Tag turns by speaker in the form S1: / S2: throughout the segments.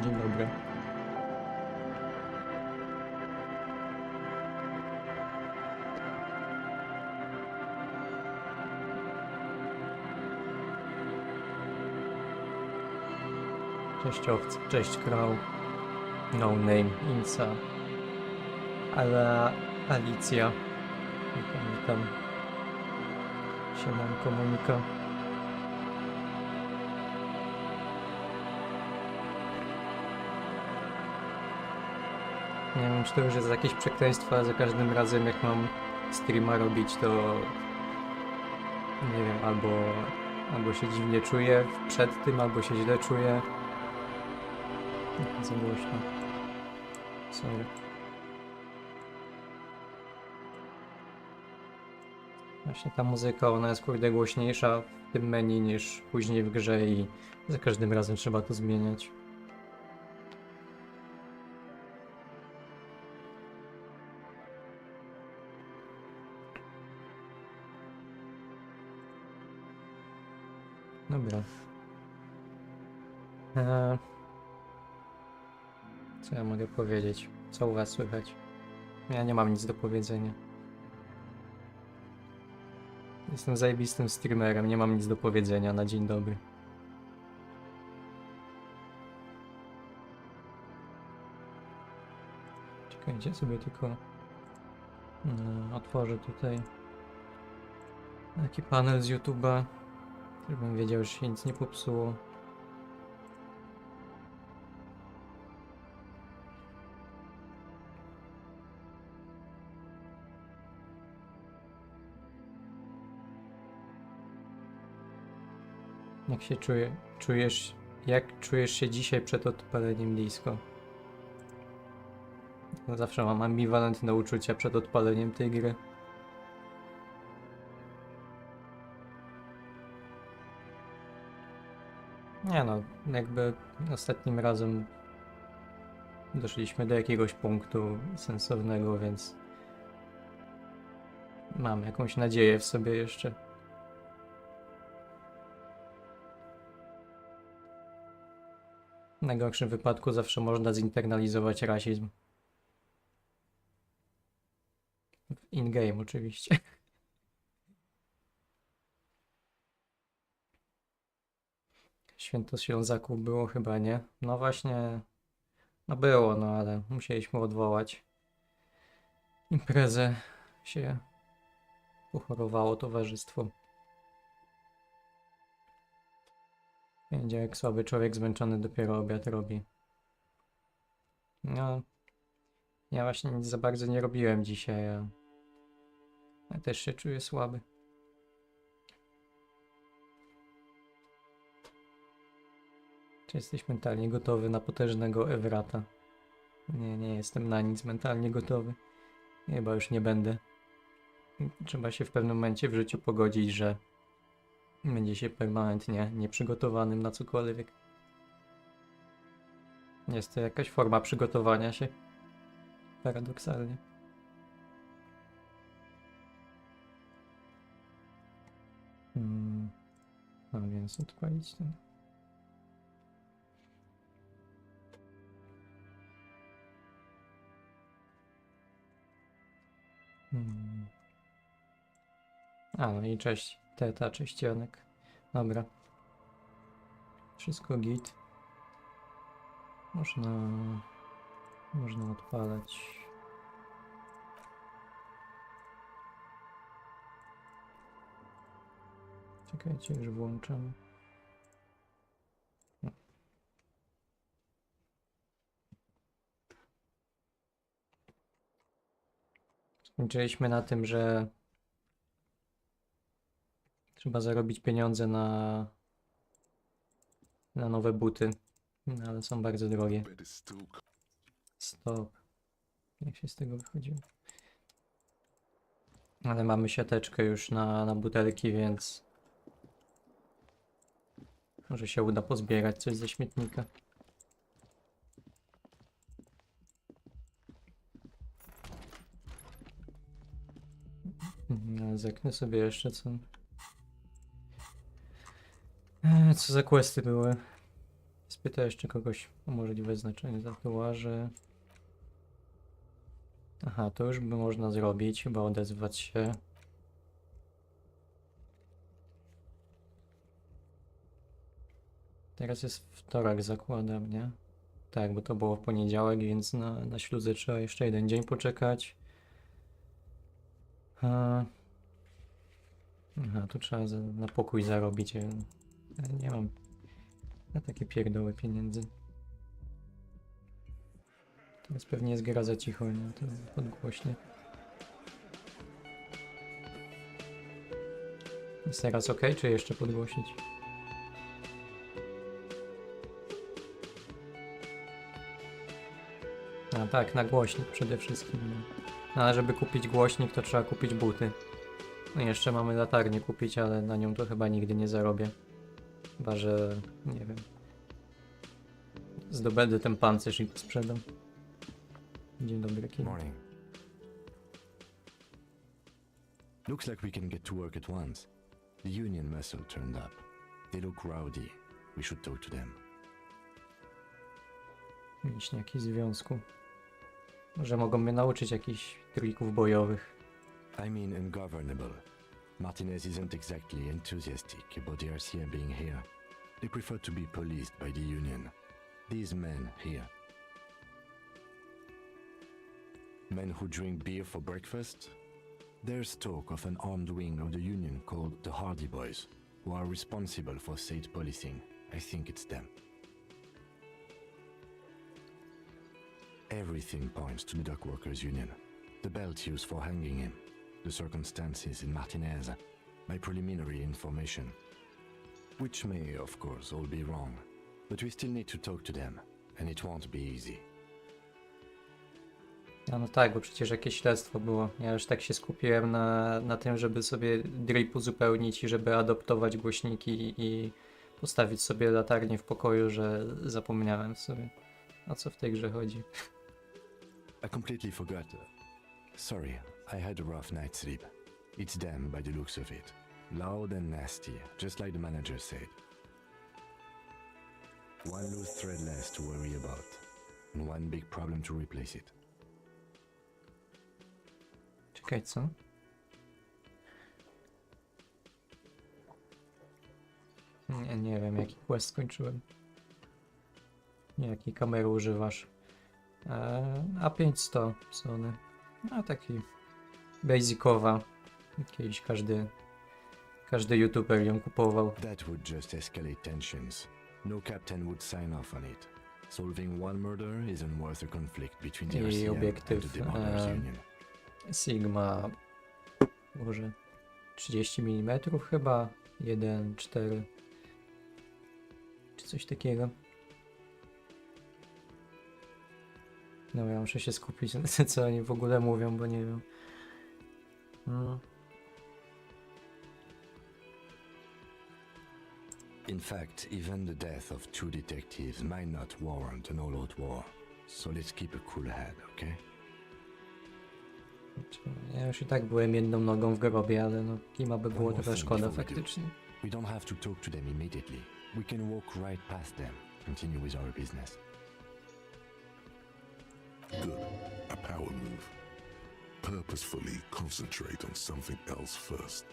S1: Dzień dobry. Cześć owcy, cześć krał. No name, Inca. Alicja. Witam. Siemanko Monika. Nie wiem, czy to już jest jakieś przekleństwo, ale za każdym razem jak mam streama robić, to nie wiem, albo się dziwnie czuję przed tym, albo się źle czuję. Za głośno. Sorry. Właśnie ta muzyka, ona jest kurde głośniejsza w tym menu niż później w grze i za każdym razem trzeba to zmieniać. Dobra. Co ja mogę powiedzieć? Co u was słychać? Ja nie mam nic do powiedzenia. Jestem zajebistym streamerem, nie mam nic do powiedzenia na dzień dobry. Czekajcie, sobie tylko otworzę tutaj taki panel z YouTube'a, żebym wiedział, że się nic nie popsuło. Jak się jak czujesz się dzisiaj przed odpaleniem disco? No zawsze mam ambiwalentne uczucia przed odpaleniem tej gry. Nie no, jakby ostatnim razem doszliśmy do jakiegoś punktu sensownego, więc mam jakąś nadzieję w sobie jeszcze. W najgorszym wypadku zawsze można zinternalizować rasizm. In-game oczywiście. Święto Ślązaków było chyba, nie? No właśnie, no było, no ale musieliśmy odwołać imprezę. Się pochorowało towarzystwo. Będzie jak słaby człowiek zmęczony dopiero obiad robi. No, ja właśnie nic za bardzo nie robiłem dzisiaj, a ja też się czuję słaby. Czy jesteś mentalnie gotowy na potężnego Ewrata? Nie jestem na nic mentalnie gotowy. Chyba już nie będę. Trzeba się w pewnym momencie w życiu pogodzić, że będzie się permanentnie nieprzygotowanym na cokolwiek. Jest to jakaś forma przygotowania się. Paradoksalnie. No więc odpalić ten. A no i cześć teta, cześć Janek. Dobra. Wszystko git. Można odpalać. Czekajcie, już włączam. No. Skończyliśmy na tym, że trzeba zarobić pieniądze na nowe buty, no, ale są bardzo drogie. Stop. Jak się z tego wychodziło? Ale mamy siateczkę już na butelki, więc może się uda pozbierać coś ze śmietnika. Ale zerknę sobie jeszcze co za questy były. Pyta jeszcze kogoś o możliwe znaczenie tatuaży. Aha, to już by można zrobić, chyba odezwać się. Teraz jest wtorek, zakładam, nie? Tak, bo to było w poniedziałek, więc na śluzę trzeba jeszcze jeden dzień poczekać. Aha, tu trzeba na pokój zarobić. Ja nie mam na takie pierdoły pieniędzy. Teraz pewnie jest gra za cicho, nie? To podgłośnie. Jest teraz ok, czy jeszcze podgłosić? A tak, na głośnik przede wszystkim. No, ale żeby kupić głośnik, to trzeba kupić buty. No i jeszcze mamy latarnię kupić, ale na nią to chyba nigdy nie zarobię. Chyba, że nie wiem. Zdobędę ten pancerz i sprzedam. Dzień dobry, Kiedy.
S2: Morning. Looks like we can get to work at once. The union vessel turned up. They look rowdy. We should talk to them.
S1: Mięśniaki związku. Może mogą mnie nauczyć jakichś trików bojowych.
S2: I mean ungovernable. Martinez isn't exactly enthusiastic about the RCM being here. They prefer to be policed by the union. These men here. Men who drink beer for breakfast? There's talk of an armed wing of the union called the Hardy Boys, who are responsible for state policing. I think it's them. Everything points to the dock workers' union. The belt used for hanging him, the circumstances in Martinez, my preliminary information. Which may, of course, all be wrong, but we still need to talk to them, and it won't be easy.
S1: A no tak, bo przecież jakieś śledztwo było. Ja już tak się skupiłem na tym, żeby sobie drip uzupełnić i żeby adoptować głośniki i postawić sobie latarnię w pokoju, że zapomniałem sobie, o co w tej grze chodzi.
S2: I completely forgot. Sorry, I had a rough night's sleep. It's them by the looks of it. Loud and nasty, just like the manager said. One loose thread less to worry about, and one big problem to replace it.
S1: Czekaj, co? Nie wiem, jaki quest skończyłem. Jakiej kamery używasz? A500 Sony. No taki basicowa. Kiedyś każdy youtuber ją kupował.
S2: That would just escalate tensions. No captain would sign off on it. Solving one murder isn't worth a conflict between the
S1: I
S2: RCM and
S1: obiektyw
S2: the Demolers Union.
S1: Sigma, może 30 mm chyba, 1,4 czy coś takiego. No ja muszę się skupić na tym, co oni w ogóle mówią, bo nie wiem.
S2: In fact, even the death of two detectives might not warrant an all-out war. So let's keep a cool head, okay?
S1: Ja już i tak byłem jedną nogą w grobie, ale no Kima by było
S2: One more
S1: trochę
S2: thing
S1: szkoda
S2: before we do.
S1: faktycznie.
S2: We don't have to talk to them immediately. We can walk right past them, continue with our business.
S3: Good. A power move. Purposefully concentrate on something else first.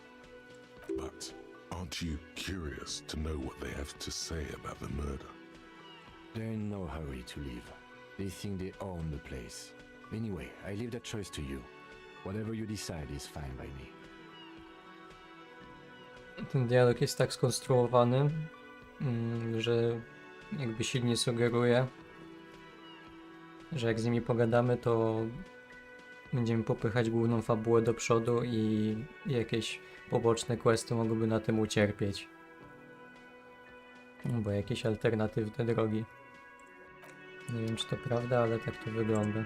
S3: But aren't you curious to know what they have to say about the murder?
S2: They're in no hurry to leave. They think they own the place. Anyway, I leave that choice to you. Whatever you decide is fine by me.
S1: Ten dialog jest tak skonstruowany, że jakby silnie sugeruje, że jak z nimi pogadamy, to będziemy popychać główną fabułę do przodu i jakieś poboczne questy mogłyby na tym ucierpieć. Bo jakieś alternatywne drogi. Nie wiem, czy to prawda, ale tak to wygląda.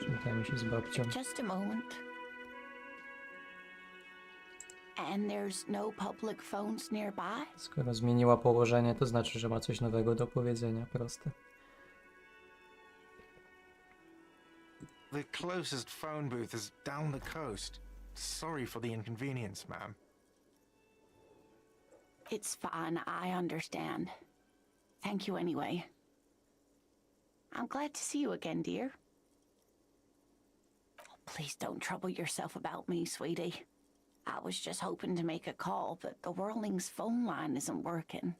S1: Przywitajmy się z babcią.
S4: Just a moment. And there's no public phones nearby?
S1: Skoro zmieniła położenie, to znaczy, że ma coś nowego do powiedzenia. Proste.
S5: The closest phone booth is down the coast. Sorry for the inconvenience, ma'am.
S4: It's fine, I understand. Thank you anyway. I'm glad to see you again, dear. Oh, please don't trouble yourself about me, sweetie. I was just hoping to make a call, but the Whirling's phone line isn't working.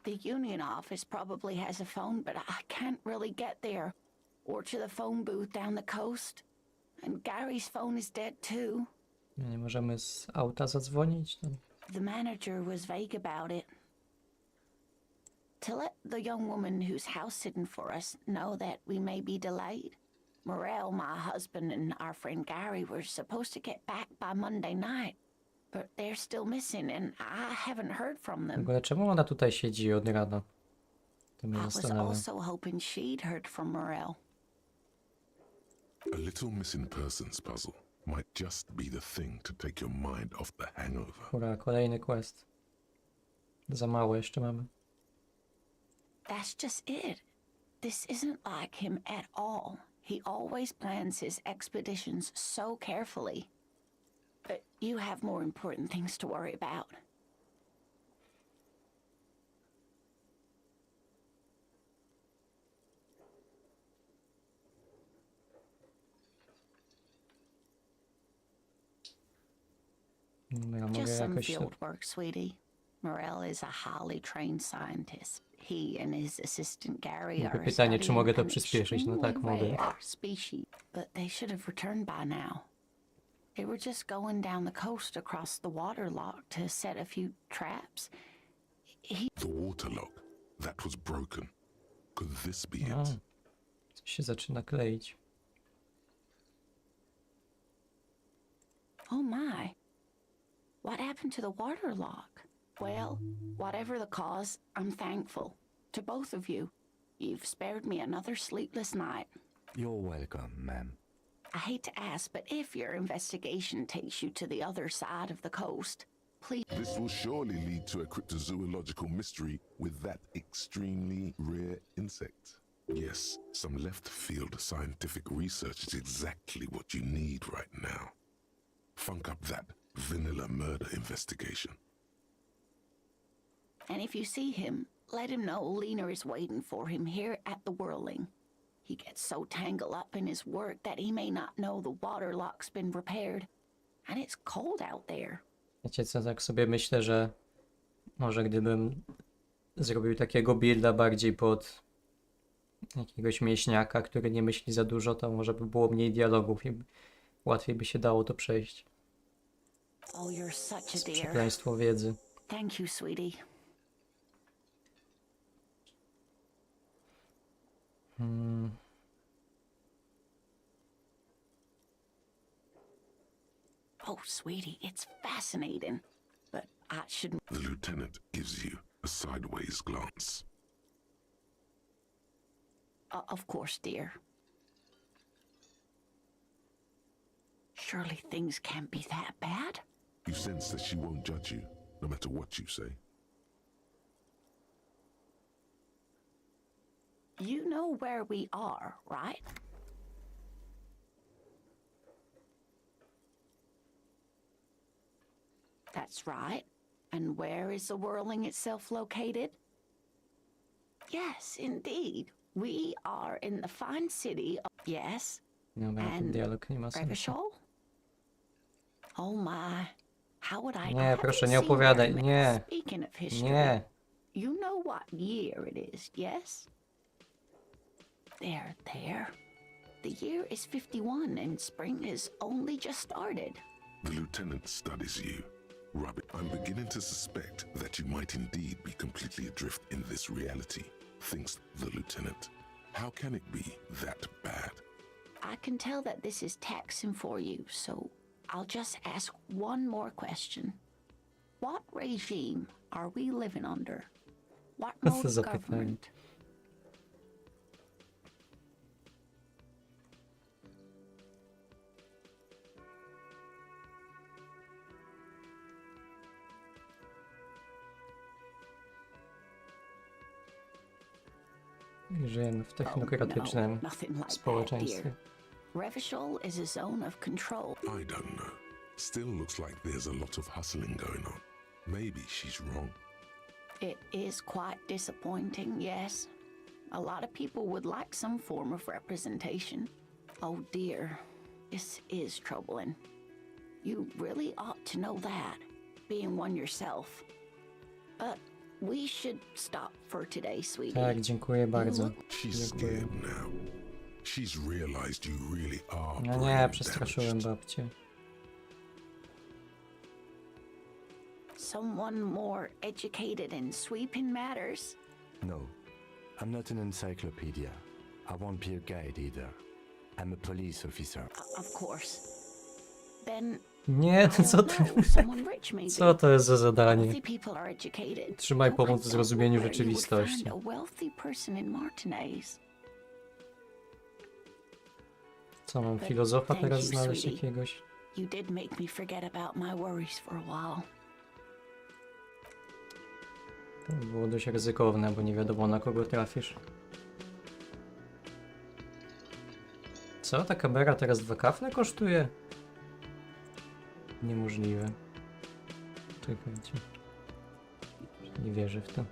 S4: The union office probably has a phone, but I can't really get there. Or to the phone booth down the coast. And Gary's phone is dead too.
S1: Nie możemy z auta zadzwonić? No.
S4: The manager was vague about it. To let the young woman who's house sitting for us know that we may be delayed. Morel, my husband, and our friend Gary were supposed to get back by Monday night. But they're still missing, and I haven't heard from
S1: W
S4: them.
S1: ogóle czemu ona tutaj siedzi od rana? To mnie
S4: I was
S1: zastanawia.
S4: also hoping she'd heard from Morel.
S3: A little missing persons puzzle might just be the thing to take your mind off the hangover.
S1: Hurra, kolejny quest. Za mało jeszcze mamy.
S4: That's just it. This isn't like him at all. He always plans his expeditions so carefully. But you have more important things to worry about.
S1: No, ja mogę
S4: Just some
S1: jakoś...
S4: field work, sweetie. Morel is a highly trained scientist. He and his assistant Gary
S1: Jakby
S4: are
S1: pytanie, czy mogę to
S4: studying an
S1: przyspieszyć? No tak,
S4: extremely
S1: mogę.
S4: rare species, but they should have returned by now. They were just going down the coast across the waterlock to set a few traps.
S3: The waterlock, that was broken. Could this be
S1: A,
S3: it?
S1: coś się zaczyna kleić.
S4: Oh my. What happened to the waterlock? Well, whatever the cause, I'm thankful. To both of you. You've spared me another sleepless night.
S2: You're welcome, ma'am.
S4: I hate to ask, but if your investigation takes you to the other side of the coast, please.
S3: This will surely lead to a cryptozoological mystery with that extremely rare insect. Yes, some left-field scientific research is exactly what you need right now. Funk up that vanilla murder investigation.
S4: And if you see him, let him know Lena is waiting for him here at the Whirling. He gets so tangled up in his work that he may not know the waterlock's been repaired. And it's cold out there.
S1: Wiecie co, tak sobie myślę, że może gdybym zrobił takiego builda bardziej pod jakiegoś mięśniaka, który nie myśli za dużo, to może by było mniej dialogów i łatwiej by się dało to przejść.
S4: Oh, you're such a dear.
S1: Przekleństwo wiedzy.
S4: Thank you, sweetie. Oh, sweetie, it's fascinating. But I shouldn't.
S3: The lieutenant gives you a sideways glance.
S4: Of course, dear. Surely things can't be that bad?
S3: You sense that she won't judge you, no matter what you say.
S4: You know where we are, right? That's right. And where is the Whirling itself located? Yes, indeed. We are in the fine city of... Yes.
S1: No, ten
S4: And
S1: dialog nie ma sensu.
S4: Revachol? Oh my. How would I...
S1: Nie, proszę, nie opowiadaj. Nie.
S4: Speaking of history,
S1: Nie.
S4: you know what year it is, yes? There. The year is 51 and spring has only just started.
S3: The lieutenant studies you. Rabbit, I'm beginning to suspect that you might indeed be completely adrift in this reality, thinks the lieutenant. How can it be that bad?
S4: I can tell that this is taxing for you, so I'll just ask one more question. What regime are we living under? What
S1: Co
S4: mode
S1: za
S4: of
S1: pytanie?
S4: government?
S1: Żyjemy w technokratycznym
S4: nothing like that,
S1: społeczeństwie.
S4: dear. Revachol is a zone of control.
S3: I don't know. Still looks like there's a lot of hustling going on. Maybe she's wrong.
S4: It is quite disappointing, yes. A lot of people would like some form of representation. Oh dear, this is troubling. You really ought to know that, being one yourself. But we should stop for today, sweetie.
S1: Tak, dziękuję bardzo.
S3: She's
S1: Dziękuję.
S3: scared now. She's realized you really are
S1: No nie,
S3: brain
S1: przestraszyłem
S3: damaged.
S1: babcię.
S4: Someone more educated in sweeping matters.
S2: No, I'm not an encyclopedia. I won't be a guide either. I'm a police officer.
S4: Of course. Then
S1: Nie,
S4: I
S1: co
S4: don't
S1: ty?
S4: know, someone rich maybe.
S1: Co to jest za zadanie?
S4: Wealthy people are educated.
S1: Trzymaj
S4: So
S1: pomoc
S4: I
S1: w zrozumieniu
S4: thought where you would
S1: rzeczywistości.
S4: find a wealthy person in Martinez.
S1: Co, mam filozofa
S4: Thank
S1: teraz
S4: you,
S1: znaleźć
S4: sweetie.
S1: jakiegoś?
S4: You did make me forget about my worries for a while.
S1: To było dość ryzykowne, bo nie wiadomo na kogo trafisz. Co? Ta kamera teraz 2 kafle kosztuje? Niemożliwe. Czekajcie. Nie wierzę w to.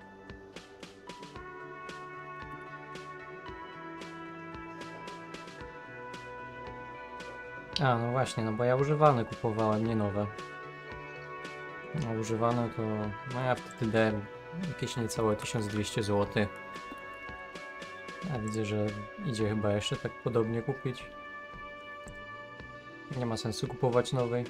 S1: A, no właśnie, no bo ja używane kupowałem, nie nowe. No używane to... No ja wtedy dałem jakieś niecałe 1200 zł. A widzę, że idzie chyba jeszcze tak podobnie kupić. Nie ma sensu kupować nowej.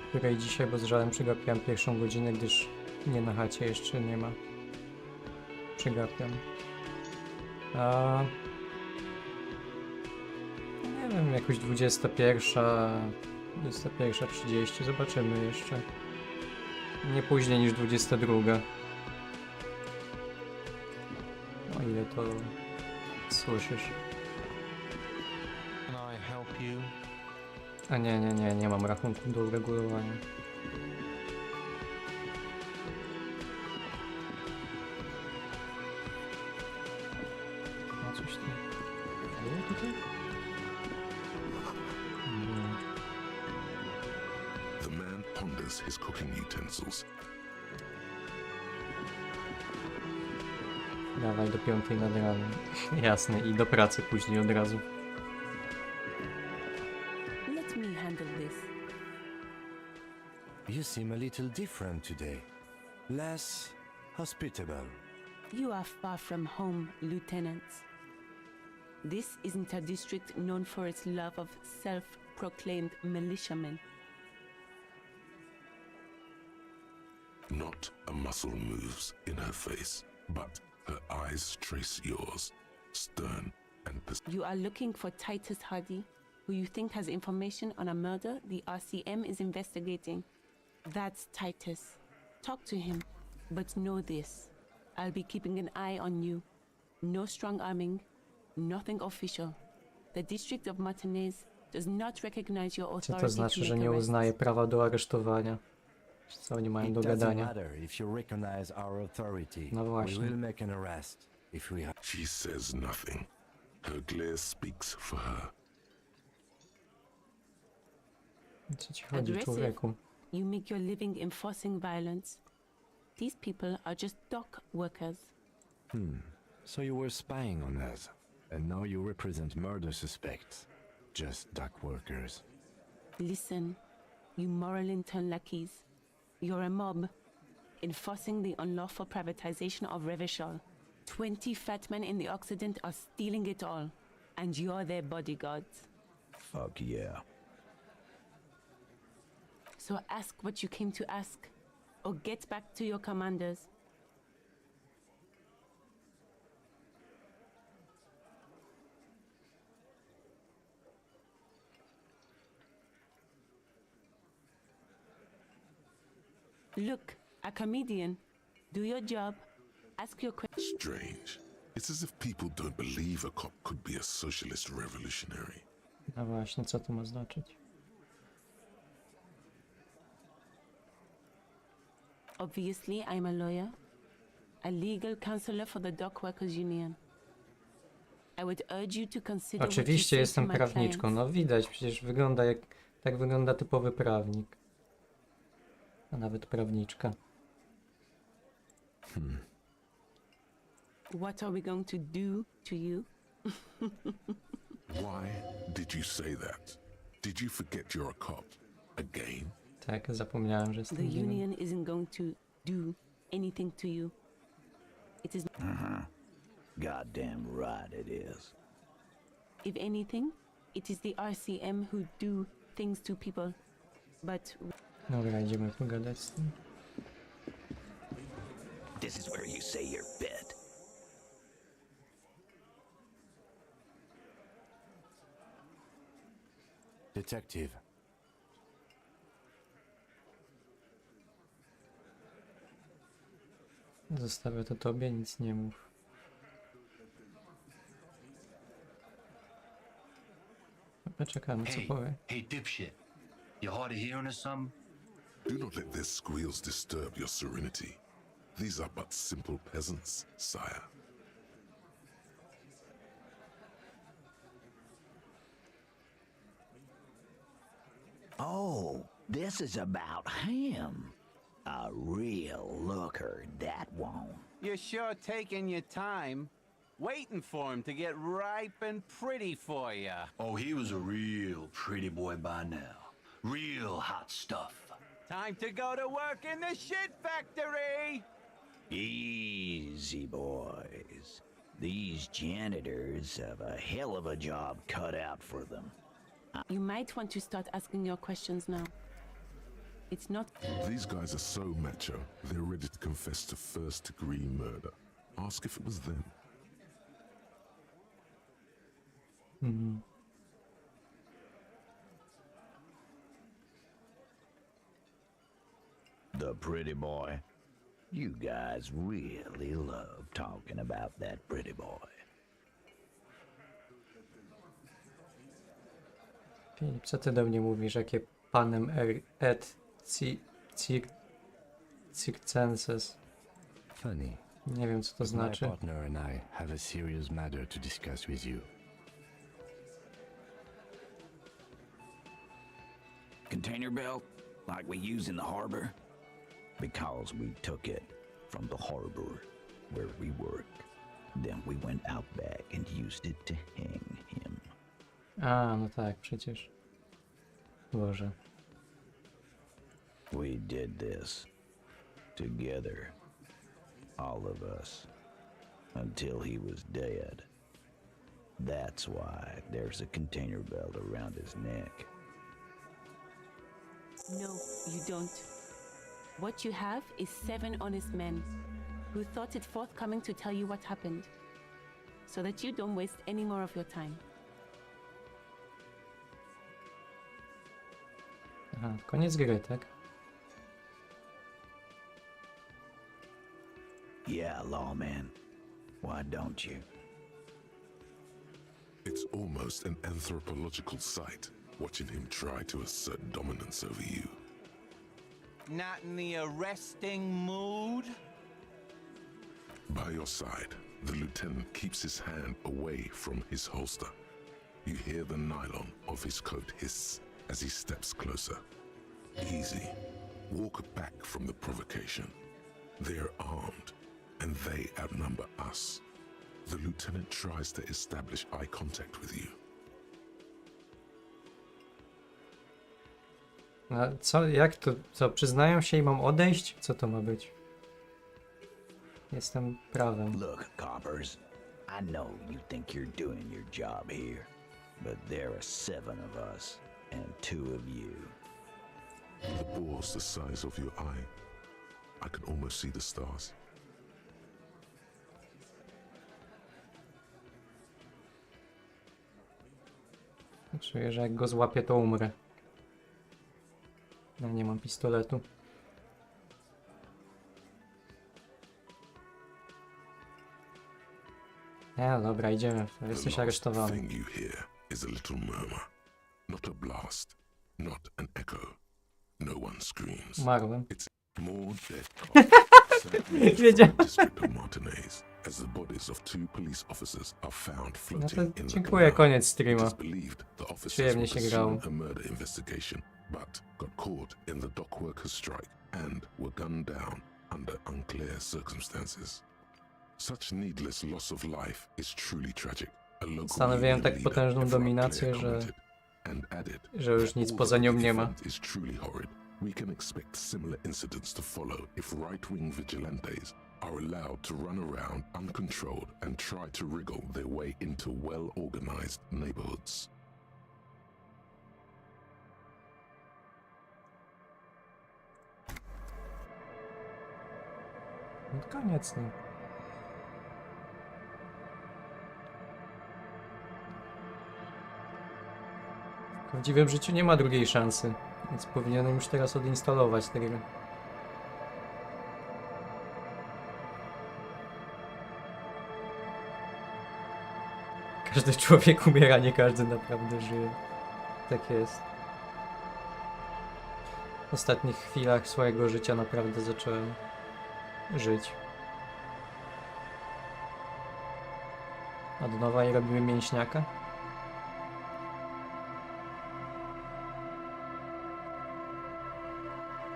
S1: Której dzisiaj, bo z żalem przegapiłem pierwszą godzinę, gdyż nie na chacie jeszcze nie ma. Przegapiam. A... Nie wiem, jakoś 21, 21:30, zobaczymy jeszcze. Nie później niż 22. O ile to słyszysz.
S5: Can I help you?
S1: A nie mam rachunku do uregulowania. A coś tu było tutaj? Nie.
S3: The man ponders his cooking utensils.
S1: Dawaj do 5 nad ranem. Jasne, i do pracy później od razu.
S6: Let me handle this.
S2: You seem a little different today. Less hospitable.
S6: You are far from home, Lieutenant. This isn't a district known for its love of self-proclaimed militiamen.
S3: Not a muscle moves in her face, but her eyes trace yours, stern and
S6: You are looking for Titus Hardy, who you think has information on a murder the RCM is investigating. That's Titus. Talk to him, but know this. I'll be keeping an eye on you. No strong arming, nothing official. The District of Martinez does not recognize your
S1: Co
S6: authority
S1: to znaczy,
S6: to
S1: że
S6: make
S1: nie
S6: arrests.
S1: uznaje prawa do aresztowania? Co oni mają
S2: It
S1: do
S2: doesn't
S1: gadania?
S2: matter if you recognize our authority.
S1: No
S2: We
S1: właśnie.
S2: will make an arrest if we have.
S3: she says nothing. Her glare speaks for her.
S1: Co ci chodzi,
S6: Aggressive.
S1: człowieku?
S6: You make your living enforcing violence. These people are just dock workers.
S2: So you were spying on us, and now you represent murder suspects. Just dock workers.
S6: Listen, you moral intern lackeys. You're a mob, enforcing the unlawful privatization of Revachol. 20 fat men in the Occident are stealing it all, and you're their bodyguards.
S2: Fuck yeah.
S6: So ask what you came to ask, or get back to your commanders. Look, a comedian. Do your job. Ask your questions.
S3: Strange. It's as if people don't believe a cop could be a socialist revolutionary.
S1: No właśnie, co to ma znaczyć?
S6: Obviously, I'm a lawyer. a legal counselor for the dock workers union. I would urge you to consider what you
S1: Oczywiście
S6: say to
S1: jestem
S6: my
S1: prawniczką.
S6: clients.
S1: No widać, przecież wygląda jak... Tak wygląda typowy prawnik. A nawet prawniczka.
S6: What are we going to do to you?
S3: Why did you say that? Did you forget you're a cop? Again?
S1: Tak, zapomniałem, że jestem
S6: The
S1: winny.
S6: union isn't going to do anything to you. It is,
S7: Goddamn right it is.
S6: if anything, it is the RCM who do things to people. But
S1: Dobra, idziemy pogadać z tym.
S7: This is where you say your bit.
S2: Detective.
S1: Zostawię to tobie, nic nie mów. Poczekamy, co powie.
S8: Hey, dipshit. You hard of hearing or something?
S3: Do not let their squeals disturb your serenity. These are but simple peasants, sire.
S7: Oh, this is about him. A real looker, that won't.
S9: You're sure taking your time, waiting for him to get ripe and pretty for you.
S8: Oh, he was a real pretty boy by now. Real hot stuff.
S9: Time to go to work in the shit factory!
S7: Easy, boys. These janitors have a hell of a job cut out for them.
S6: you might want to start asking your questions now. It's not
S3: These guys are so macho, they're ready to confess to first-degree murder. Ask if it was them.
S7: The pretty boy. You guys really love talking about that pretty boy.
S1: Filip, co ty do mnie mówisz? Jakie panem et circenses?
S2: Funny.
S1: Nie wiem, co to
S2: My
S1: znaczy.
S2: partner and I have a serious matter to discuss with you.
S7: Container belt, like we use in the harbor? Because we took it from the harbor where we work. Then we went out back and used it to hang him.
S1: A, no tak, przecież. Boże.
S7: We did this together, all of us, until he was dead. That's why there's a container belt around his neck.
S6: No, you don't. What you have is 7 honest men who thought it forthcoming to tell you what happened, so that you don't waste any more of your time.
S1: Aha, koniec gry, tak?
S7: Yeah, lawman. Why don't you?
S3: It's almost an anthropological sight, watching him try to assert dominance over you.
S9: Not in the arresting mood?
S3: By your side, the lieutenant keeps his hand away from his holster. You hear the nylon of his coat hiss as he steps closer. Easy. Walk back from the provocation. They're armed, and they outnumber us. The lieutenant tries to establish eye contact with you.
S1: A co, jak to, co, przyznają się i mam odejść? Co to ma być? Jestem prawem.
S7: Look, coppers, I know you think you're doing your job here, but there are 7 of us and 2 of you.
S3: The bore's the size of your eye. I can almost see the stars.
S1: Czuję, że jak go złapię, to umrę. No, nie mam pistoletu. Nie, dobra, idziemy. Jesteś
S3: The last
S1: aresztowany.
S3: thing you hear is a little murmur. Not a blast, not an echo. No one screams.
S1: Umarłem.
S3: It's more dead.
S1: Wiedziałem.
S3: district of Martinez, as the bodies of 2 police officers are found
S1: No
S3: floating
S1: to
S3: in the
S1: dziękuję,
S3: canal.
S1: koniec
S3: It
S1: streama.
S3: is believed the officers
S1: Przyjemnie
S3: were
S1: się grało.
S3: pursuing a murder investigation, but got caught in the dock workers' strike and were gunned down under unclear circumstances. Such needless loss of life is truly tragic. A local
S1: Stanowiłem
S3: union
S1: tak
S3: leader,
S1: potężną
S3: Efrat
S1: dominację,
S3: Player,
S1: że
S3: commented and added,
S1: że już nic
S3: although
S1: poza nią
S3: the
S1: nie ma.
S3: event is truly horrid, we can expect similar incidents to follow if right-wing vigilantes are allowed to run around uncontrolled and try to wriggle their way into well-organized neighborhoods.
S1: No to koniec, no. W prawdziwym życiu nie ma drugiej szansy, więc powinienem już teraz odinstalować tę grę. Każdy człowiek umiera, nie każdy naprawdę żyje. Tak jest. W ostatnich chwilach swojego życia naprawdę zacząłem żyć. Od nowa i robimy mięśniaka?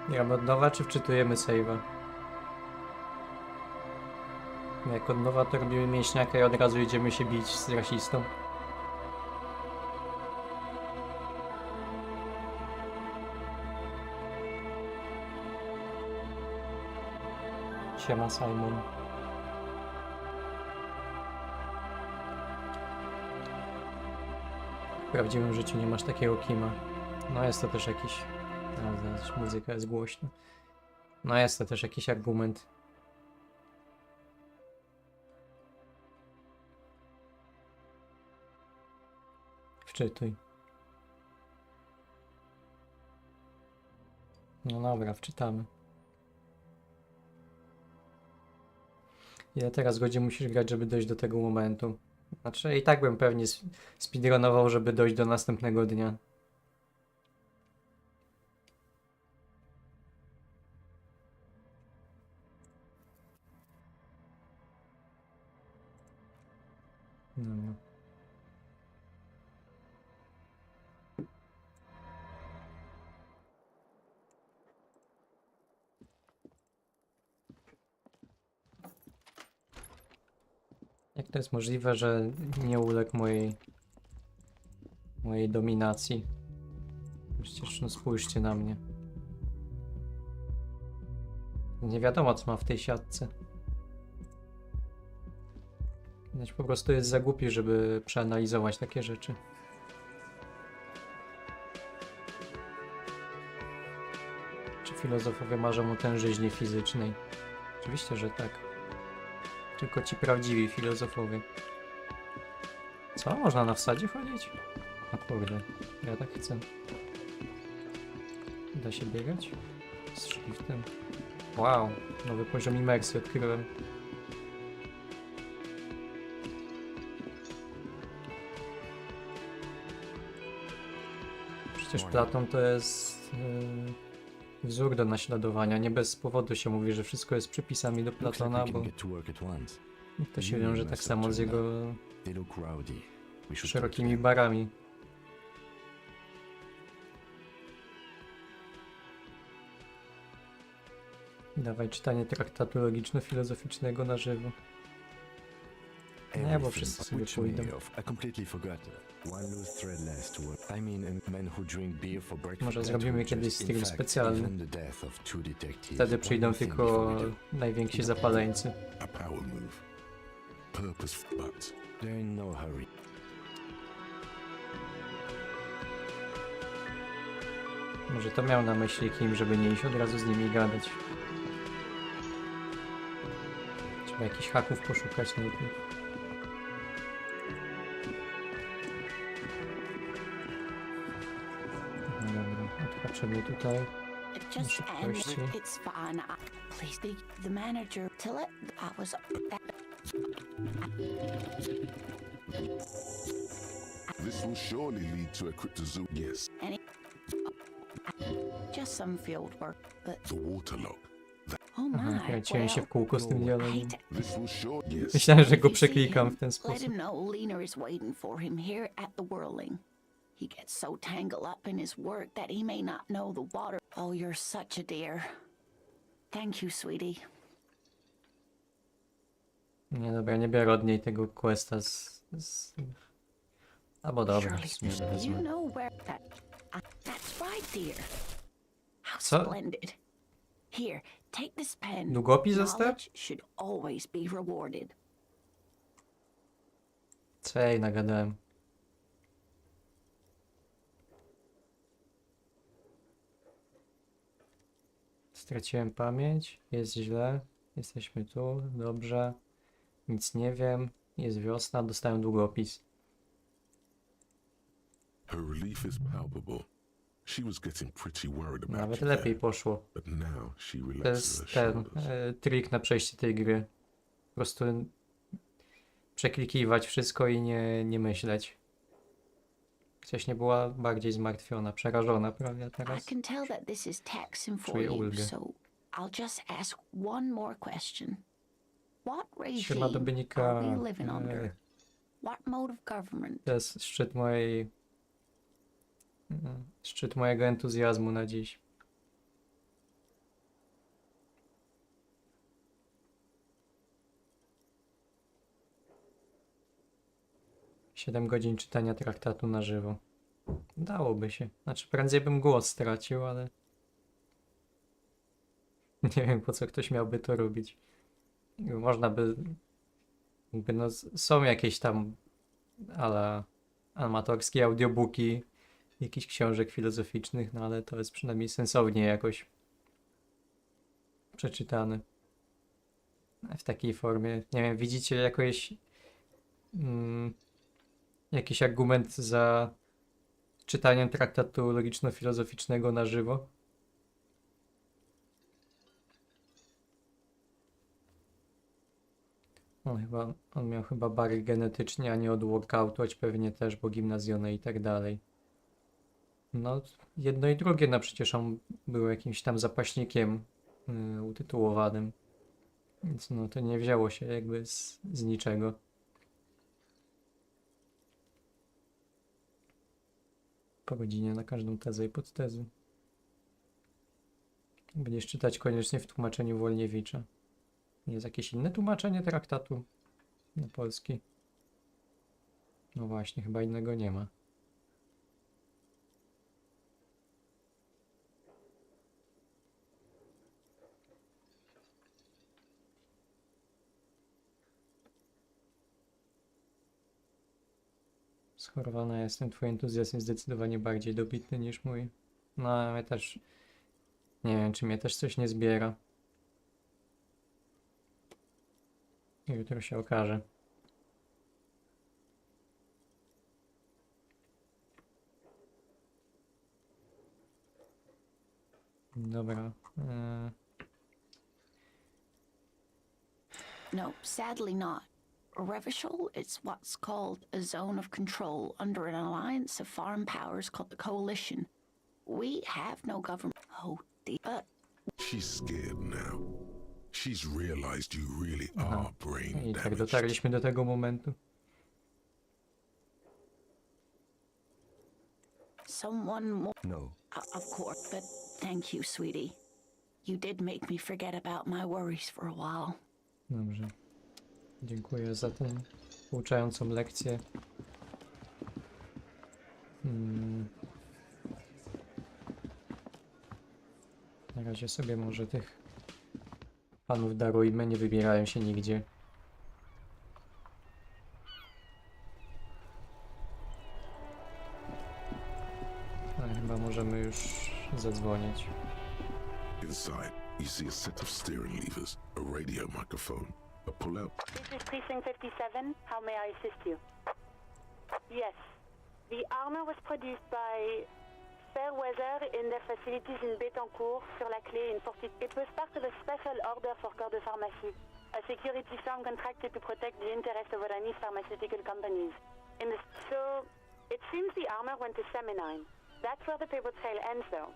S1: Gramy od nowa, czy wczytujemy save'a? Jak od nowa, to robimy mięśniaka i od razu idziemy się bić z rasistą. Siema, Simon. W prawdziwym życiu nie masz takiego kima. No jest to też jakiś... No, zaraz muzyka jest głośna. No jest to też jakiś argument. Wczytuj. No dobra, wczytamy. Ile teraz godzin musisz grać, żeby dojść do tego momentu? Znaczy i tak bym pewnie speedrunował, żeby dojść do następnego dnia. No. Jak to jest możliwe, że nie uległ mojej dominacji? Przecież no spójrzcie na mnie. Nie wiadomo, co ma w tej siatce. Widać, po prostu jest za głupi, żeby przeanalizować takie rzeczy. Czy filozofowie marzą o tężyźnie fizycznej? Oczywiście, że tak. Tylko ci prawdziwi filozofowie. Co? Można na wsadzie chodzić? A kurde, ja tak chcę. Da się biegać? Z shiftem. Wow, nowy poziom imersji odkryłem. Przecież Platon to jest wzór do naśladowania. Nie bez powodu się mówi, że wszystko jest przypisami do Platona, bo to się wiąże tak samo z jego szerokimi barami. Dawaj czytanie traktatu logiczno-filozoficznego na żywo. Nie, bo wszyscy sobie pójdą. Może zrobimy kiedyś stream specjalny. Wtedy przyjdą tylko najwięksi zapaleńcy.
S3: A power move. Purpose, but
S2: They're in no hurry.
S1: Może to miał na myśli Kim, żeby nie iść od razu z nimi gadać. Trzeba jakichś haków poszukać najpierw. No dobra, odhaczymy tutaj.
S4: It just ended.
S1: Szybkości.
S4: It's fine. Please, the manager. Till it. I was.
S3: this will surely lead to a cryptozoom. Yes,
S4: Just some field work, but
S3: the waterlock.
S4: Oh
S1: Aha,
S4: my,
S1: kręciłem się w kółko z tym
S4: I
S1: dialogiem.
S4: hate
S3: This was short. Yes.
S1: Myślałem, że go
S4: If you see
S1: przeklikam
S4: him,
S1: w ten
S4: let
S1: sposób.
S4: him know Lena is waiting for him here at the whirling. He gets so tangled up in his work that he may not know the water. Oh, you're such a dear. Thank you, sweetie.
S1: Nie, dobra, nie biorę od niej tego questa Albo dobra,
S4: Surely,
S1: w sumie nie
S4: you
S1: wezmę.
S4: know where that's right, dear. How
S1: Co?
S4: splendid. Here, take this pen.
S1: Długopis został?
S4: Knowledge should always be rewarded.
S1: Co ja jej nagadałem? Straciłem pamięć, jest źle, jesteśmy tu, dobrze, nic nie wiem, jest wiosna, dostałem długopis.
S3: Her relief is palpable. She was getting pretty worried about
S1: Nawet
S3: you
S1: lepiej
S3: there,
S1: poszło.
S3: but now she
S1: To
S3: relaxes
S1: jest
S3: her
S1: ten
S3: shoulders.
S1: trik na przejście tej gry. Po prostu przeklikiwać wszystko i nie myśleć. Wcześniej była bardziej zmartwiona, przerażona prawie, a
S4: I
S1: teraz
S4: can tell that this is taxing for
S1: czuję
S4: you,
S1: ulgę.
S4: so I'll just ask one more question. What
S1: Trzyma do
S4: regime
S1: wynika.
S4: are we living under? What mode of government?
S1: To jest szczyt mojego entuzjazmu na dziś. Siedem godzin czytania traktatu na żywo. Dałoby się. Znaczy prędzej bym głos stracił, ale nie wiem po co ktoś miałby to robić. Można by no, są jakieś tam ala amatorskie audiobooki jakichś książek filozoficznych, no ale to jest przynajmniej sensownie jakoś przeczytane. W takiej formie. Nie wiem, widzicie jakiś argument za czytaniem traktatu logiczno-filozoficznego na żywo? On miał chyba bary genetycznie, a nie od workoutu, choć pewnie też, bo gimnazjone i tak dalej. No, jedno i drugie, no przecież on był jakimś tam zapaśnikiem utytułowanym. Więc no to nie wzięło się jakby z niczego. Po godzinie na każdą tezę i podtezę. Będziesz czytać koniecznie w tłumaczeniu Wolniewicza. Jest jakieś inne tłumaczenie traktatu na polski? No właśnie, chyba innego nie ma. Schorowana jestem, twój entuzjazm jest zdecydowanie bardziej dobitny niż mój. No, ale też nie wiem, czy mnie też coś nie zbiera. Jutro się okaże. Dobra.
S4: No, sadly not. Revachol is what's called a zone of control under an alliance of foreign powers called the Coalition. We have no government. Oh, dear.
S3: She's scared now. She's realized you really are brain
S1: I tak
S3: damaged.
S1: dotarliśmy do tego momentu.
S4: Someone more.
S7: No.
S4: Of course, but thank you, sweetie. You did make me forget about my worries for a while.
S1: Dobrze. Dziękuję za tę pouczającą lekcję. Na razie sobie może tych panów darujmy, nie wybierają się nigdzie. Ale chyba możemy już zadzwonić.
S3: Inside, you see a set of steering levers, a radio microphone, a pull-out.
S10: This is Precinct 57. How may I assist you? Yes. The armor was produced by Fairweather in their facilities in Bétancourt, sur la clé in Fortit. It was part of a special order for Corps de Pharmacie, a security firm contracted to protect the interests of Oranese pharmaceutical companies. So, it seems the armor went to Seminine. That's where the paper trail ends, though.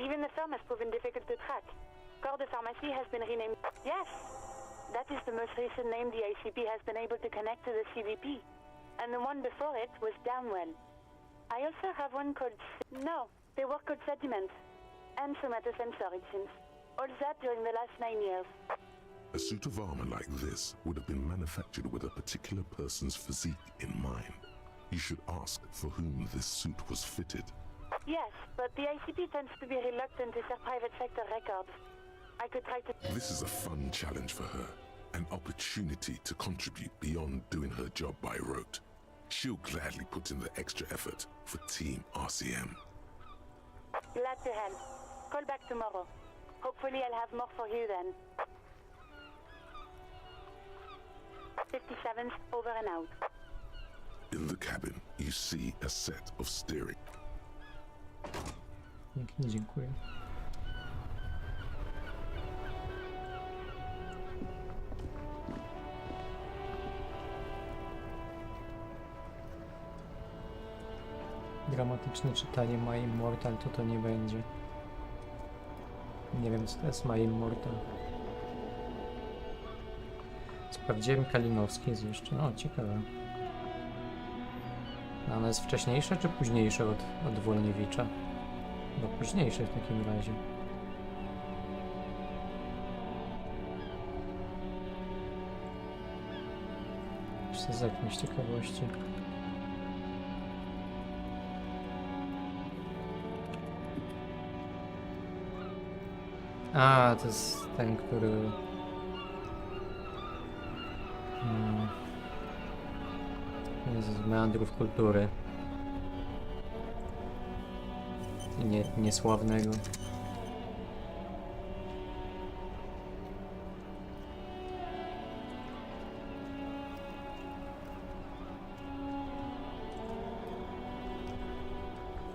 S10: Even the firm has proven difficult to track. corps de pharmacie has been renamed. Yes, that is the most recent name the ACP has been able to connect to the CVP. And the one before it was Downwell. I also have one called... No, they were called Sediment. And somatosensor, it seems. All that during the last 9 years.
S3: A suit of armor like this would have been manufactured with a particular person's physique in mind. You should ask for whom this suit was fitted.
S10: Yes, but the ACP tends to be reluctant to share private sector records. I could try to...
S3: This is a fun challenge for her. An opportunity to contribute beyond doing her job by rote. She'll gladly put in the extra effort for Team RCM.
S10: Glad to help. Call back tomorrow. Hopefully I'll have more for you then. 57th, over and out.
S3: In the cabin, you see a set of steering.
S1: Pięknie, dziękuję. Dramatyczne czytanie moim mortal to nie będzie. Nie wiem, co to jest moim mortal. Sprawdziłem Kalinowski jest jeszcze. No, ciekawe. A ona jest wcześniejsza czy późniejsza od Wolniewicza? No późniejsze w takim razie. Chcę zerknąć z ciekawości. A, to jest ten, który... z meandrów kultury. Niesławnego.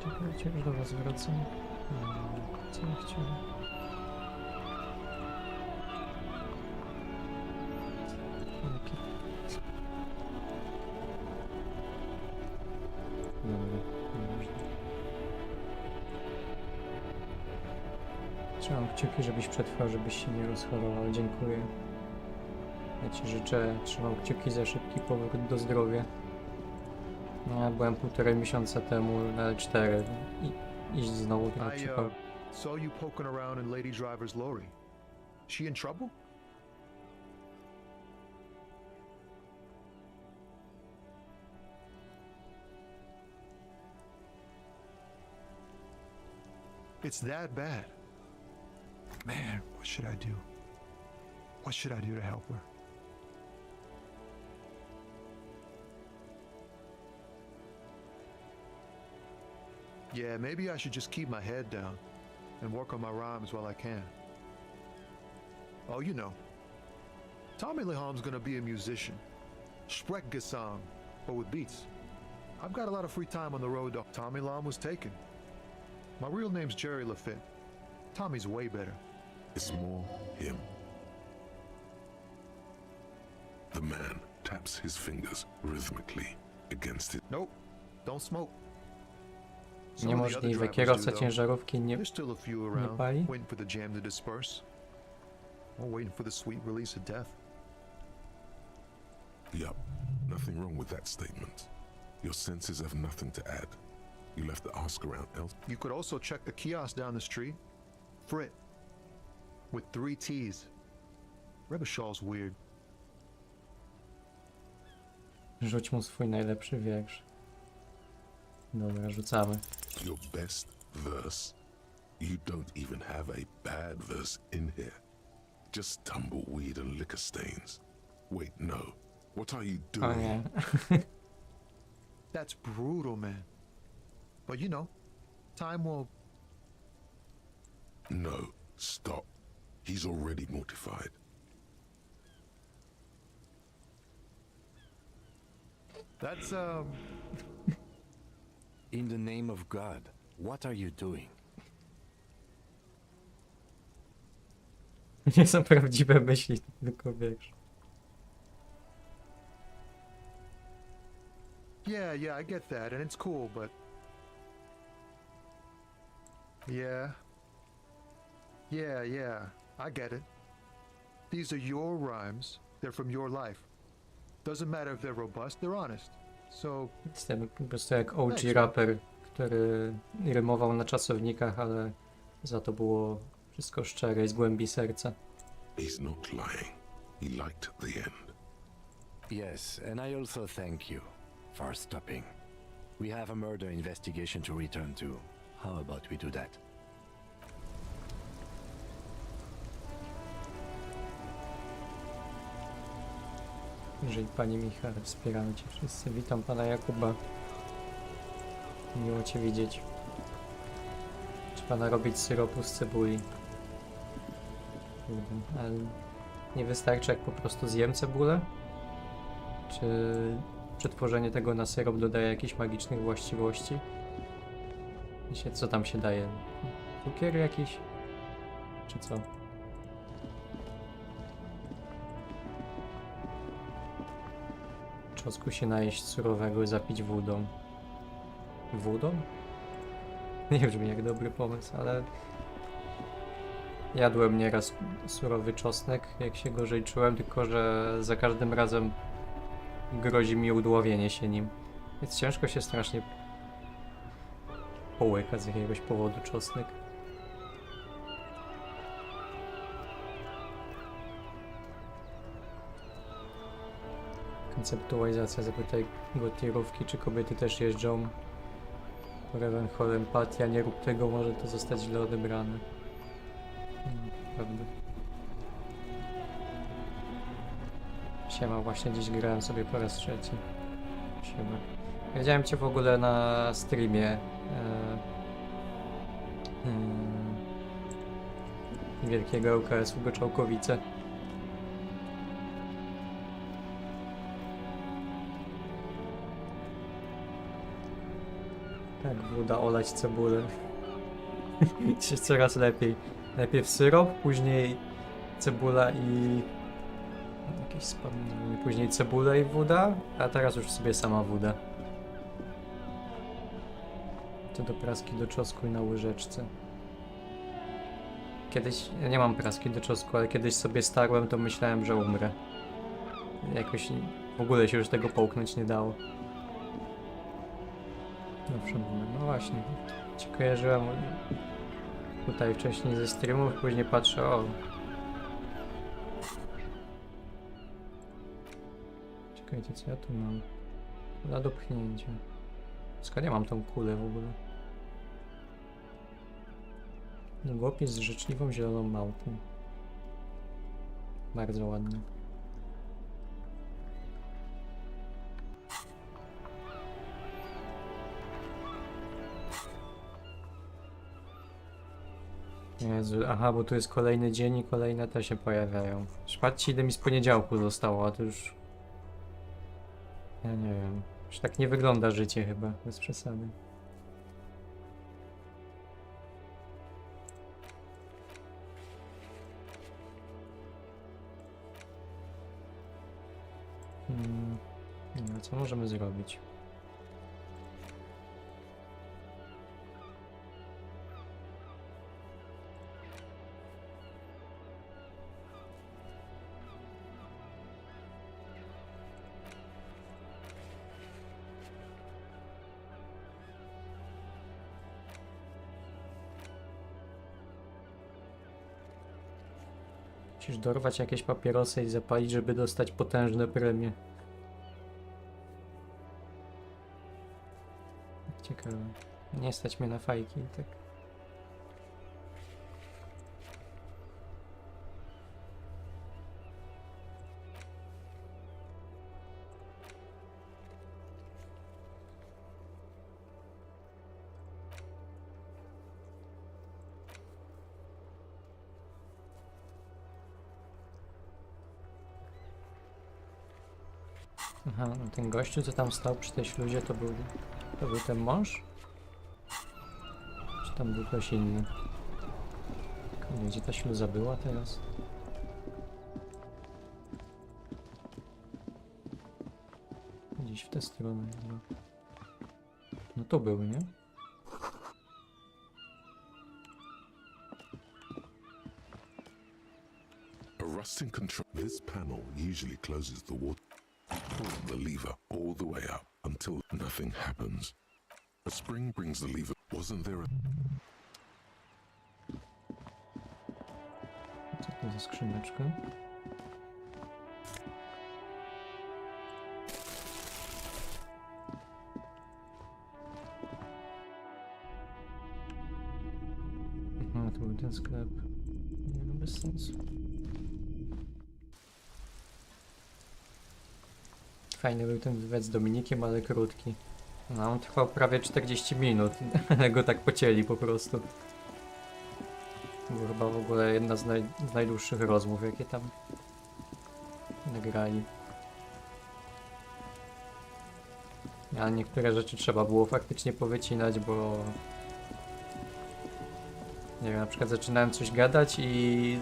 S1: Czekajcie, już do was wracam. Co ja chciałem? Trzymam kciuki, żebyś przetrwał, żebyś się nie rozchorował. Dziękuję. Ja ci życzę, trzymam kciuki za szybki powrót do zdrowia. No, ja byłem 1,5 miesiąca temu na L4 i iść znowu na przykład.
S11: Saw you poking around in Lady Driver's lorry. She in trouble? It's that bad. Man, what should I do? What should I do to help her? Yeah, maybe I should just keep my head down and work on my rhymes while I can. Oh, you know, Tommy Leham's gonna be a musician. Sprechgesang, but with beats. I've got a lot of free time on the road, though. Tommy Leham was taken. My real name's Jerry Lafitte. Tommy's way better.
S3: It's more him. The man taps his fingers rhythmically against it.
S11: Nope, don't smoke.
S1: Niemożliwe, kierowca ciężarówki nie
S11: There's still a few around,
S1: pali?
S11: waiting for the jam to disperse. Or waiting for the sweet release of death.
S3: Yup, nothing wrong with that statement. Your senses have nothing to add. You left the ask around else.
S11: You could also check the kiosk down the street. Frit. With 3 T's. Rebishaw's weird.
S1: Rzuć mu swój najlepszy wiersz. Dobra, rzucamy.
S3: Your best verse? You don't even have a bad verse in here. Just tumbleweed and liquor stains. Wait, no. What are you doing?
S1: O nie.
S11: That's brutal, man. But you know, time will...
S3: No, stop. He's already mortified.
S11: That's,
S2: In the name of God, what are you doing?
S1: Nie są prawdziwe myśli, tylko wiesz.
S11: Yeah, I get that, and it's cool, but... Yeah, I get it. These are your rhymes. They're from your life. Doesn't matter if they're robust, they're honest. So...
S1: Jestem po prostu jak OG raper, który rymował na czasownikach, ale za to było wszystko szczere i z głębi serca.
S3: He's not lying. He liked the end.
S2: Yes, and I also thank you for stopping. We have a murder investigation to return to. How about we do that?
S1: Jeżeli Pani Michał, wspieramy Cię wszyscy. Witam Pana Jakuba. Miło Cię widzieć. Czy Pana robić syropu z cebuli? Ale nie wystarczy, jak po prostu zjem cebulę? Czy przetworzenie tego na syrop dodaje jakichś magicznych właściwości? Wiecie, co tam się daje? Cukier jakiś? Czy co? Czosnku się najeść surowego i zapić wodą. Wodą? Nie brzmi jak dobry pomysł, ale... Jadłem nieraz surowy czosnek, jak się gorzej czułem, tylko że za każdym razem grozi mi udławienie się nim. Więc ciężko się strasznie połyka z jakiegoś powodu czosnek. Konceptualizacja, zapytaj go tirówki, czy kobiety też jeżdżą. Rewenhol, empatia, nie rób tego, może to zostać źle odebrane. Prawda. Siema, właśnie dziś grałem sobie po raz trzeci. Siema. Widziałem Cię w ogóle na streamie. Wielkiego UKS-u Goczałkowice. Tak, woda olać cebulę. Się coraz lepiej. Najpierw syrop, później cebula i... Jakieś wspomnienie. Później cebula i woda, a teraz już sobie sama woda. To do praski do czosnku i na łyżeczce. Kiedyś... Ja nie mam praski do czosnku, ale kiedyś sobie starłem, to myślałem, że umrę. Jakoś w ogóle się już tego połknąć nie dało. Owszem, no właśnie. Cię kojarzyłem tutaj wcześniej ze streamów, później patrzę, o... Czekajcie, co ja tu mam? Kula do pchnięcia. Skąd ja mam tą kulę w ogóle? Długopis z życzliwą zieloną małpą. Bardzo ładnie. Jezu, aha, bo tu jest kolejny dzień i kolejne te się pojawiają. Patrzcie, ile mi z poniedziałku zostało, a to już... Ja nie wiem. Już tak nie wygląda życie chyba, bez przesady. No, co możemy zrobić? Musisz dorwać jakieś papierosy i zapalić, żeby dostać potężne premie. Ciekawe. Nie stać mnie na fajki i tak. Aha, no ten gościu, co tam stał przy tej śluzie, to był ten mąż? Czy tam był ktoś inny? Nie, gdzie ta śluza była teraz? Gdzieś w tę stronę. No to był, nie?
S3: Trusting control. This panel usually closes the water. Pull the lever all the way up until nothing happens. A spring brings the lever. Wasn't there a...
S1: Co to za skrzyneczka? Aha, to był ten sklep. Nie, no bez sensu. Fajny był ten wywiad z Dominikiem, ale krótki. No, on trwał prawie 40 minut, ale go tak pocięli po prostu. To była chyba w ogóle jedna z najdłuższych rozmów, jakie tam nagrali. Ale niektóre rzeczy trzeba było faktycznie powycinać, bo... Nie wiem, na przykład zaczynałem coś gadać i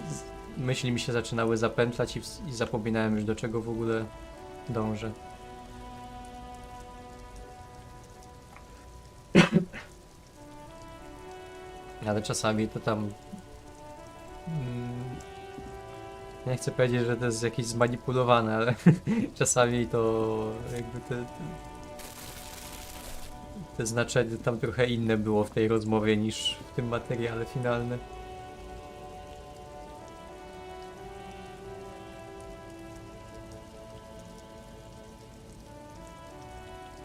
S1: myśli mi się zaczynały zapętlać i zapominałem już, do czego w ogóle dążę. Ale czasami to tam... nie chcę powiedzieć, że to jest jakieś zmanipulowane, ale czasami to jakby te znaczenie tam trochę inne było w tej rozmowie niż w tym materiale finalnym.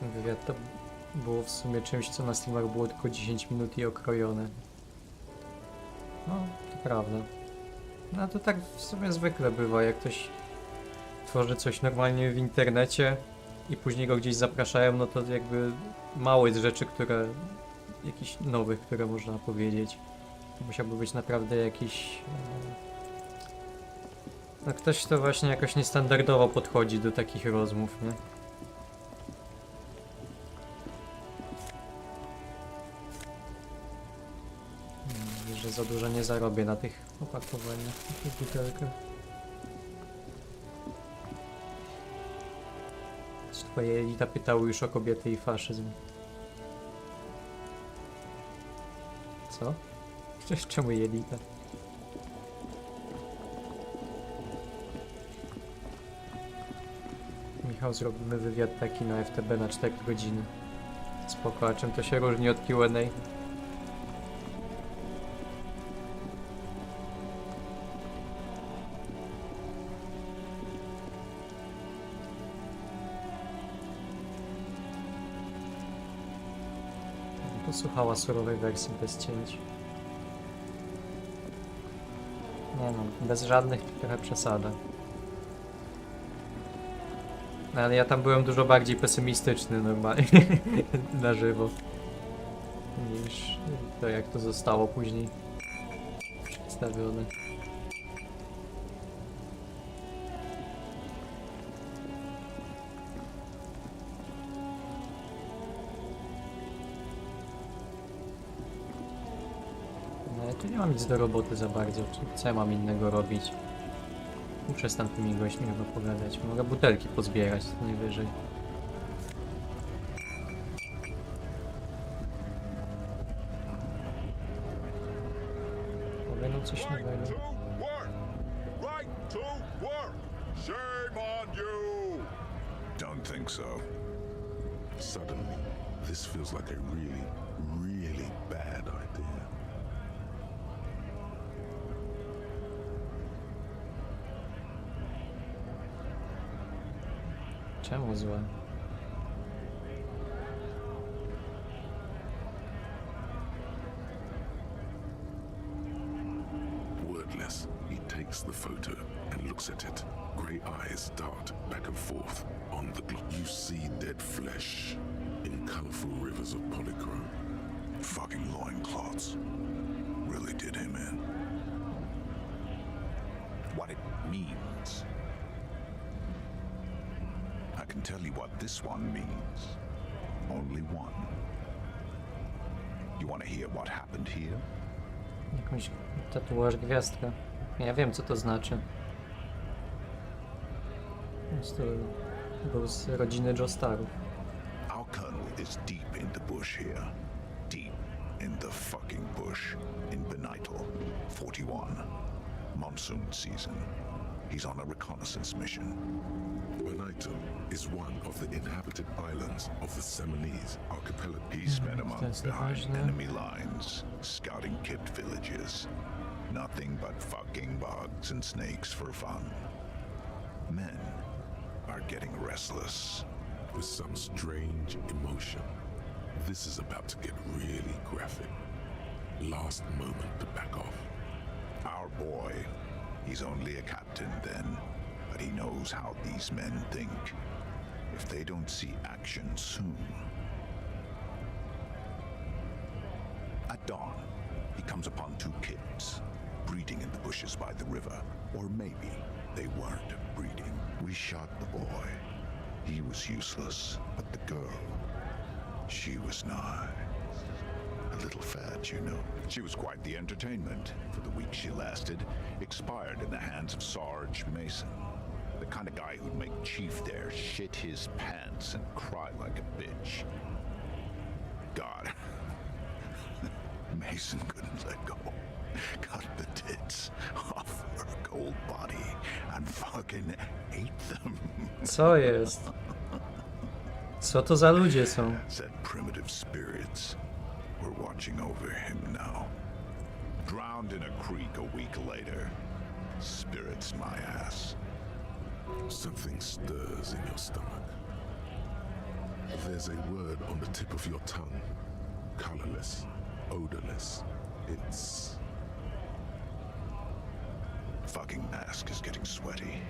S1: Wywiad to było w sumie czymś, co na streamach było tylko 10 minut i okrojone. No, to prawda. No to tak w sumie zwykle bywa, jak ktoś tworzy coś normalnie w internecie i później go gdzieś zapraszają, no to jakby mało jest rzeczy, jakichś nowych, które można powiedzieć. Musiałby być naprawdę jakiś... no ktoś, kto właśnie jakoś niestandardowo podchodzi do takich rozmów, nie? Że za dużo nie zarobię na tych opakowaniach, na tych butelkach. Twoje elita pytały już o kobiety i faszyzm. Co? Czemu elita? Michał, zrobimy wywiad taki na FTB na 4 godziny. Spoko, a czym to się różni od Q&A? Posłuchała surowej wersji bez cięć. Nie no, bez żadnych trochę przesada. No, ale ja tam byłem dużo bardziej pesymistyczny normalnie na żywo niż to, jak to zostało później przedstawione. Tu nie mam nic do roboty za bardzo, co ja mam innego robić? Muszę z tamtymi gośćmi chyba pogadać. Mogę butelki pozbierać, to najwyżej. Powiem coś nowego.
S3: Don't think so. Suddenly, this feels like a really, really bad idea.
S1: Czemu złe?
S3: Wordless, he takes the photo and looks at it. Grey eyes dart back and forth on the globe. You see dead flesh in colorful rivers of polychrome. Fucking loincloths really did him in.
S7: What it means. I can tell you what this one means. Only one. You want to hear what happened here?
S1: Jakąś tatuaż gwiazdka. Ja wiem, co to znaczy. To był z rodziny Joestarów.
S7: Our colonel is deep in the bush here. Deep in the fucking bush in Benital, 41. Monsoon season.
S12: He's on a reconnaissance mission.
S3: Bonito is one of the inhabited islands of the Seminoles archipelago.
S12: He spent a month behind enemy lines, scouting kipped villages. Nothing but fucking bugs and snakes for fun. Men are getting restless.
S3: With some strange emotion. This is about to get really graphic. Last moment to back off.
S12: Our boy, he's only a captain then, but he knows how these men think. If they don't see action soon. At dawn, he comes upon two kids, breeding in the bushes by the river. Or maybe they weren't breeding. We shot the boy. He was useless, but the girl, she was nice. A little fat, you know. She was quite the entertainment. For the week she lasted, expired in the hands of Sarge Mason. The kind of guy who'd make Chief there shit his pants and cry like a bitch. God. Mason couldn't let go. Cut the tits off her cold body and fucking ate them.
S1: Co jest? Co to za ludzie są?
S12: Said primitive spirits were watching over him now. Drowned in a creek a week later. Spirits my ass.
S3: Something stirs in your stomach. There's a word on the tip of your tongue. Colorless, odorless. It's...
S12: Fucking mask is getting sweaty.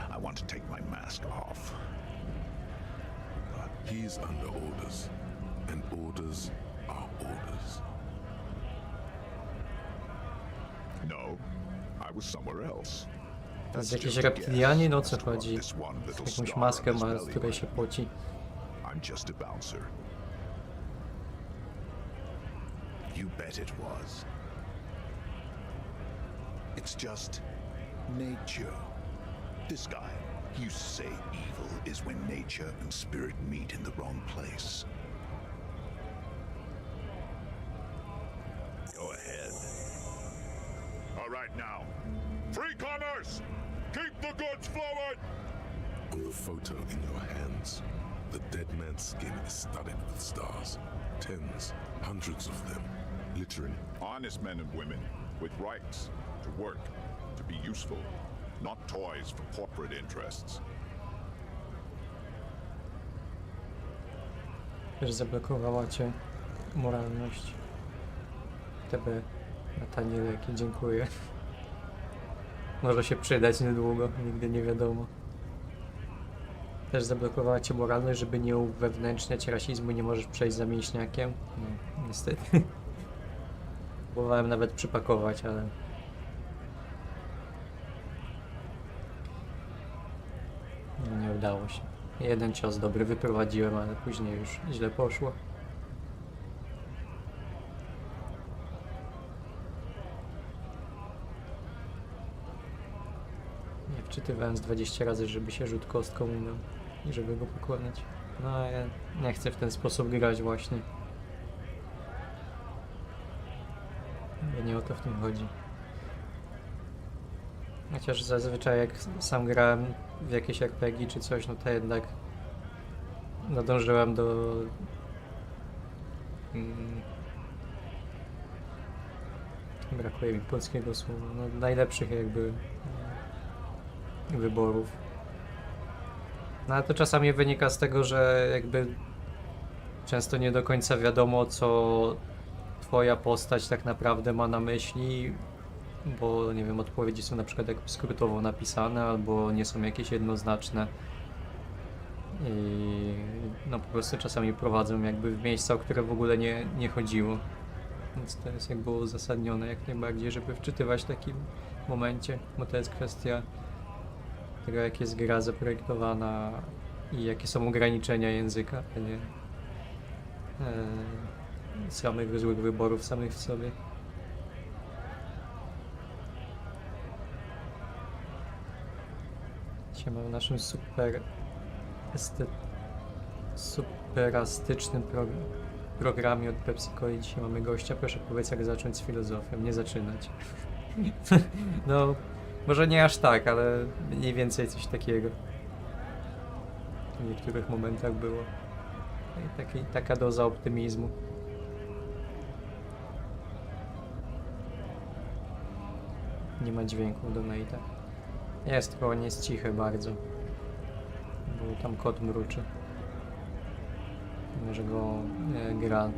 S12: I want to take my mask off.
S3: But he's under orders, and orders are orders.
S12: No, I was somewhere else.
S1: To jest jakiś reptilianin, o co chodzi? Jakąś maskę ma, z której się poci.
S12: I'm just a bouncer. You bet it was. It's just nature. This guy used to say evil is when nature and spirit meet in the wrong place. Go ahead. All right now. Free commerce! Keep the goods flowing!
S3: On the photo in your hands, the dead man's skin is studded with stars. Tens, hundreds of them, literally.
S12: Honest men and women with rights to work, to be useful, not toys for corporate interests.
S1: Też zablokowała cię moralność. TB na tanie leki, dziękuję. Może się przydać niedługo, nigdy nie wiadomo. Też zablokowała cię moralność, żeby nie uwewnętrzniać rasizmu, nie możesz przejść za mięśniakiem. No, niestety. Próbowałem nawet przypakować, ale... No, nie udało się. Jeden cios dobry wyprowadziłem, ale później już źle poszło. Nie wczytywałem z 20 razy, żeby się rzut kostką udał i żeby go pokonać. No a ja nie chcę w ten sposób grać właśnie. Bo nie o to w tym chodzi. Chociaż zazwyczaj jak sam grałem w jakieś RPG czy coś, no to jednak nadążyłem do brakuje mi polskiego słowa, no najlepszych jakby wyborów. No ale to czasami wynika z tego, że jakby często nie do końca wiadomo, co twoja postać tak naprawdę ma na myśli, bo nie wiem, odpowiedzi są na przykład jak skrótowo napisane, albo nie są jakieś jednoznaczne i no po prostu czasami prowadzą jakby w miejsca, o które w ogóle nie chodziło, więc to jest jakby uzasadnione jak najbardziej, żeby wczytywać w takim momencie, bo to jest kwestia tego, jak jest gra zaprojektowana i jakie są ograniczenia języka, a nie samych złych wyborów samych w sobie. Dzisiaj mam w naszym superastycznym programie od PepsiCo. Dzisiaj mamy gościa. Proszę powiedz, jak zacząć z filozofią. Nie zaczynać. No, Może nie aż tak, ale mniej więcej coś takiego. W niektórych momentach było. Taka doza optymizmu. Nie ma dźwięku do donate'a. Jest, tylko nie jest cichy bardzo. Bo tam kot mruczy. Może go gra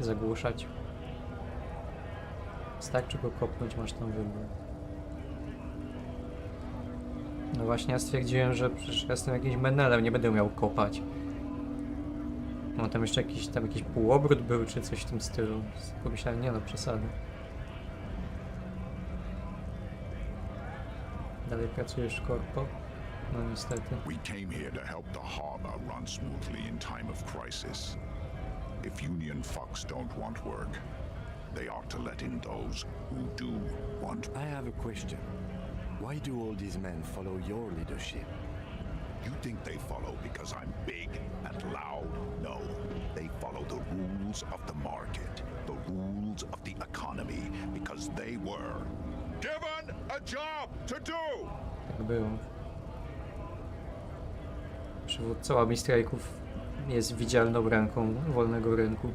S1: zagłuszać. Wystarczy go kopnąć, masz tam wybór. No właśnie, ja stwierdziłem, że przecież jestem jakimś menelem, nie będę miał kopać. No tam jeszcze jakiś półobrót był, czy coś w tym stylu. Pomyślałem, nie no, przesady. Dalej pracujesz w korpo? No niestety.
S12: We came here to help the harbor run smoothly in time of crisis. If Union Fox don't want work, they ought to let in those who do want.
S2: I have a question. Why do all these men follow your leadership?
S12: You think they follow because I'm big and loud? No. They follow the rules of the market, the rules of the economy, because they were given a job to do!
S1: Tak było. Przywódca łabi strajków jest widzialną ręką wolnego rynku.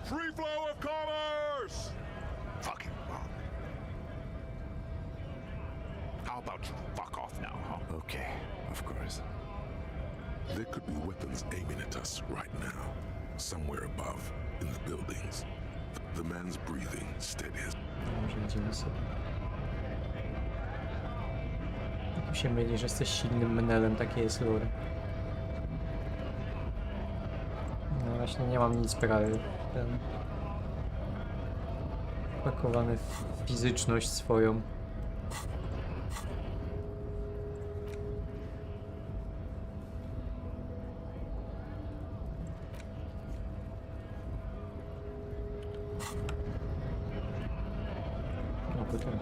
S12: Free flow of commerce! Fucking wrong. How about you fuck off now, huh?
S2: Okay, of course.
S3: There could be weapons aiming at us right now, somewhere above, in the buildings. The man's breathing steady as...
S1: Może idziemy sobie. Tu się myli, że jesteś silnym menelem, takie jest lore. No właśnie, nie mam nic prawie. Ten... Pakowany w fizyczność swoją. No butelka.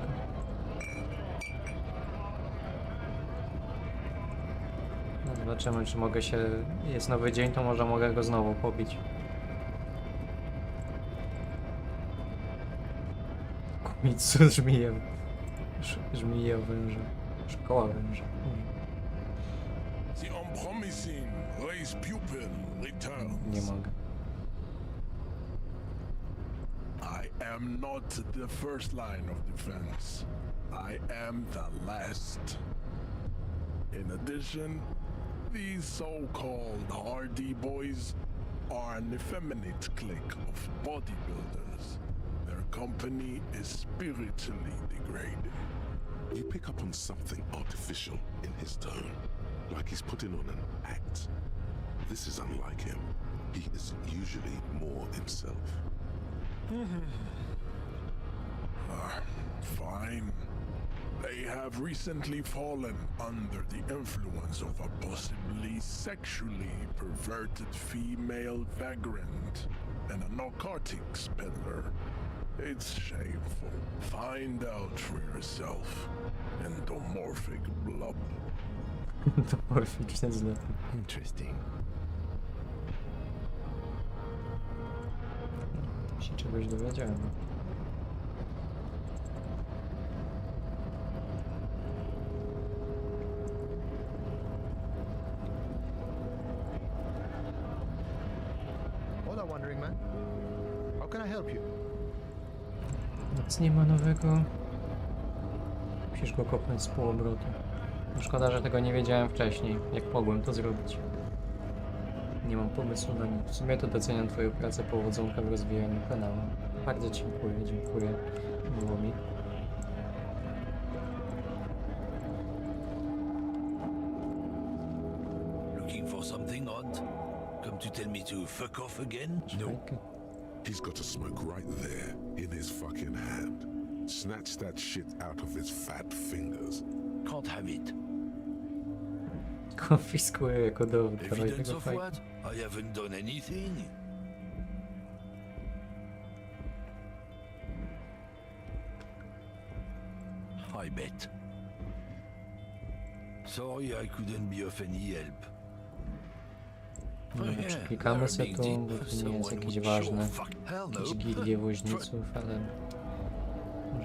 S1: No zobaczymy, czy mogę się... Jest nowy dzień, to może mogę go znowu pobić. Kumitsu żmijem. Żmije węża. Szkoła węża.
S3: The unpromising race pupil returns.
S1: Nie mogę.
S3: I am not the first line of defense. I am the last. In addition, these so-called hardy boys are an effeminate clique of bodybuilders. Their company is spiritually degrading. You pick up on something artificial in his tone, like he's putting on an act. This is unlike him. He is usually more himself.
S13: Fine. They have recently fallen under the influence of a possibly sexually perverted female vagrant and a narcotics peddler. It's shameful. Find out for yourself. Endomorphic blob.
S1: Endomorficzne zloty.
S2: Interesting.
S1: Się czegoś dowiedziałem.
S11: Hola, wandering man. How can I help you?
S1: Nic nie ma nowego. Musisz go kopnąć z półobrotu. Szkoda, że tego nie wiedziałem wcześniej, jak mogłem to zrobić. Nie mam pomysłu na nic. W sumie to doceniam twoją pracę powodzonka w rozwijaniu kanału. Bardzo dziękuję, miło mi.
S8: Looking for something odd? Come to tell me to fuck off again? No.
S3: He's got a smoke right there in his fucking hand. Snatch that shit out of his fat fingers.
S8: Can't have it.
S1: Konfiskuję jako dowód.
S8: Evidence of what? I haven't done anything. I bet. Sorry I couldn't be of any help.
S1: Klikamy sobie tu, bo to nie jest jakieś ważne. Jakieś gildie woźniców, ale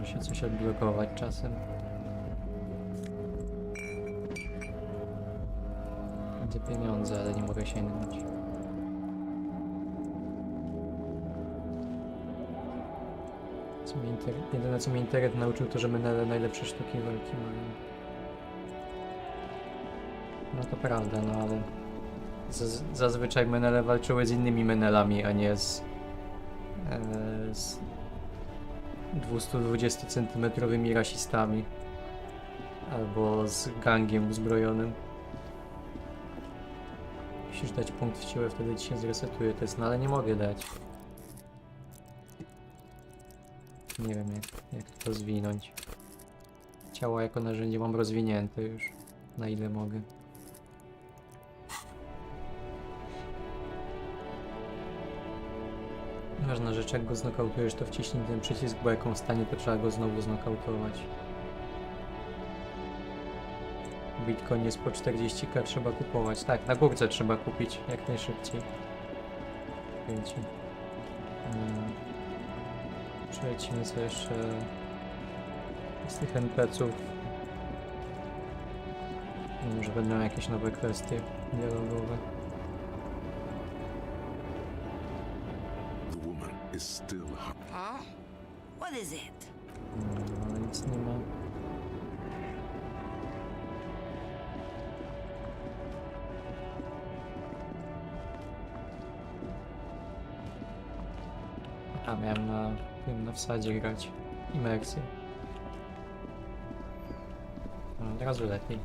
S1: Może się coś odblokować czasem. Widzę pieniądze, ale nie mogę sięgnąć. Jedyne co mnie internet nauczył, to że menele najlepsze sztuki walki mają. No to prawda, no ale zazwyczaj menele walczyły z innymi menelami, a nie z 220 centymetrowymi rasistami albo z gangiem uzbrojonym. Musisz dać punkt w siłę, wtedy ci się zresetuje test, no ale nie mogę dać. Nie wiem jak to rozwinąć. Ciało jako narzędzie mam rozwinięte już, na ile mogę. Ważna rzecz, jak go znokautujesz, to wciśnij ten przycisk, bo jak on stanie, to trzeba go znowu znokautować. Bitcoin jest po 40k, trzeba kupować. Tak, na górce trzeba kupić jak najszybciej. Wiecie. Przejdźmy sobie jeszcze z tych NPC-ów. Może będą jakieś nowe kwestie dialogowe.
S3: Huh?
S4: What is it?
S1: No, ale nic nie ma. A miałem na wsadzie grać imersję. No, od razu lepiej.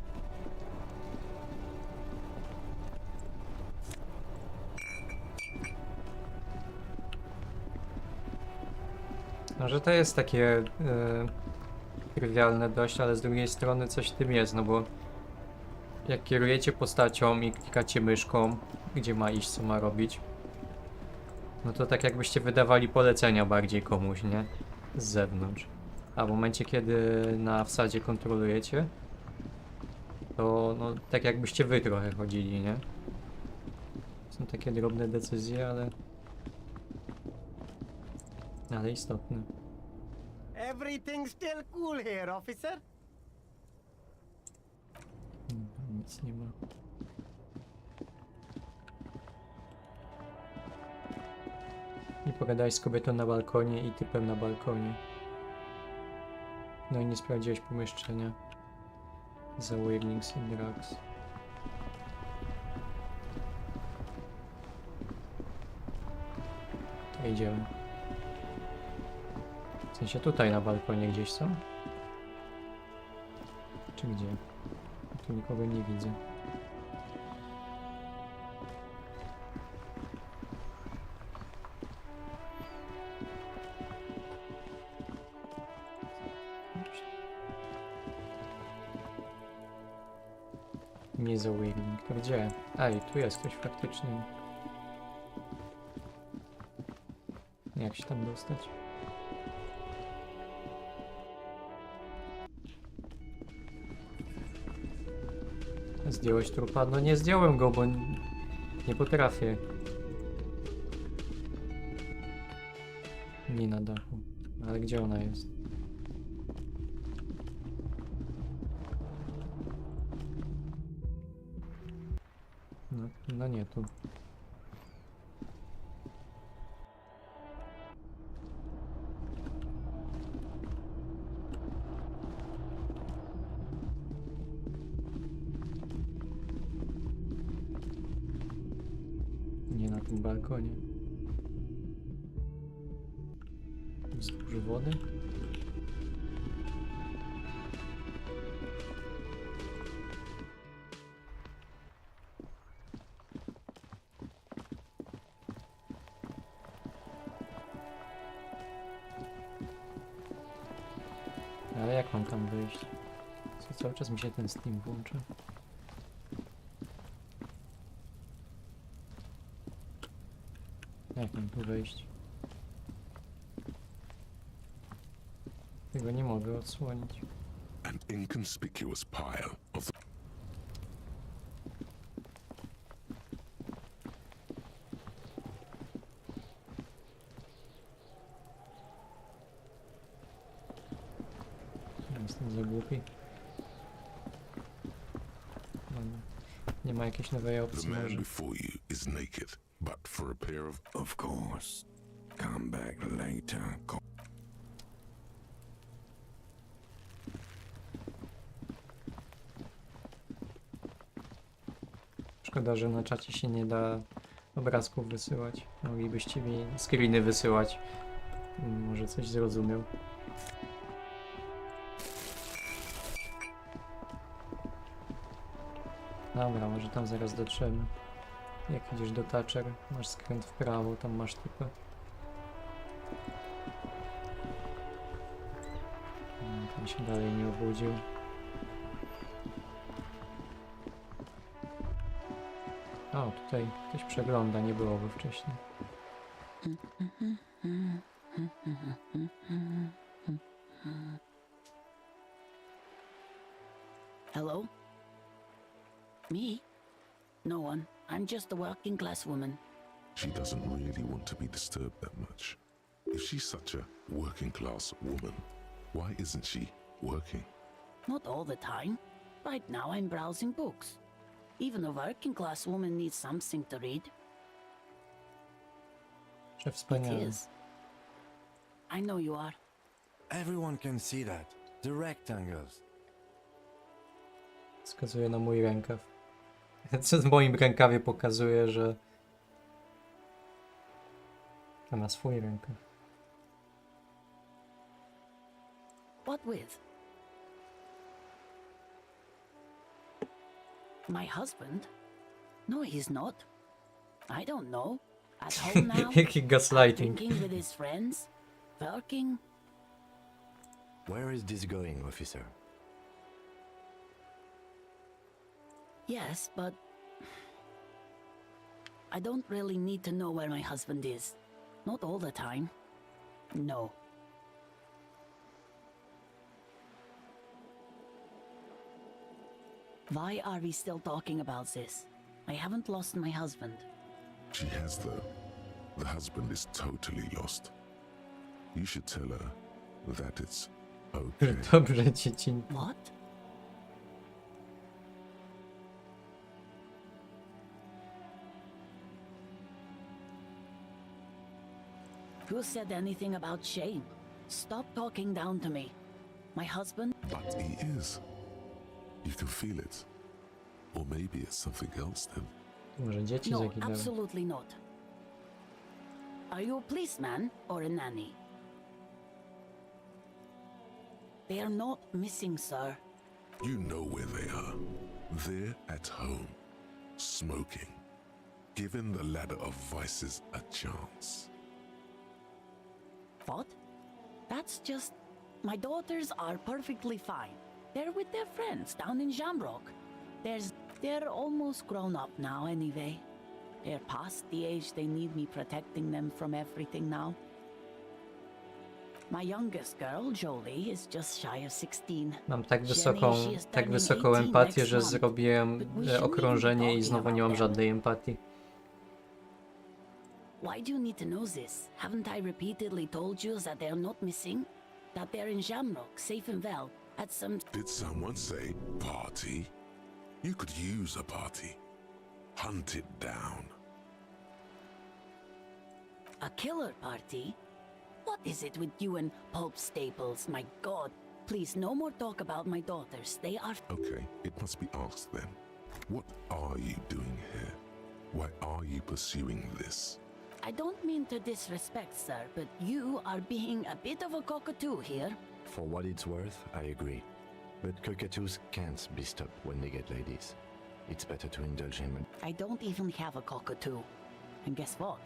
S1: No, że to jest takie trywialne dość, ale z drugiej strony coś w tym jest, no bo jak kierujecie postacią i klikacie myszką, gdzie ma iść, co ma robić, no to tak jakbyście wydawali polecenia bardziej komuś, nie? Z zewnątrz. A w momencie, kiedy na wsadzie kontrolujecie, to no tak jakbyście wy trochę chodzili, nie? Są takie drobne decyzje, ale istotne.
S14: Everything still cool here, officer?
S1: Nic nie ma. I pogadaj z kobietą na balkonie i typem na balkonie. No i nie sprawdziłeś pomieszczenia. Za Wavings and Drugs. To idziemy. W sensie tutaj na balkonie gdzieś są? Czy gdzie? Tu nikogo nie widzę. Nie za Waving. To gdzie? Ej, tu jest ktoś faktycznie. Jak się tam dostać? Zdjąłeś trupa? No nie zdjąłem go, bo nie potrafię. Nie na dachu. Ale gdzie ona jest? No nie tu. Nie na tym balkonie. Wzdłuż wody? Ale jak mam tam wyjść? Cały czas mi się ten Steam włącza. Jak mam tu wejść? Tego nie mogę odsłonić.
S3: An inconspicuous pile of
S1: bardzo głupi. Nie ma jakiejś nowej
S3: The
S1: opcji
S3: man
S1: może.
S3: before you is naked, but for a pair of...
S12: Of course. Come back later.
S1: Szkoda, że na czacie się nie da obrazków wysyłać. Moglibyście mi screeny wysyłać. Może coś zrozumiał. Dobra, może tam zaraz dotrzemy. Jak idziesz do Thatcher, masz skręt w prawo, tam masz typę. Ten się dalej nie obudził. O, tutaj ktoś przegląda, nie było go wcześniej.
S4: Hello? Me? No one. I'm just a working class woman.
S3: She doesn't really want to be disturbed that much. If she's such a working class woman, why isn't she working?
S4: Not all the time. Right now I'm browsing books. Even a working class woman needs something to read.
S1: Że wspaniale.
S4: It is. I know you are.
S2: Everyone can see that. The rectangles.
S1: Wskazuje na mój rękaw. Co w moim rękawie pokazuje, że to ma swój rękaw.
S4: What with? My husband? No, he's not. I don't know. At home now?
S1: Jaki gaslighting.
S4: Drinking with his friends? Working?
S2: Where is this going, officer?
S4: Yes, but I don't really need to know where my husband is. Not all the time. No. Why are we still talking about this? I haven't lost my husband.
S3: She has, though. The husband is totally lost. You should tell her that it's okay.
S1: Dobrze, cień.
S4: What? Who said anything about shame? Stop talking down to me. My husband?
S3: But he is. You can feel it. Or maybe it's something else then.
S1: Może dzieci
S4: No,
S1: zaginęły.
S4: absolutely not. Are you a policeman or a nanny? They are not missing, sir.
S3: You know where they are. They're at home, smoking, giving the ladder of vices a chance.
S4: What? That's just... My daughters are perfectly fine. They're with their friends down in Shamrock. They're almost grown up now anyway. They're past the age they need me protecting them from everything now. My youngest girl, Jolie, is just shy of 16.
S1: Mam tak wysoką empatię, że zrobiłem okrążenie i znowu nie mam żadnej empatii.
S4: Why do you need to know this? Haven't I repeatedly told you that they're not missing? That they're in Shamrock, safe and well, at some...
S3: Did someone say party? You could use a party. Hunt it down.
S4: A killer party? What is it with you and pulp staples? My God, please, no more talk about my daughters. They are...
S3: Okay, it must be asked then. What are you doing here? Why are you pursuing this?
S4: I don't mean to disrespect, sir, but you are being a bit of a cockatoo here.
S2: For what it's worth, I agree. But cockatoos can't be stopped when they get ladies. It's better to indulge him.
S4: I don't even have a cockatoo. And guess what?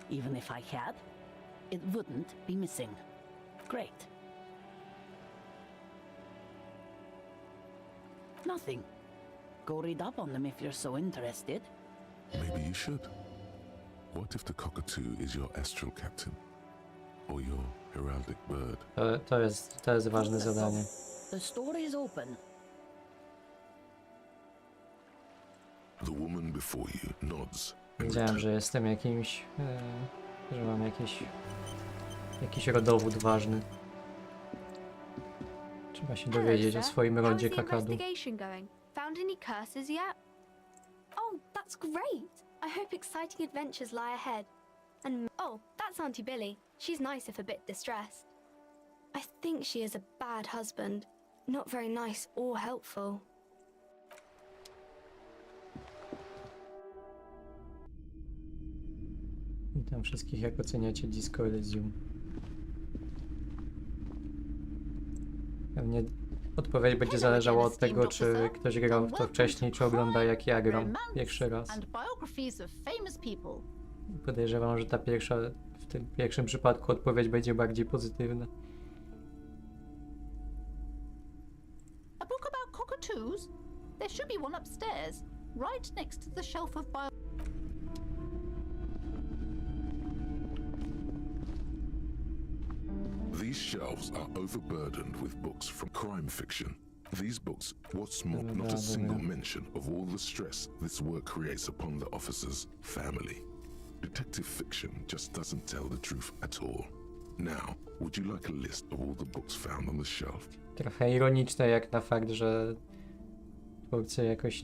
S4: Even if I had, it wouldn't be missing. Great. Nothing. Go read up on them if you're so interested.
S3: Maybe you should. What if the cockatoo is your astral captain? Or your heraldic bird?
S1: To jest ważne zadanie.
S4: The story is open.
S3: The woman before you nods.
S1: Wiedziałem, że jestem jakimś... że mam jakiś rodowód ważny. Trzeba się dowiedzieć o swoim rodzie kakadu.
S15: Found any curses yet? Oh, that's great. I hope exciting adventures lie ahead. And oh, that's Auntie Billy. She's nice if a bit distressed. I think she is a bad husband. Not very nice or helpful.
S1: Witam wszystkich, jak oceniacie Disco Elysium. Pewnie odpowiedź będzie zależała od tego, czy ktoś grał w to wcześniej, czy ogląda jak ja gram pierwszy raz. Podejrzewam, że ta pierwsza, w tym pierwszym przypadku odpowiedź będzie bardziej pozytywna.
S16: A book about cockatoos? There should be one upstairs, right next to the shelf of bio.
S3: These shelves are overburdened with books from crime fiction. These books, what's more, not a single mention of all the stress this work creates upon the officer's family. Detective fiction just doesn't tell the truth at all. Now, would you like a list of all the books found on the shelf?
S1: Trochę ironiczne jak na fakt, że twórcy jakoś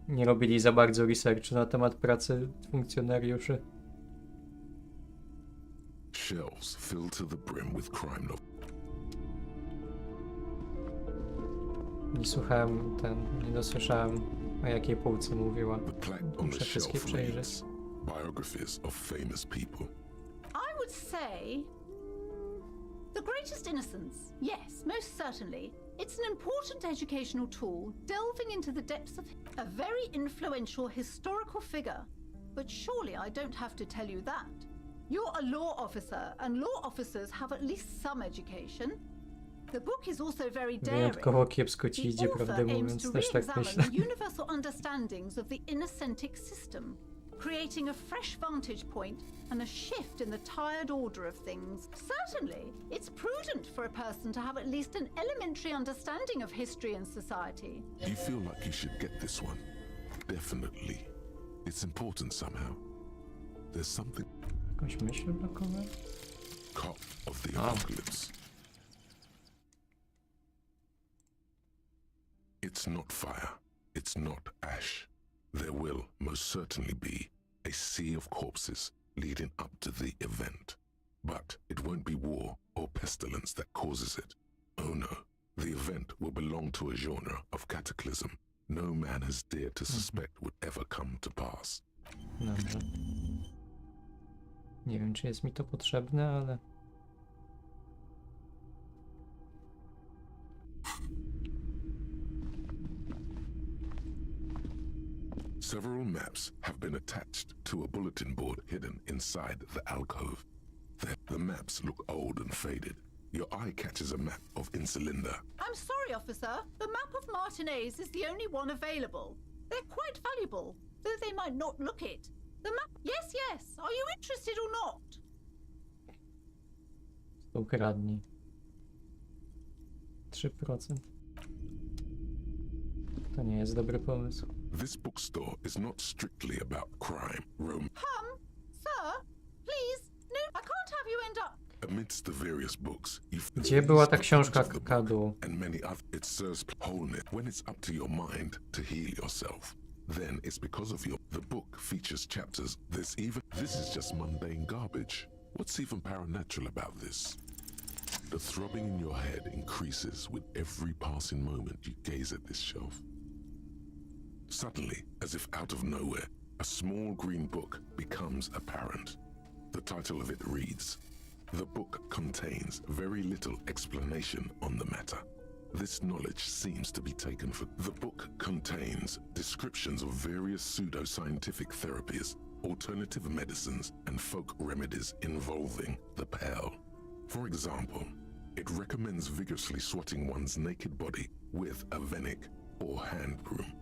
S1: nie robili za bardzo researchu na temat pracy funkcjonariuszy.
S3: Shelves filled to the brim with crime novels.
S1: Nie dosłyszałem, o jakiej półce mówiła. Muszę wszystkie przejrzeć.
S3: Biographies of famous people.
S16: I would say The Greatest Innocence. Yes, most certainly. It's an important educational tool, delving into the depths of a very influential historical figure. But surely I don't have to tell you that. You're a law officer, and law officers have at least some education. The book is also very daring.
S1: Wyjątkowo kiepsko ci idzie, prawdę mówiąc, też tak myślę.
S16: The universal understandings of the innocentic system, creating a fresh vantage point and a shift in the tired order of things. Certainly, it's prudent for a person to have at least an elementary understanding of history and society.
S3: You feel like you should get this one? Definitely. It's important somehow. There's something.
S1: Jakąś myśl brakuje?
S3: Cop of the Apocalypse. It's not fire. It's not ash. There will most certainly be a sea of corpses leading up to the event. But it won't be war or pestilence that causes it. Oh no. The event will belong to a genre of cataclysm no man has dared to suspect would ever come to pass.
S1: Dobrze. Nie wiem, czy jest mi to potrzebne, ale...
S3: Several maps have been attached to a bulletin board hidden inside the alcove. The maps look old and faded. Your eye catches a map of Insulinda.
S16: I'm sorry, officer. The map of Martinez is the only one available. They're quite valuable, though they might not look it. The map... Yes, yes. Are you interested or not?
S1: Ukradnij. 3%. To nie jest dobry pomysł.
S3: This bookstore is not strictly about crime,
S16: Sir, please, no, I can't have you end up.
S3: Amidst the various books,
S1: Gdzie była ta książka kakadu?
S3: And many other, it serves wholeness. When it's up to your mind to heal yourself, then it's because of the book features chapters. This is just mundane garbage. What's even paranatural about this? The throbbing in your head increases with every passing moment you gaze at this shelf. Suddenly, as if out of nowhere, a small green book becomes apparent. The title of it reads, "The book contains very little explanation on the matter." This knowledge seems to be taken for... The book contains descriptions of various pseudo-scientific therapies, alternative medicines, and folk remedies involving the pale. For example, it recommends vigorously swatting one's naked body with a venik or hand broom,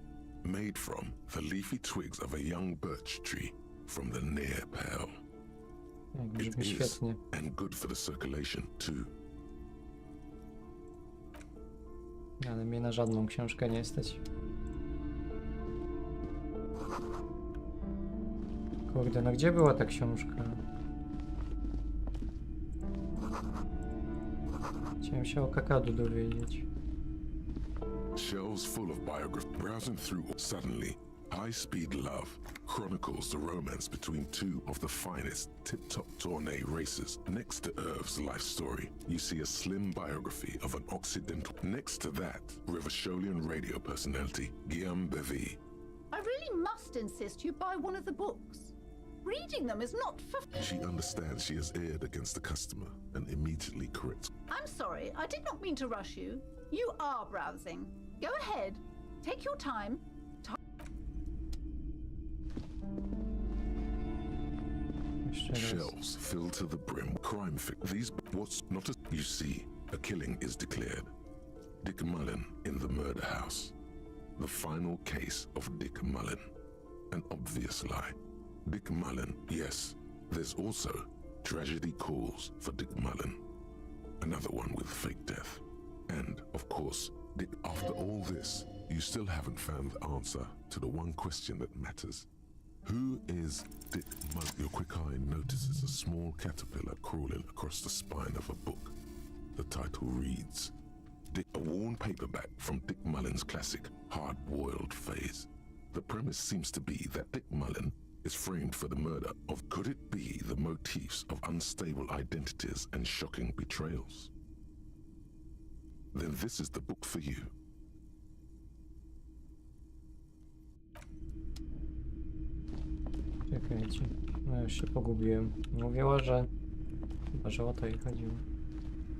S3: made from the leafy twigs of a young birch tree from the near pale. It is, and good for the circulation too.
S1: Ale mnie na żadną książkę nie stać. Kurde, no gdzie była ta książka? Chciałem się o kakadu dowiedzieć.
S3: Shelves full of biography. Browsing through, suddenly, High-Speed Love chronicles the romance between two of the finest tip-top tournay racers. Next to Irv's life story, you see a slim biography of an Occidental. Next to that, Rivasholian radio personality, Guillaume Bevy.
S16: I really must insist you buy one of the books. Reading them is not for...
S3: She understands she has erred against the customer and immediately corrects.
S16: I'm sorry, I did not mean to rush you. You are browsing. Go ahead. Take your time.
S3: Shelves filled to the brim. Crime these what's not as you see, a killing is declared. Dick Mullen in the murder house. The final case of Dick Mullen. An obvious lie. Dick Mullen, yes. There's also tragedy calls for Dick Mullen. Another one with fake death. And, of course, Dick. After all this, you still haven't found the answer to the one question that matters. Who is Dick Mullen? Your quick eye notices a small caterpillar crawling across the spine of a book. The title reads, Dick, a worn paperback from Dick Mullen's classic Hard-Boiled Phase. The premise seems to be that Dick Mullen is framed for the murder of... Could it be the motifs of unstable identities and shocking betrayals? Then this is the book for you.
S1: Czekajcie, no już się pogubiłem. Mówiła, że... Chyba, że o to jej chodziło.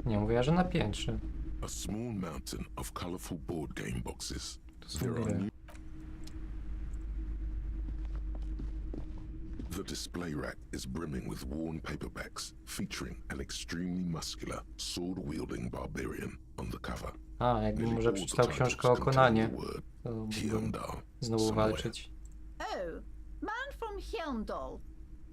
S1: Nie, mówiła, że na piętrze.
S3: A small mountain of colorful board game boxes.
S1: To są gry.
S3: The display rack is brimming with worn paperbacks featuring an extremely muscular, sword-wielding barbarian on the cover.
S1: A, jakbym może przeczytał książkę o Konanie, to mógłbym znowu walczyć.
S16: Oh, Man from Hjelmdal.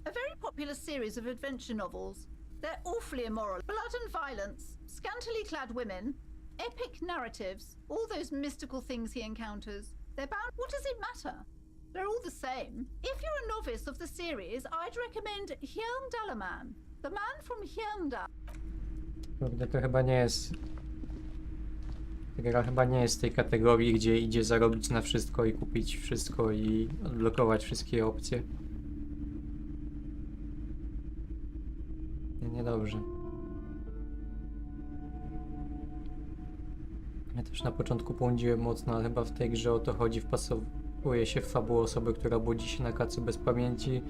S16: A very popular series of adventure novels. They're awfully immoral. Blood and violence, scantily clad women, epic narratives, all those mystical things he encounters. They're bound... What does it matter? They're all the same. If you're a novice of the series, I'd recommend Hjelmdalaman. The Man from Hjelmdal.
S1: Kurde, to chyba nie jest... Ta gra chyba nie jest z tej kategorii, gdzie idzie zarobić na wszystko i kupić wszystko i odblokować wszystkie opcje. Niedobrze. Ja też na początku błądziłem mocno, ale chyba w tej grze o to chodzi, wpasowuje się w fabułę osoby, która budzi się na kacu bez pamięci,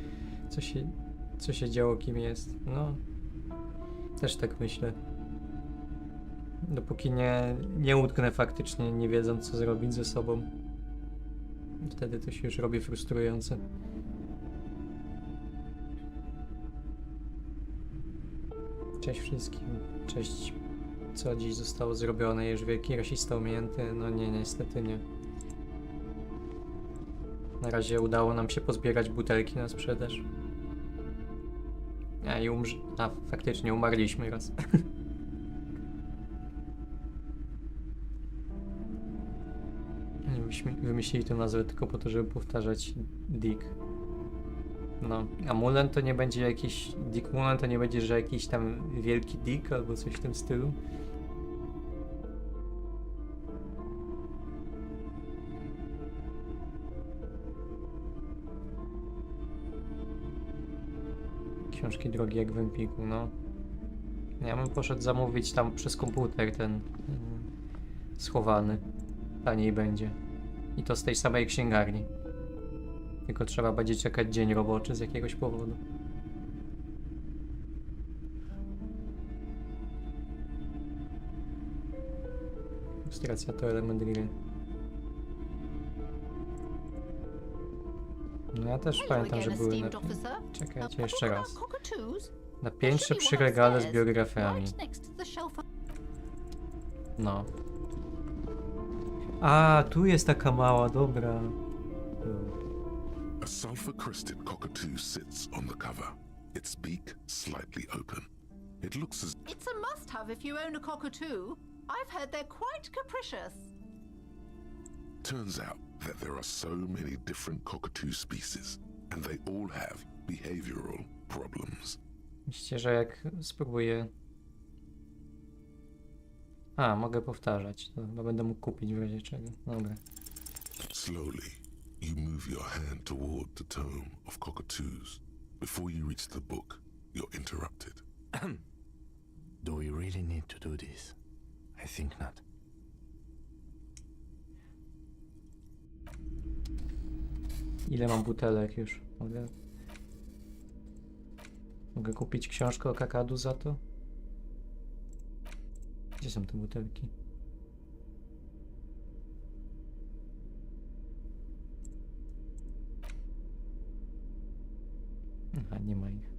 S1: co się działo, kim jest. No, też tak myślę. Dopóki nie utknę faktycznie, nie wiedząc co zrobić ze sobą. Wtedy to się już robi frustrujące. Cześć wszystkim. Cześć. Co dziś zostało zrobione? Już wielki rasista ominięty? No nie, niestety nie. Na razie udało nam się pozbierać butelki na sprzedaż. A faktycznie umarliśmy raz. Wymyślili tę nazwę tylko po to, żeby powtarzać Dick. No, a Mullen to nie będzie jakiś... Dick Mullen to nie będzie, że jakiś tam wielki Dick albo coś w tym stylu. Książki drogie jak w Empiku, no. Ja bym poszedł zamówić tam przez komputer ten schowany. Taniej będzie. I to z tej samej księgarni. Tylko trzeba będzie czekać dzień roboczy z jakiegoś powodu. Ilustracja to element gry. No ja też pamiętam, że były na... Czekajcie, jeszcze raz. Na piętrze przy regale z biografiami. No. A, tu jest taka mała, dobra.
S3: A sulfur-crested cockatoo sits on the cover, its beak slightly open. It looks as...
S16: It's a must-have if you own a cockatoo. I've heard they're quite capricious.
S3: Turns out that there are so many different cockatoo species, and they all have behavioral problems.
S1: Myślicie, że jak spróbuję A, mogę powtarzać. To chyba będę mógł kupić w razie czego. Dobra.
S3: Slowly, you move your hand toward the tome of cockatoos. Before you reach the book, you're interrupted.
S2: Do we really need to do this? I think not.
S1: Ile mam butelek już? Mogę kupić książkę o kakadu za to? Gdzie są te butelki? Aha, nie ma ich.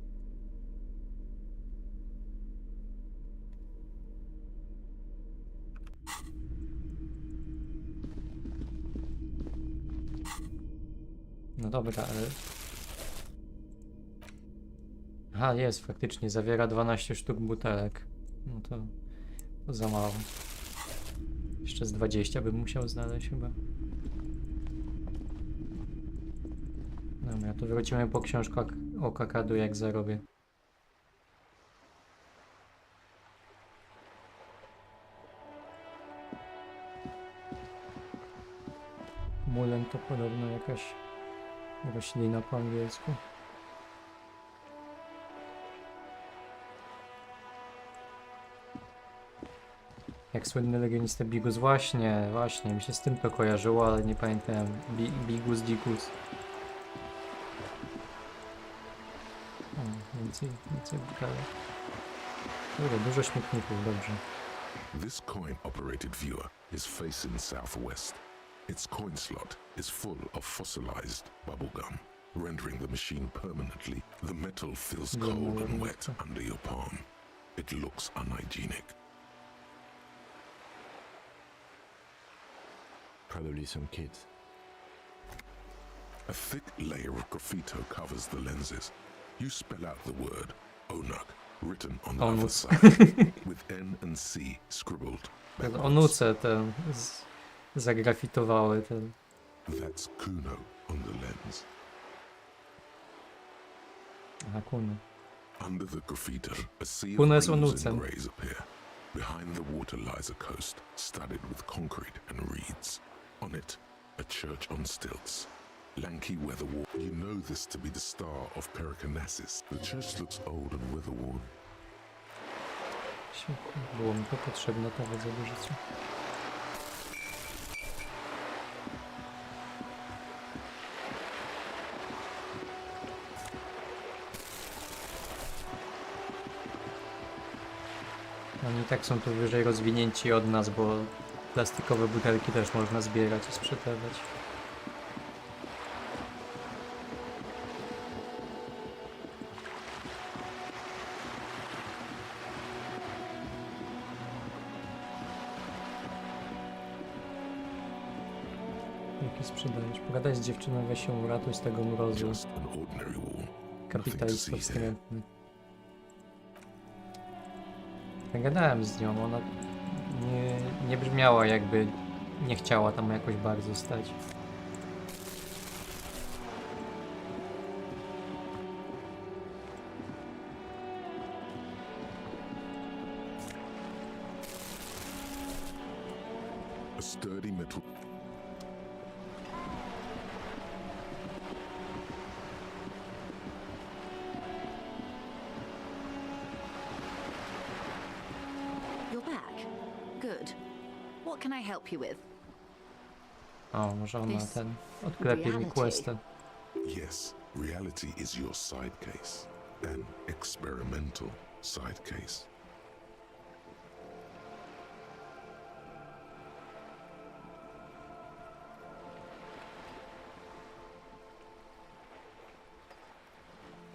S1: No dobra, ale... Aha, jest, faktycznie, zawiera 12 sztuk butelek. No to za mało. Jeszcze z 20 bym musiał znaleźć chyba. Dobra, to wrócimy po książkę o kakadu, jak zarobię. Mulen to podobno jakaś roślina po angielsku. Jak słynny legionista Bigus, właśnie, mi się z tym to kojarzyło, ale nie pamiętałem. Bigus, Digus. O, więcej butelek. Dobra, dużo śmietników, dobrze.
S3: This coin-operated viewer is facing southwest. Its coin slot is full of fossilized bubblegum, rendering the machine permanently. The metal feels cold and wet under your palm. It looks unhygienic.
S2: Probably some kids.
S3: A thick layer of graffito covers the lenses. You spell out the word Onuk, written on the other side, with N and C scribbled backwards.
S1: Onuce ten zagrafitowały ten.
S3: That's Kuno on the lens.
S1: Aha, Kuno.
S3: Under the graffito, a sea of
S1: Kuno jest
S3: blues
S1: onucem.
S3: and greys appear. Behind the water lies a coast, studded with concrete and reeds. On it, a church on stilts. Lanky weatherworn. You know this to be the star of Pericarnassus. The church looks old and weatherworn.
S1: Świetnie. Było mi to potrzebne nawet za użycie. Oni tak są tu wyżej rozwinięci od nas, bo plastikowe butelki też można zbierać i sprzedawać. Jakie sprzedajesz? Pogadaj z dziewczyną, weź się uratuj z tego mrozu. Kapitalista wstrętny. Gadałem z nią, ona nie brzmiała, jakby nie chciała tam jakoś bardzo stać.
S3: A sturdy metal.
S4: Good. What can I help you with?
S1: O, może ona ten odklepie mi questę.
S3: Yes, reality is your side case. An experimental side case.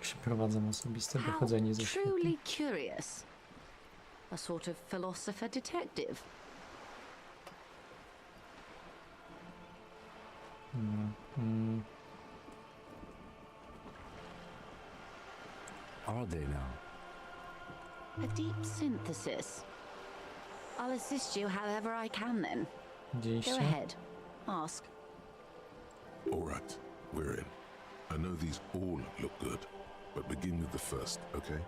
S1: Przeprowadzam osobiste dochodzenie ze świata.
S4: Truly curious. A sort of philosopher detective.
S2: Are they now?
S4: A deep synthesis. I'll assist you however I can then. Go ahead. Ask.
S3: All right, we're in. I know these all look good, but begin with the first, okay?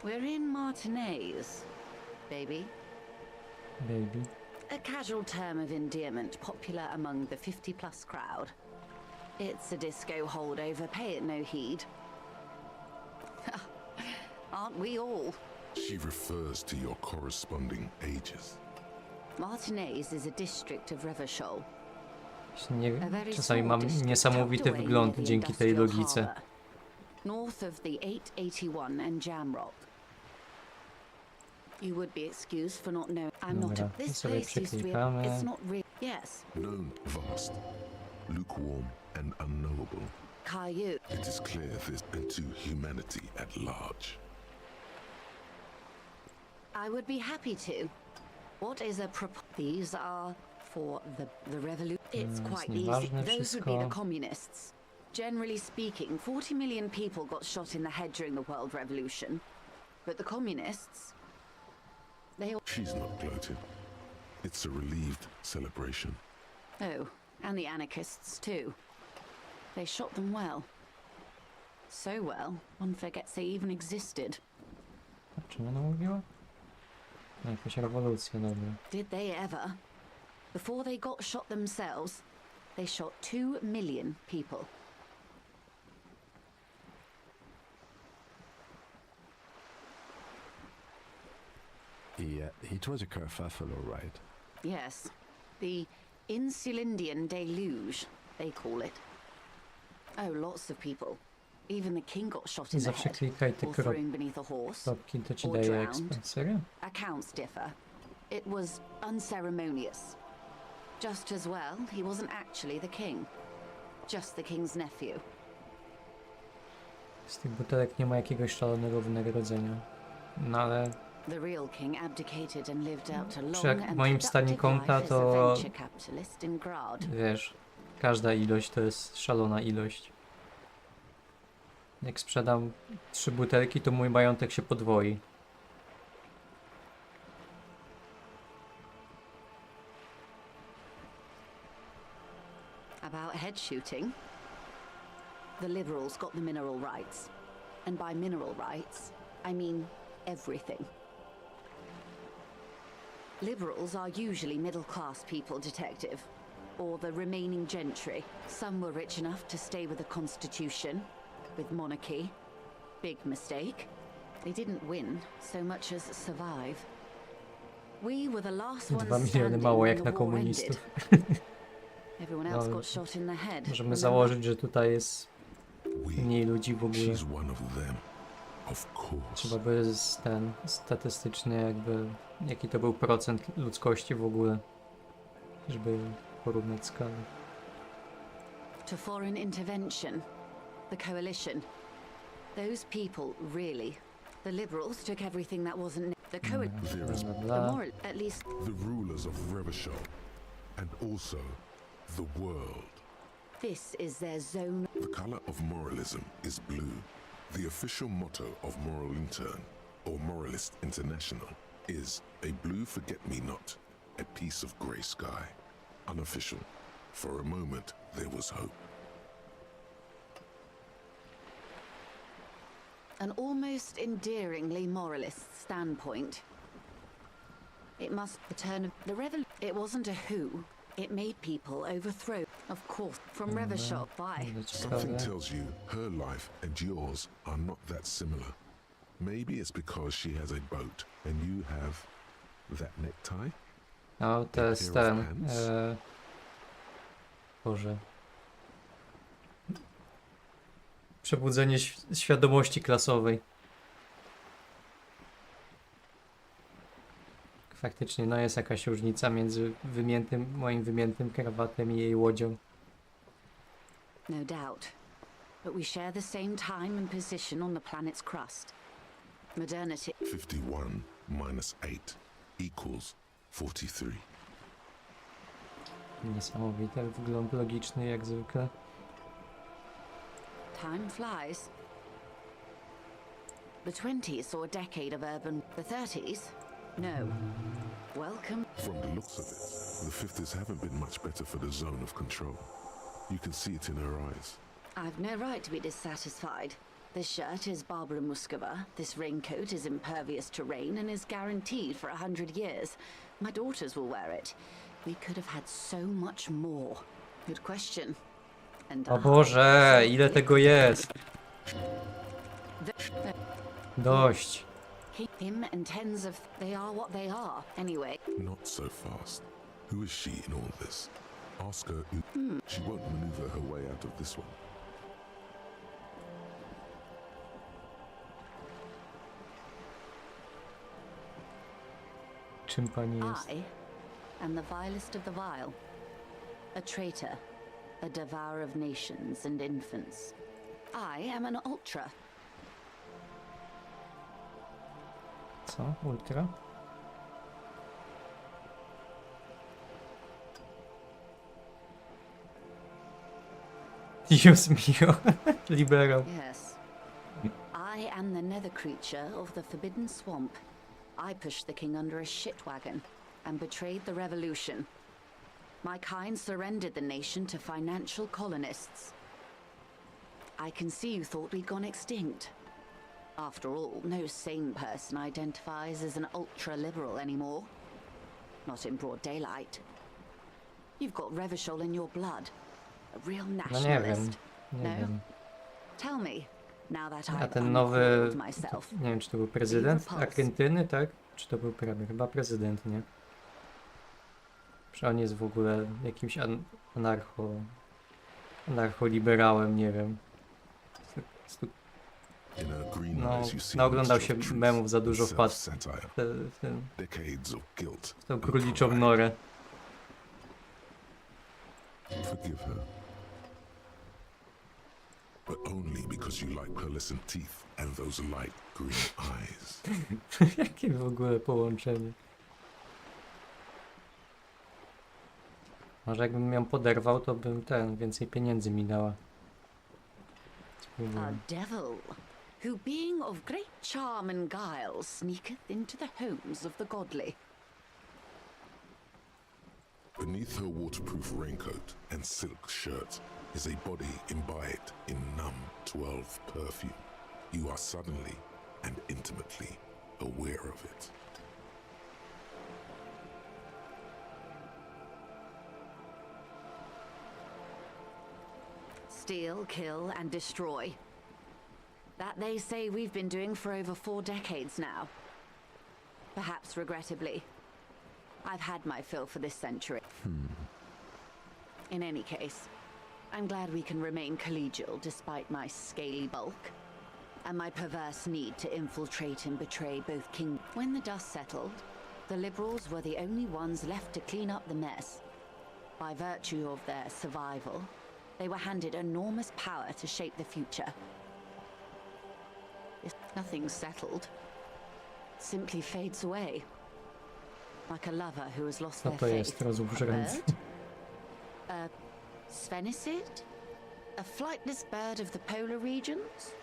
S4: We're in Martinez, baby.
S1: Baby.
S4: A casual term of endearment popular among the 50-plus crowd. It's a disco holdover, pay it no heed. Aren't we all?
S3: She refers to your corresponding ages.
S4: Martinez is a district of Revachol.
S1: Czasami mam niesamowity wygląd dzięki tej logice.
S4: North of the 881 and Jamrock. You would be excused for not knowing. I'm not
S1: Dobra,
S4: a, this
S1: sobie
S4: place is real.
S1: przeklikamy.
S4: It's not real. Yes.
S3: Known, vast, lukewarm, and unknowable.
S4: Caillou.
S3: It is clear this and to humanity at large.
S4: I would be happy to. What is a These are for the revolution. It's quite easy. Those would be the communists. Generally speaking, 40 million people got shot in the head during the World Revolution. But the communists, they all...
S3: She's not gloated. It's a relieved celebration.
S4: Oh, and the anarchists too. They shot them well. So well, one forgets they even existed.
S1: O czym ona mówiła? Jakaś rewolucja, dobra.
S4: Did they ever? Before they got shot themselves, they shot 2 million people.
S2: It was a kerfuffle, all right.
S4: Yes, the Insulindian deluge, they call it. Oh, lots of people. Even the king got shot in the
S1: Zawsze
S4: head,
S1: klikaj te
S4: or thrown beneath a horse,
S1: kropki, to ci
S4: or
S1: daje
S4: drowned.
S1: expa. Serio?
S4: Accounts differ. It was unceremonious. Just as well, he wasn't actually the king. Just the king's nephew.
S1: Z tych butelek nie ma jakiegoś szalonego wynagrodzenia. No ale...
S4: The real king abdicated and lived out a long
S1: jak w
S4: and
S1: moim stanie
S4: productive
S1: konta,
S4: life as a
S1: to...
S4: venture capitalist in Grad.
S1: Wiesz, każda ilość to jest szalona ilość. Jak sprzedam 3 butelki, to mój majątek się podwoi.
S4: About head shooting, the liberals got the mineral rights. And by mineral rights, I mean everything. Liberals are usually middle-class people, detective, or the remaining gentry. Some were rich enough to stay with the Constitution, with monarchy. Big mistake. They didn't win so much as survive. We were the last
S1: 2
S4: ones
S1: miliony
S4: standing
S1: mało
S4: when
S1: jak
S4: the
S1: na
S4: war
S1: komunistów.
S4: ended. Everyone else
S1: No,
S4: got shot in the head.
S1: możemy
S4: remember?
S1: założyć, że tutaj jest mniej ludzi w ogóle.
S3: She's one of them. Of course.
S1: Trzeba by statystycznie jakby, jaki to był procent ludzkości w ogóle, żeby porównać skalę.
S4: To foreign intervention, the coalition. Those people, really. The liberals took everything that wasn't the coalition.
S3: There is
S4: The moral, at least.
S3: the rulers of Revachol, and also the world.
S4: This is their zone.
S3: The color of moralism is blue. The official motto of Moral Intern, or Moralist International, is a blue forget-me-not, a piece of grey sky. Unofficial. For a moment, there was hope.
S4: An almost endearingly moralist standpoint. It must return of the revolution. It wasn't a who. It made people overthrow. Of course, from Revachol by.
S3: Something tells you her life and yours are not that similar. Maybe it's because she has a boat and you have that necktie?
S1: No, to jest ten... Boże. Przebudzenie świadomości klasowej. Faktycznie, no jest jakaś różnica między moim wymiętym krawatem i jej łodzią.
S4: No doubt. But we share the same time and position on the planet's crust. Modernity.
S3: 51 minus 8 equals 43.
S1: Niesamowity wygląd logiczny jak zwykle.
S4: Time flies. The 20s saw a decade of urban. The 30s? No. Welcome.
S3: From the looks of it, the 50s haven't been much better for the zone of control. You can see it in her eyes.
S4: I've no right to be dissatisfied. This shirt is Barbara Muscova. This raincoat is impervious to rain and is guaranteed for 100 years. My daughters will wear it. We could have had so much more. Good question. And
S1: O Boże, ile tego jest? Dość.
S4: Him and tens of they are what they are. Anyway.
S3: Not so fast. Who is she in all this? Ask her who. She won't maneuver her way out of this one.
S1: Czym pani jest?
S4: I am the vilest of the vile. A traitor. A devourer of nations and infants. I am an ultra.
S1: Co? Ultra? Dios mio. Libero.
S4: Yes. I am the nether creature of the forbidden swamp. I pushed the king under a shit wagon and betrayed the revolution. My kind surrendered the nation to financial colonists. I can see you thought we'd gone extinct. After all, no sane person identifies as an ultra-liberal anymore. Not in broad daylight. You've got Revachol in your blood. A real
S1: No nie wiem.
S4: nationalist.
S1: Nie wiem.
S4: Tell me, now that
S1: A
S4: I've
S1: ten nowy...
S4: uncoiled myself.
S1: Nie wiem, czy to był prezydent Argentyny, tak? Czy to był premier? Chyba prezydent, nie? Czy on jest w ogóle jakimś anarcho-liberałem, nie wiem. No, oglądał się memów za dużo, wpadł w tą króliczą norę.
S3: Forgive her. But only because you like pearlescent teeth and those light green eyes.
S1: Jakie w ogóle połączenie? Może jakbym ją poderwał, to bym więcej pieniędzy mi dała.
S4: A devil, who being of great charm and guile, sneaketh into the homes of the godly.
S3: Beneath her waterproof raincoat and silk shirt is a body imbibed in numb 12 perfume. You are suddenly and intimately aware of it.
S4: Steal, kill, and destroy. That they say we've been doing for over 4 decades now. Perhaps regrettably. I've had my fill for this century. In any case, I'm glad we can remain collegial despite my scaly bulk and my perverse need to infiltrate and betray both king. When the dust settled, the liberals were the only ones left to clean up the mess. By virtue of their survival, they were handed enormous power to shape the future. If nothing's settled, it simply fades away. Like a lover who has lost their faith.
S1: Rozum żręcy.
S4: A sphenicid? A flightless bird of the polar regions?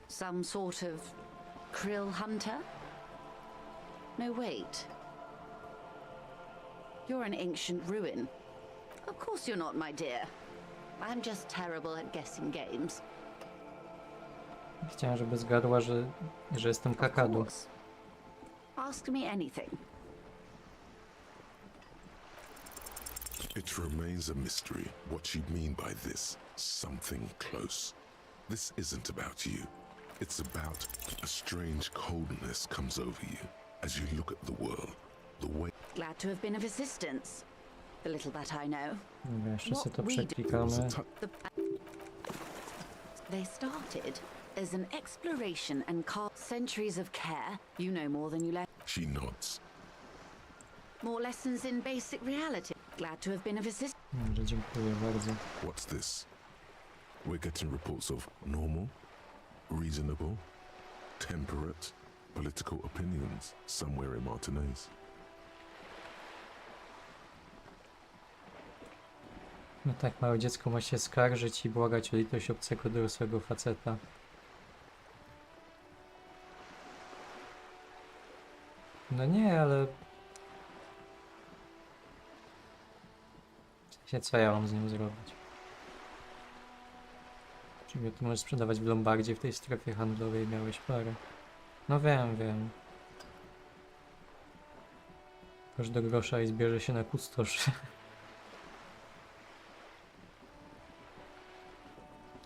S4: Some sort of krill hunter? No, wait. You're an ancient ruin. Of course you're not, my dear. I'm just terrible at guessing games.
S1: Chciałem, żeby zgadła, że jestem kakadu.
S4: Ask me anything.
S3: It remains a mystery what you mean by this something close. This isn't about you. It's about a strange coldness comes over you as you look at the world, the way.
S4: Glad to have been of assistance. The little that I know.
S1: Dobra, jeszcze sobie to przeklikamy.
S4: They started as an exploration and centuries of care. You know more than you let.
S3: She nods.
S4: More lessons in basic reality. Glad to have been of assistance.
S1: Dobrze, dziękuję bardzo.
S3: What's this? We're getting reports of normal, reasonable, temperate, political opinions somewhere in Martinez.
S1: No tak, małe dziecko ma się skarżyć i błagać o litość obcego dorosłego faceta. No nie, ale... Co ja mam z nim zrobić? Czym ty możesz sprzedawać w Lombardzie, w tej strefie handlowej miałeś parę. No wiem, wiem. Aż do grosza i zbierze się na kustoszy.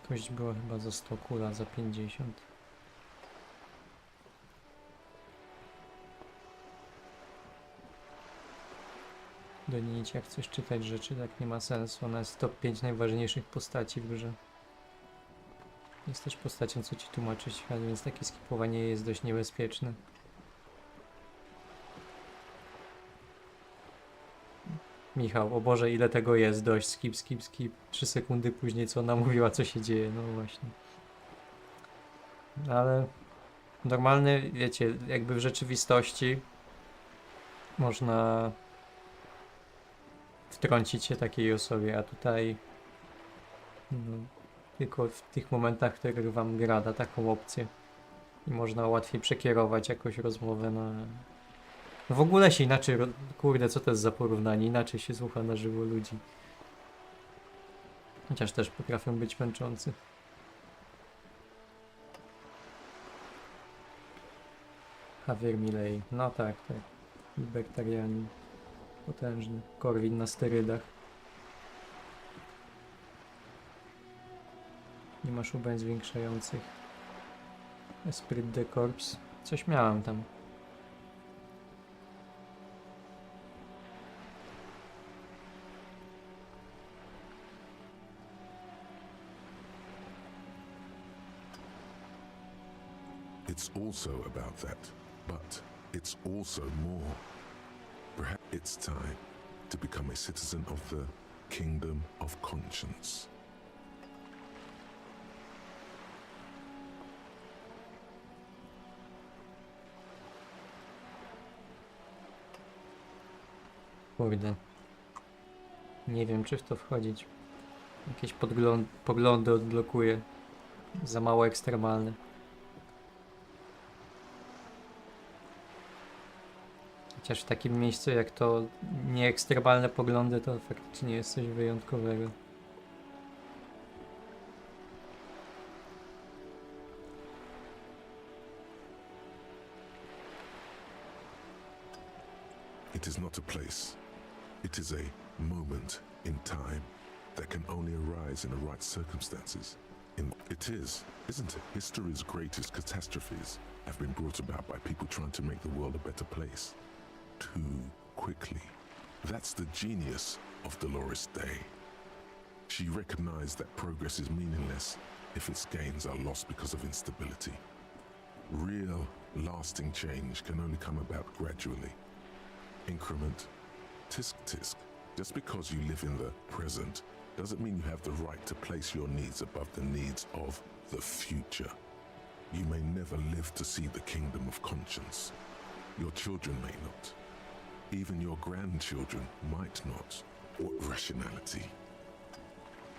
S1: Kość była chyba za 100, kula za 50. Do niej jak chcesz czytać rzeczy, tak nie ma sensu. Ona jest top 5 najważniejszych postaci w grze. Jest też postacią, co ci tłumaczy świat, więc takie skipowanie jest dość niebezpieczne. Michał, o Boże, ile tego jest, dość, skip, skip, skip. 3 sekundy później, co ona mówiła, co się dzieje, no właśnie. Ale normalny, wiecie, jakby w rzeczywistości można wtrącić się takiej osobie, a tutaj no, tylko w tych momentach, w których wam gra da taką opcję i można łatwiej przekierować jakoś rozmowę na... No w ogóle się inaczej, kurde, co to jest za porównanie, inaczej się słucha na żywo ludzi. Chociaż też potrafią być męczący. Javier Milei, no tak, tak. Libertarianin. Potężny. Korwin na sterydach. Nie ma szubeń zwiększających. Esprit de corps. Coś miałem tam.
S3: It's also about that, but it's also more. Perhaps it's time to become a citizen of the kingdom of conscience.
S1: Kurde. Nie wiem, czy w to wchodzić. Jakieś poglądy odblokuję. Za mało ekstremalne. Chociaż w takim miejscu jak to nieekstremalne poglądy, to faktycznie jest coś wyjątkowego.
S3: It is not a place. It is a moment in time that can only arise in the right circumstances. It is, isn't it? History's greatest catastrophes have been brought about by people trying to make the world a better place. Too quickly. That's the genius of Dolores Day. She recognized that progress is meaningless if its gains are lost because of instability. Real, lasting change can only come about gradually. Increment, tisk tisk. Just because you live in the present doesn't mean you have the right to place your needs above the needs of the future. You may never live to see the kingdom of conscience. Your children may not. Even your grandchildren might not. What rationality?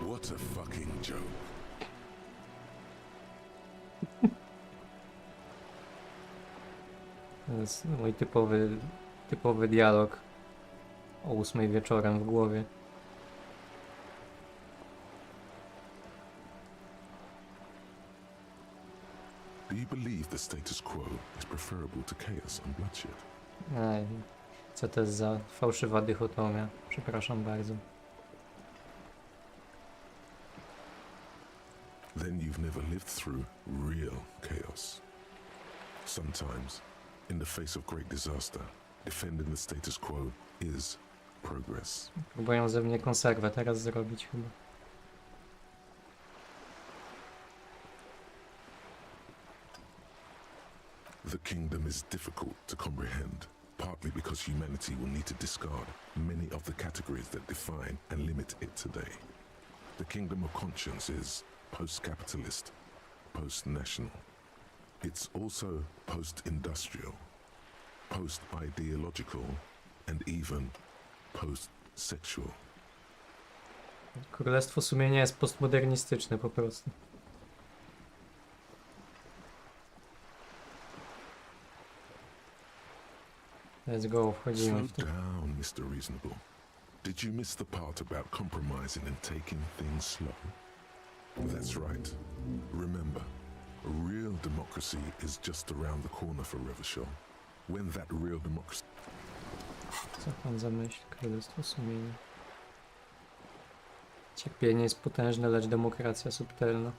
S3: What a fucking joke.
S1: To jest mój typowy dialog o 8 wieczorem w głowie.
S3: Do you believe the status quo is preferable to chaos and bloodshed?
S1: Co to jest za fałszywa dychotomia? Przepraszam bardzo.
S3: Then you've never lived through real chaos. Sometimes, in the face of great disaster, defending the status quo is progress.
S1: Próbują ze mnie konserwę teraz zrobić chyba.
S3: The kingdom is difficult to comprehend, partly because humanity will need to discard many of the categories that define and limit it today. The kingdom of conscience is post-capitalist, post-national. It's also post-industrial, post-ideological, and even post-sexual.
S1: Królestwo sumienia jest postmodernistyczne po prostu. Let's go, wchodzimy w to.
S3: Slow down, Mr. Reasonable. Did you miss the part about compromising and taking things slow? That's right. Remember, real democracy is just around the corner for Revachol. When that real democracy...
S1: Co pan za myśl? Królestwo sumienia. Cierpienie jest potężne, lecz demokracja subtelna.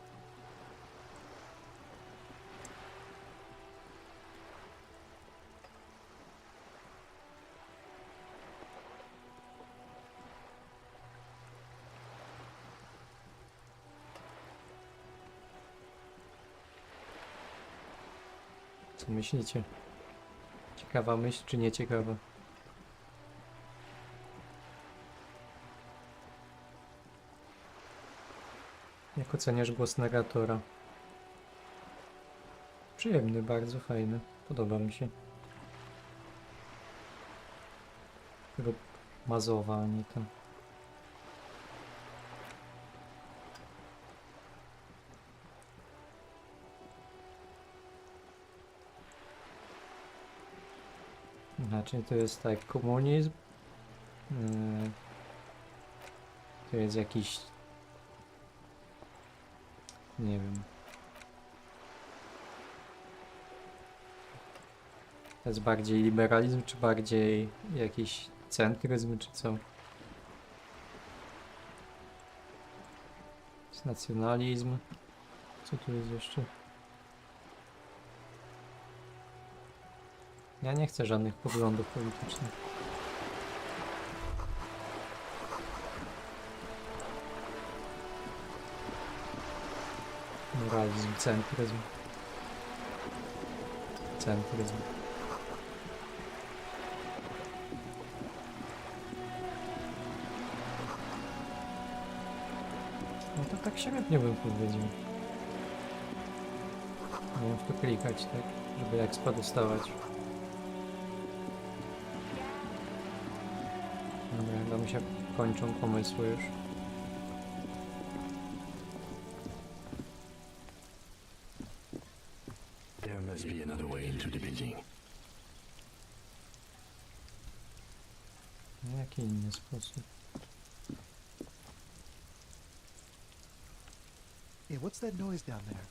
S1: Co myślicie? Ciekawa myśl, czy nie ciekawa? Jak oceniasz głos narratora? Przyjemny, bardzo fajny. Podoba mi się. Tego Mazowa, a nie ten. Inaczej to jest tak, komunizm. To jest jakiś... Nie wiem. To jest bardziej liberalizm, czy bardziej jakiś centryzm, czy co? Jest nacjonalizm. Co tu jest jeszcze? Ja nie chcę żadnych poglądów politycznych. Moralizm, centryzm. Centryzm. No to tak średnio bym powiedział. Nie wiem w to klikać, tak? Żeby expa dostawać. Dobra, chyba mi się kończą pomysły już.
S2: There must be another way into the building.
S1: Jaki inny sposób?
S11: Hey, what's that noise down there?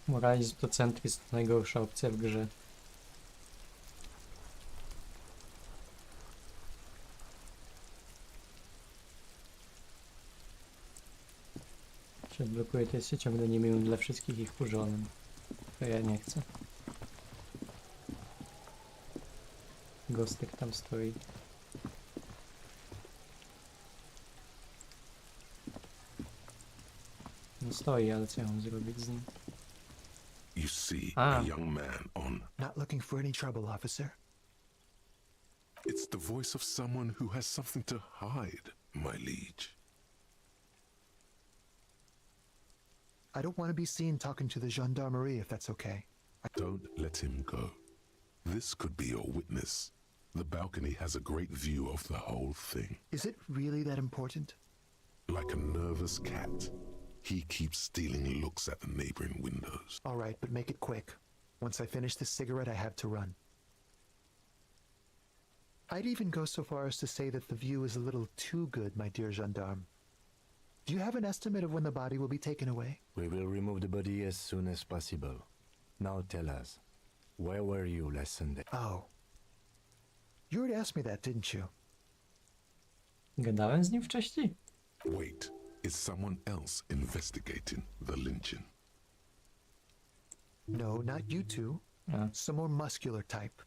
S1: Moralizm to centryzm, to najgorsza opcja w grze. Czy odblokuję, to jest się ciągle niemiłym dla wszystkich ich wkurzonym. To ja nie chcę. Gostek tam stoi. No stoi, ale co ja mam zrobić z nim?
S3: You see a young man on...
S11: Not looking for any trouble, officer.
S3: It's the voice of someone who has something to hide, my liege.
S11: I don't want to be seen talking to the gendarmerie, if that's okay.
S3: Don't let him go. This could be your witness. The balcony has a great view of the whole thing.
S11: Is it really that important?
S3: Like a nervous cat, he keeps stealing looks at the neighboring windows.
S11: All right, but make it quick. Once I finish this cigarette, I have to run. I'd even go so far as to say that the view is a little too good, my dear gendarme. Do you have an estimate of when the body will be taken away?
S2: We will remove the body as soon as possible. Now tell us, where were you last Sunday?
S11: Oh. You already asked me that, didn't you?
S1: Gadałem z nim wcześniej?
S3: Wait, is someone else investigating the lynching?
S11: No, not you two. Some more muscular type.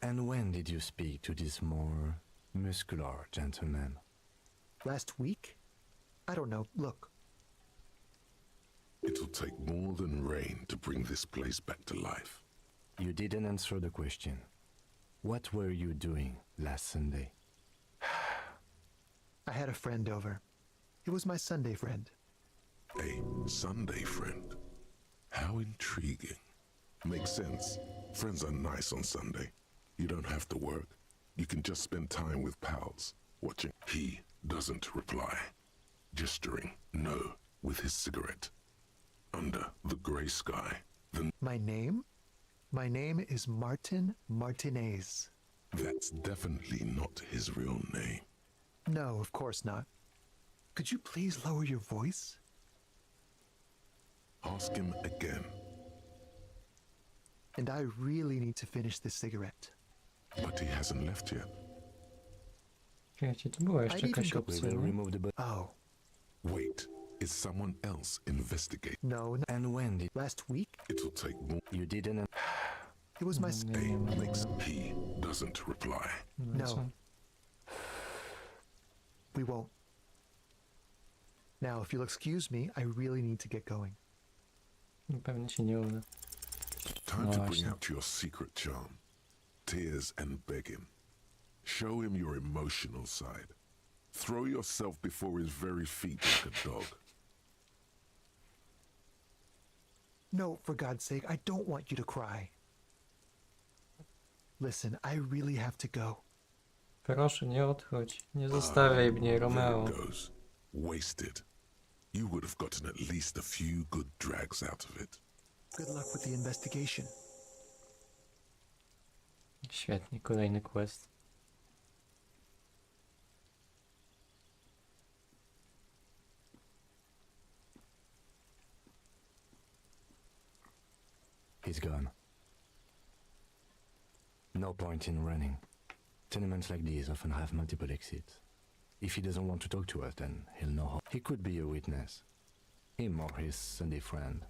S2: And when did you speak to this more muscular gentleman?
S11: Last week? I don't know. Look.
S3: It'll take more than rain to bring this place back to life.
S2: You didn't answer the question. What were you doing last Sunday?
S11: I had a friend over. It was my Sunday friend.
S3: A Sunday friend? How intriguing. Makes sense. Friends are nice on Sunday. You don't have to work. You can just spend time with pals, watching. He doesn't reply, gesturing no with his cigarette. Under the grey sky,
S11: My name? My name is Martin Martinez.
S3: That's definitely not his real name.
S11: No, of course not. Could you please lower your voice?
S3: Ask him again.
S11: And I really need to finish this cigarette.
S3: But he hasn't left yet.
S1: Czekajcie, tu była jeszcze jakaś opcja, nie?
S11: Oh.
S3: Wait, is someone else investigating?
S11: No.
S2: And when did...
S11: Last week?
S3: It'll take more.
S2: You didn't...
S11: It was my...
S3: He doesn't reply.
S11: No. We won't. Now, if you'll excuse me, I really need to get going.
S1: Pewnie się nie uda.
S3: Time to bring out your secret charm. Tears and beg him. Show him your emotional side. Throw yourself before his very feet like a dog.
S11: No, for God's sake, I don't want you to cry. Listen, I really have to go.
S1: Proszę, nie odchodź. Nie zostawiaj mnie, Romeo.
S3: There it goes. Wasted. You would have gotten at least a few good drags out of it.
S11: Good luck with the investigation.
S1: Świetnie, kolejny quest.
S2: He's gone. No point in running. Tenements like these often have multiple exits. If he doesn't want to talk to us, then he'll know how. He could be a witness. Him or his Sunday friend.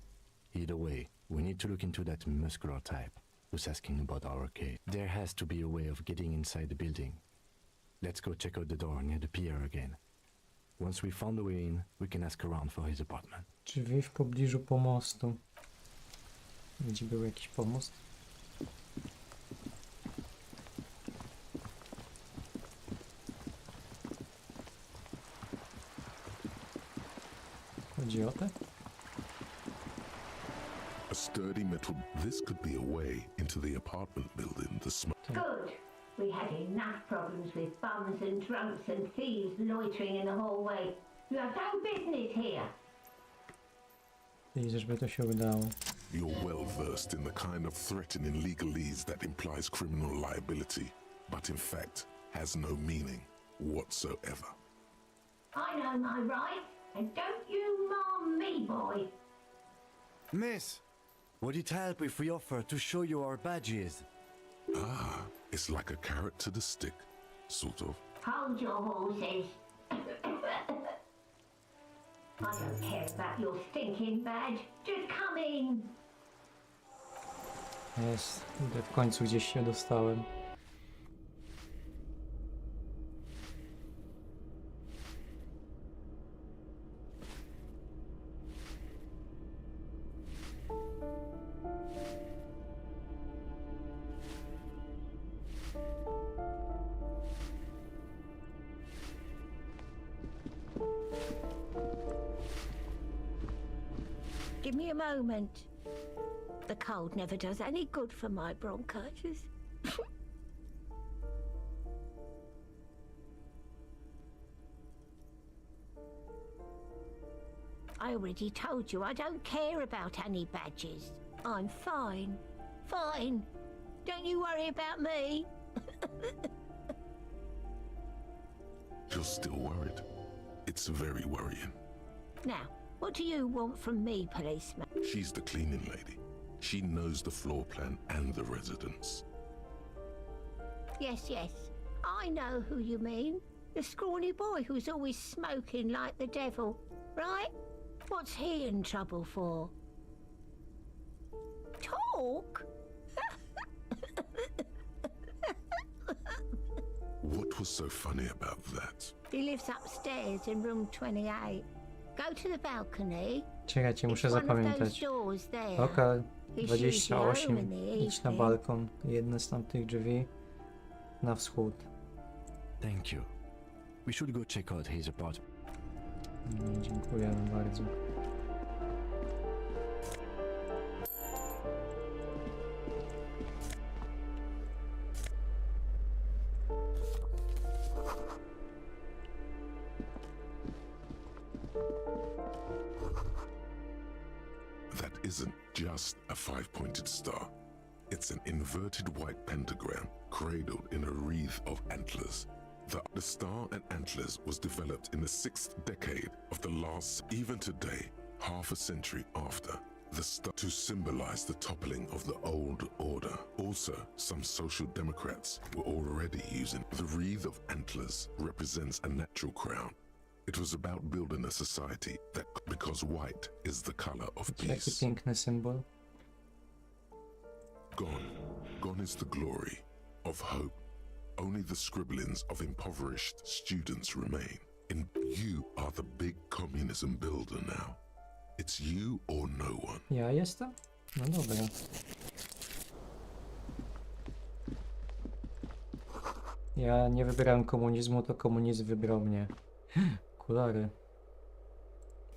S2: Either way, we need to look into that muscular type who's asking about our case. There has to be a way of getting inside the building. Let's go check out the door near the pier again. Once we found the way in, we can ask around for his apartment.
S1: Drzwi w pobliżu pomostu. Gdzie był jakiś pomost? Chodzi o te?
S3: A sturdy metal. This could be a way into the apartment building. The smoke.
S17: Good. We had enough problems with bums and drunks and thieves loitering in the hallway. You have no business here.
S1: I żeby to się udało.
S3: You're well versed in the kind of threatening legalese that implies criminal liability, but in fact has no meaning whatsoever.
S17: I know my rights, and don't you mom me, boy.
S18: Miss, would it help if we offer to show you our badges?
S3: Ah, it's like a carrot to the stick, sort of.
S17: Hold your horses. I don't care about your stinking badge. Just come in.
S1: Jest, w końcu gdzieś się dostałem.
S17: Give me a moment. The cold never does any good for my bronchitis. I already told you I don't care about any badges. I'm fine. Fine. Don't you worry about me.
S3: You're still worried. It's very worrying.
S17: Now, what do you want from me, policeman?
S3: She's the cleaning lady. She knows the floor plan and the residence.
S17: Yes, yes. I know who you mean. The scrawny boy who's always smoking like the devil, right? What's he in trouble for? Talk?
S3: What was so funny about that?
S17: He lives upstairs in room 28. Go to the balcony.
S1: Czekajcie, muszę zapamiętać. Lokal 28. Idź na balkon. Jedne z tamtych drzwi na wschód.
S2: Thank you. We should go check out his apartment.
S1: Dziękujemy bardzo.
S3: That isn't just a five-pointed star. It's an inverted white pentagram cradled in a wreath of antlers. The star and antlers was developed in the 6th decade of the last, even today, half a century after, the star to symbolize the toppling of the old order. Also, some social democrats were already using the wreath of antlers represents a natural crown. It was about building a society that, because white is the color of
S1: Jaki
S3: peace.
S1: piękny symbol.
S3: Gone is the glory of hope. Only the scribblings of impoverished students remain. And you are the big communism builder now. It's you or no one.
S1: Ja jestem? No dobra. Ja nie wybierałem komunizmu, to komunizm wybrał mnie. Okulary.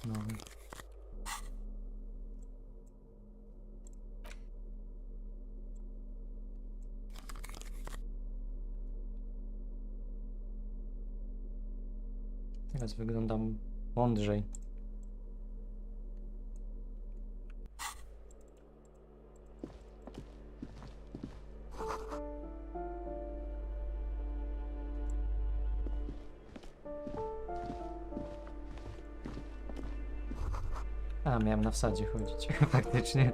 S1: No. Teraz wyglądam mądrzej. A, miałem na wsadzie chodzić, faktycznie.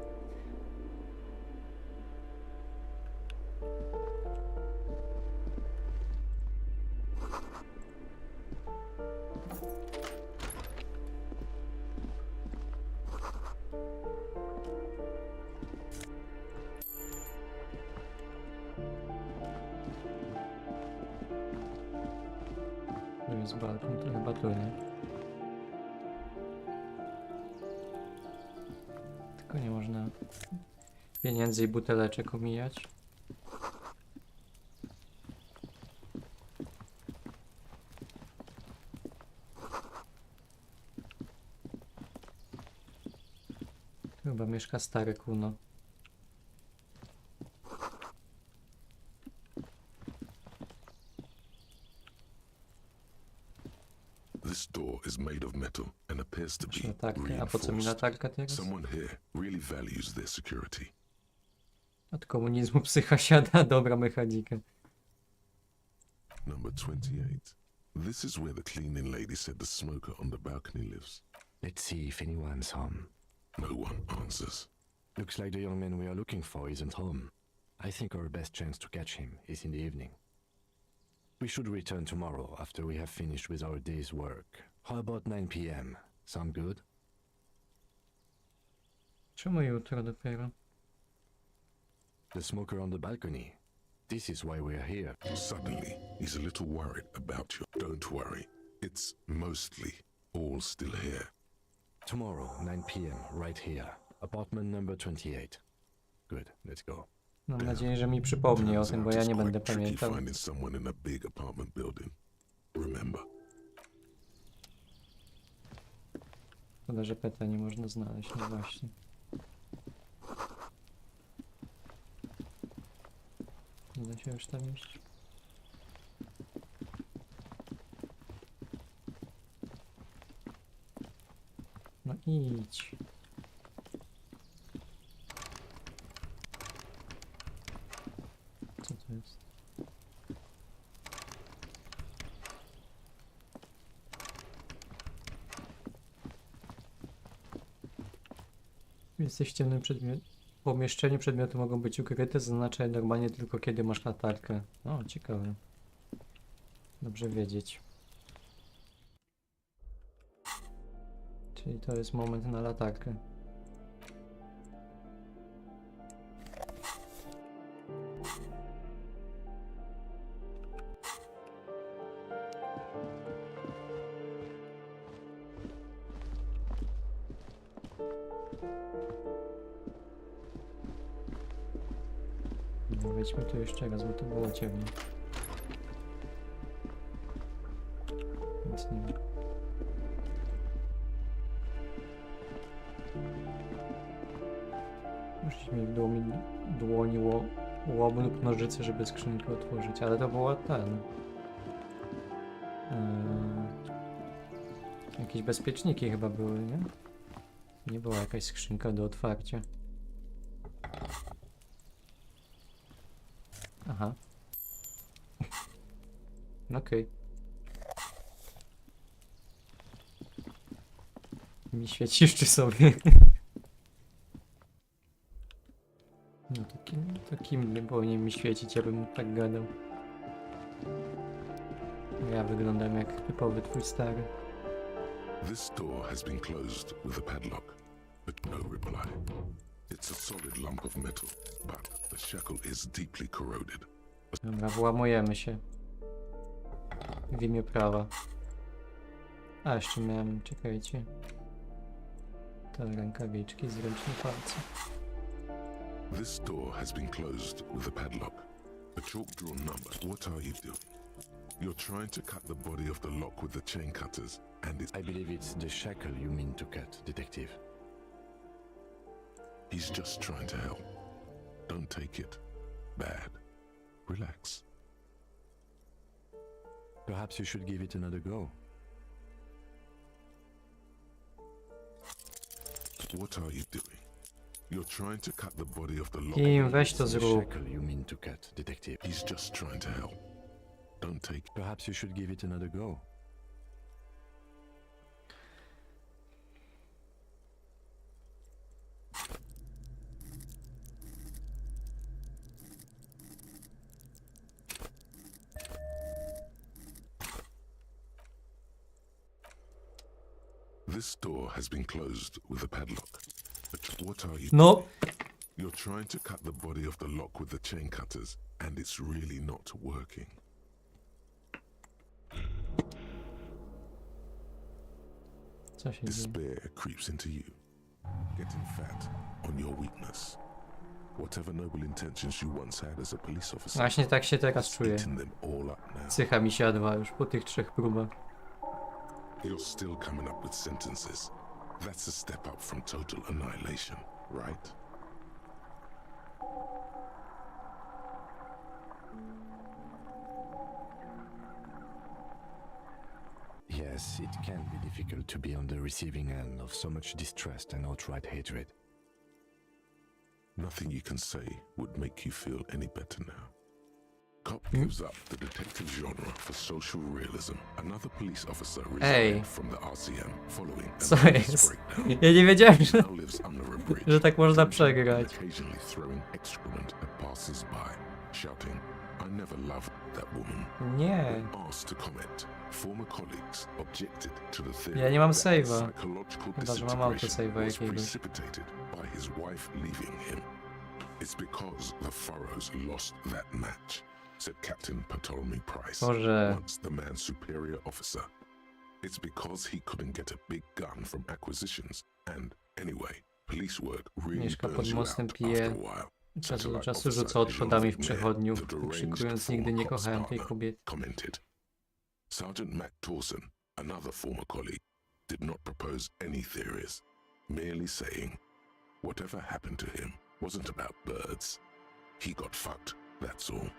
S1: Tu jest balkon, to chyba tu, nie? Tylko nie można pieniędzy i buteleczek omijać. Tu chyba mieszka stary kuno.
S3: This door is made of metal and appears to be
S1: Latarkę. A po co mi
S3: reinforced.
S1: latarka teraz?
S3: Someone here really values their security.
S1: Od komunizmu psycha siada, dobra mechanika.
S3: Number 28. This is where the cleaning lady said the smoker on the balcony lives.
S2: Let's see if anyone's home.
S3: No one answers.
S2: Looks like the young man we are looking for isn't home. I think our best chance to catch him is in the evening. We should return tomorrow after we have finished with our day's work. How about 9 p.m.? Sound good?
S1: Czemu jutro dopiero?
S2: The smoker on the balcony. This is why we are here.
S3: Suddenly, he's a little worried about you. Don't worry. It's mostly all still here.
S2: Tomorrow, 9 p.m., right here. Apartment number 28. Good, let's go.
S1: Mam nadzieję, że mi przypomni o tym, bo ja nie będę
S3: Tricky
S1: pamiętał.
S3: finding someone in a big apartment building. Remember.
S1: Szkoda, że peta nie można znaleźć, no właśnie. Nie da się już tam iść. No idź. Co to jest? Jesteś w ciemnym pomieszczeniu, przedmioty mogą być ukryte, zaznacza je normalnie tylko kiedy masz latarkę. O, ciekawe. Dobrze wiedzieć. Czyli to jest moment na latarkę. No, wejdźmy tu jeszcze raz, bo to było ciemno. Nic nie ma. Musisz mieć w dłoni łom lub nożyce, żeby skrzynkę otworzyć, ale to była ten... jakieś bezpieczniki chyba były, nie? Nie była jakaś skrzynka do otwarcia. Aha. Okej. Mi świecisz czy sobie? No to kim nie powinien mi świecić, ja bym tak gadał. Ja wyglądam jak typowy twój stary.
S3: This door has been closed with a padlock, but no reply. It's a solid lump of metal, but the shackle is deeply corroded.
S1: Dobra, włamujemy się. W imię prawa. A, jeszcze miałem, czekajcie. To rękawiczki, zręczne palce.
S3: This door has been closed with a padlock. A chalk drawn number. What are you doing? You're trying to cut the body of the lock with the chain cutters, and
S2: I believe it's the shackle you mean to cut, detective.
S3: he's just trying to help. Don't take it bad. Relax.
S2: Perhaps you should give it another go.
S3: What are you doing? You're trying to cut the body of the lock.
S1: Kim, weź to
S2: The
S1: zrób.
S2: shackle you mean to cut, detective.
S3: He's just trying to help. Don't take it.
S2: Perhaps you should give it another go.
S3: This door has been closed with a padlock. But what are you
S1: No.
S3: doing? You're trying to cut the body of the lock with the chain cutters, and it's really not working.
S1: Co się dzieje?
S3: Despair creeps into you, getting fat on your weakness. Whatever noble intentions you once had as a police officer,
S1: Właśnie tak się teraz czuję.
S3: eating them all up now.
S1: Psycha mi siadła już po tych 3 próbach.
S3: You're still coming up with sentences. That's a step up from total annihilation, right?
S2: Yes, it can be difficult to be on the receiving end of so much distrust and outright hatred.
S3: Nothing you can say would make you feel any better now. Cop gives up the detective genre for social realism. Another police officer resigned from the RCM following a
S1: Co
S3: nervous
S1: jest?
S3: breakdown.
S1: Ja nie wiedziałem,
S3: He now lives under a bridge,
S1: że tak można
S3: drinking
S1: przegrać.
S3: and occasionally throwing excrement at passers-by, shouting, "I never loved that woman."
S1: Nie.
S3: When asked to comment, former colleagues objected to the theory
S1: Ja nie mam
S3: that
S1: save'a.
S3: psychological
S1: Chyba, że mam
S3: disintegration
S1: autosave'a
S3: was
S1: jakiegoś.
S3: precipitated by his wife leaving him. It's because the Furrows lost that match, said Captain Ptolemy Price,
S1: Boże.
S3: once the man's superior officer. It's because he couldn't get a big gun from acquisitions, and anyway, police work really
S1: Mieszka pod
S3: burns you
S1: mostem,
S3: out
S1: pije,
S3: after a while.
S1: od czasu do
S3: Satellite
S1: czasu
S3: officer
S1: rzuca odchodami w
S3: Jean-Vic
S1: przechodniu,
S3: Mayer, the deranged
S1: wykrzykując nigdy
S3: former
S1: nie
S3: cop's
S1: kochałem tej
S3: partner,
S1: kobiety.
S3: commented. Sergeant Matt Torson, another former colleague, did not propose any theories, merely saying, whatever happened to him wasn't about birds. He got fucked, that's all.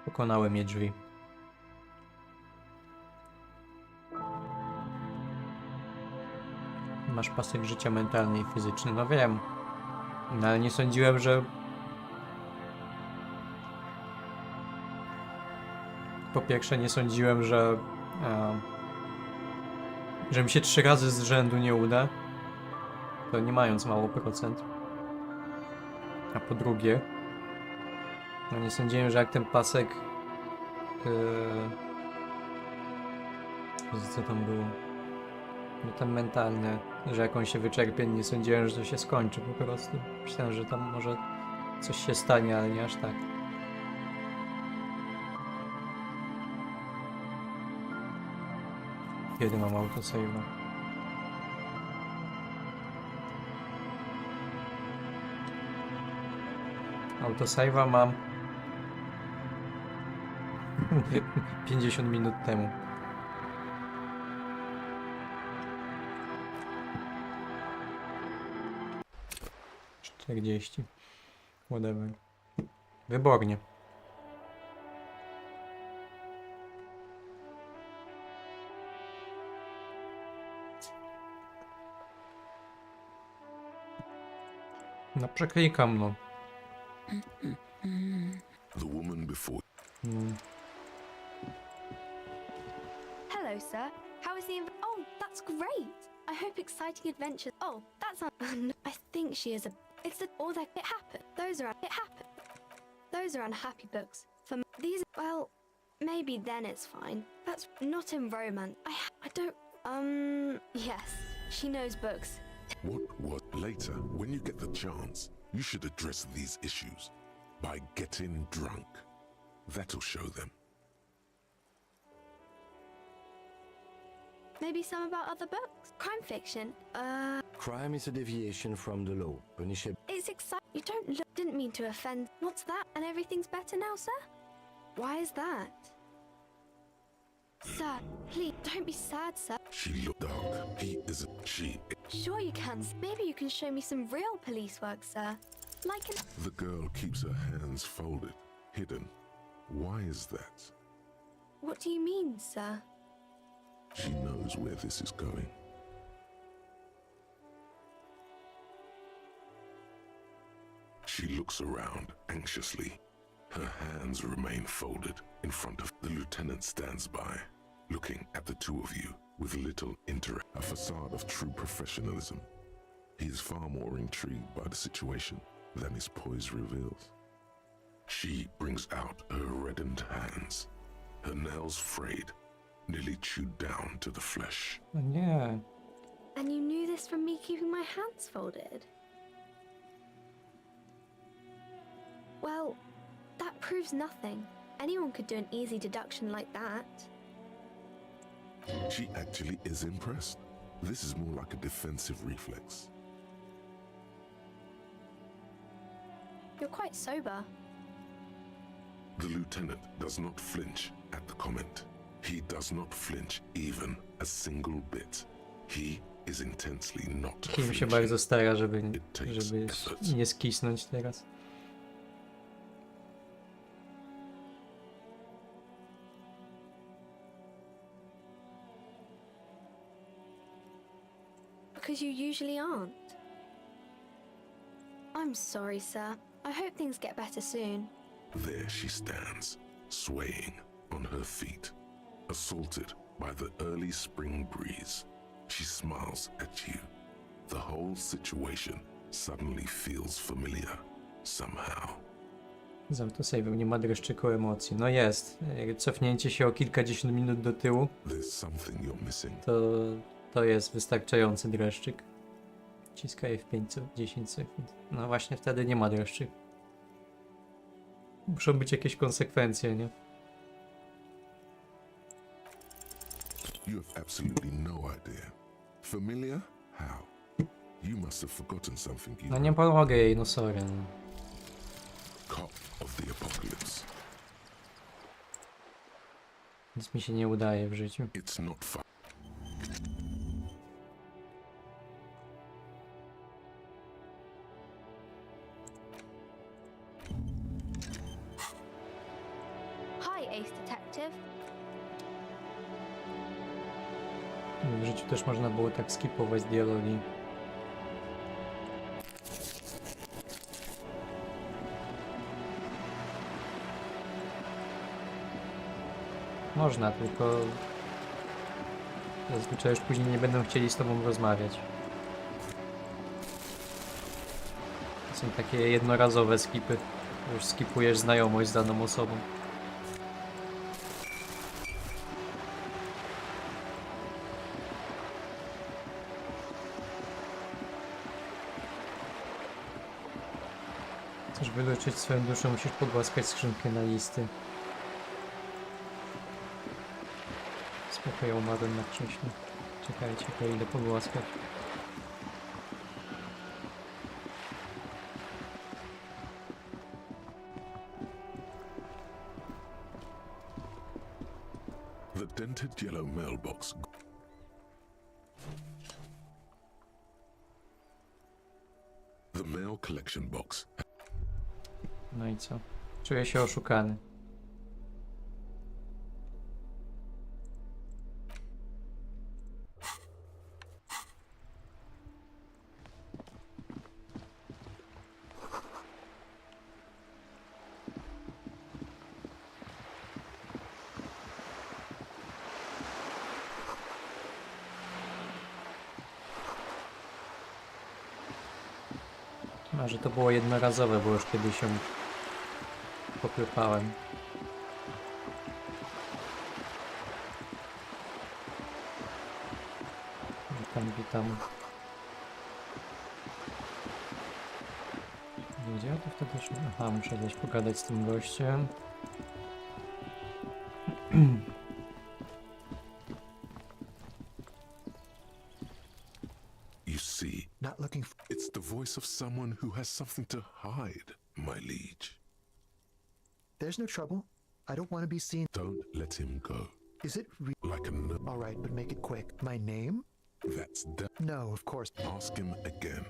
S1: Pokonały mnie drzwi. Masz pasek życia mentalny i fizyczny, no wiem. No ale nie sądziłem, że... Po pierwsze nie sądziłem, że... że mi się 3 razy z rzędu nie uda. To nie mając mało procent. A po drugie... No nie sądziłem, że jak ten pasek... Co tam było? No ten mentalny, że jak on się wyczerpie, nie sądziłem, że to się skończy po prostu. Myślałem, że tam może coś się stanie, ale nie aż tak. Kiedy mam autosave'a? Autosave'a mam 50 minut temu. Whatever. Wybornie. No przeklikam, no.
S3: The woman before.
S15: Hello, sir. How is the Oh, that's great. I hope exciting adventures. Oh, that's not. I think she is a. It's the. Or that it happened. Those are. It happened. Those are unhappy books. For these. Well, maybe then it's fine. That's not in romance. I don't. Yes. She knows books.
S3: What? Later, when you get the chance, you should address these issues by getting drunk. That'll show them.
S15: Maybe some about other books. Crime fiction.
S18: Crime is a deviation from the law. Punishable.
S15: It's exciting. You don't look. Didn't mean to offend. What's that? And everything's better now, sir? Why is that? Sir, please don't be sad, sir.
S3: She looked dark. He isn't. She.
S15: Sure you can. Maybe you can show me some real police work, sir. Like an.
S3: The girl keeps her hands folded, hidden. Why is that?
S15: What do you mean, sir?
S3: She knows where this is going. She looks around anxiously. Her hands remain folded in front of the lieutenant stands by, looking at the two of you with little interest. A facade of true professionalism. He is far more intrigued by the situation than his poise reveals. She brings out her reddened hands, her nails frayed, nearly chewed down to the flesh.
S1: Yeah.
S15: And you knew this from me keeping my hands folded? Well, that proves nothing. Anyone could do an easy deduction like that.
S3: She actually is impressed. This is more like a defensive reflex.
S15: You're quite sober.
S3: The lieutenant does not flinch at the comment. He does not flinch even a single bit. He is intensely not
S1: Kim się bardzo stara, żeby nie skisnąć teraz.
S15: Because you usually aren't. I'm sorry, sir. I hope things get better soon.
S3: There she stands, swaying on her feet, assaulted by the early spring breeze. She smiles at you. The whole situation suddenly feels familiar, somehow.
S1: Z autosave'em nie ma dreszczyku emocji. No jest. Cofnięcie się o kilkadziesiąt minut do tyłu.
S3: There's something you're missing.
S1: To jest wystarczający dreszczyk. Wciskaj F5 co 10 sekund. No właśnie wtedy nie ma dreszczyk. Muszą być jakieś konsekwencje, nie?
S3: You have absolutely no idea. Familiar? How? You must have forgotten something you
S1: No nie pomogę jej, no sorry. No.
S3: Cop of the apocalypse.
S1: Nic mi się nie udaje w życiu.
S3: It's not fun.
S15: Hi, Ace Detective.
S1: W życiu też można było tak skipować dialogi. Można, tylko zazwyczaj już później nie będą chcieli z tobą rozmawiać. To są takie jednorazowe skipy. Już skipujesz znajomość z daną osobą. Chcesz wyleczyć swoją duszę, musisz pogłaskać skrzynkę na listy. Spoko, ja umarłem na krześle. Czekajcie, to idę pogłaskać.
S3: The dented yellow mailbox. The mail collection box.
S1: No i co? Czuję się oszukany. A że to było jednorazowe, bo już kiedyś się poklepałem. Witam, witam. Gdzie ja to wtedy szło? Aha, muszę gdzieś pogadać z tym gościem.
S3: You see,
S11: Not looking for.
S3: it's the voice of someone who has something to hide, my liege.
S11: There's no trouble. I don't want to be seen.
S3: Don't let him go.
S11: Is it
S3: Like a no.
S11: all right? But make it quick. My name?
S3: That's
S11: No, of course.
S3: Ask him again.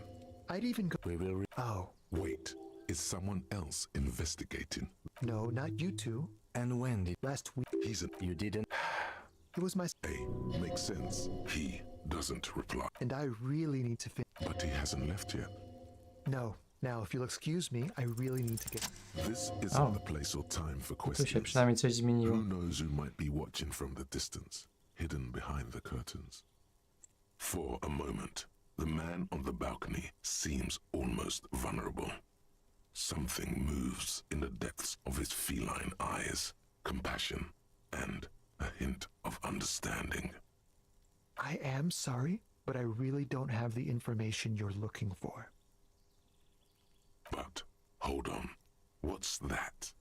S11: I'd even go.
S3: We will.
S11: Oh
S3: Wait, is someone else investigating?
S11: no, not you two.
S18: And when did
S11: Last week
S3: He's an.
S18: you didn't?
S11: it was my.
S3: Hey, makes sense. He doesn't reply,
S11: And I really need to fin.
S3: but he hasn't left yet.
S11: No. Now, if you'll excuse me, I really need to get.
S3: This isn't
S1: Oh.
S3: the place or time for
S1: Tu się
S3: questions.
S1: przynajmniej coś zmieniło.
S3: Who knows who might be watching from the distance, hidden behind the curtains? For a moment, the man on the balcony seems almost vulnerable. Something moves in the depths of his feline eyes, compassion, and a hint of understanding.
S11: I am sorry, but I really don't have the information you're looking for.
S3: But, hold on, what's that?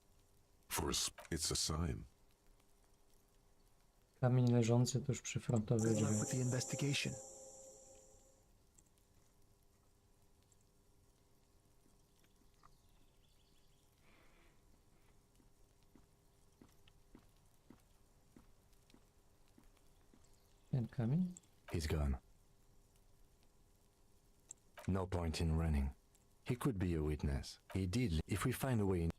S3: It's a sign.
S1: Kamień leżący tuż przy frontowych
S11: Good luck
S1: drzwiach.
S11: with the investigation.
S1: Ten kamień?
S18: He's gone. No point in running. He could be a witness. He did. If we find a way in.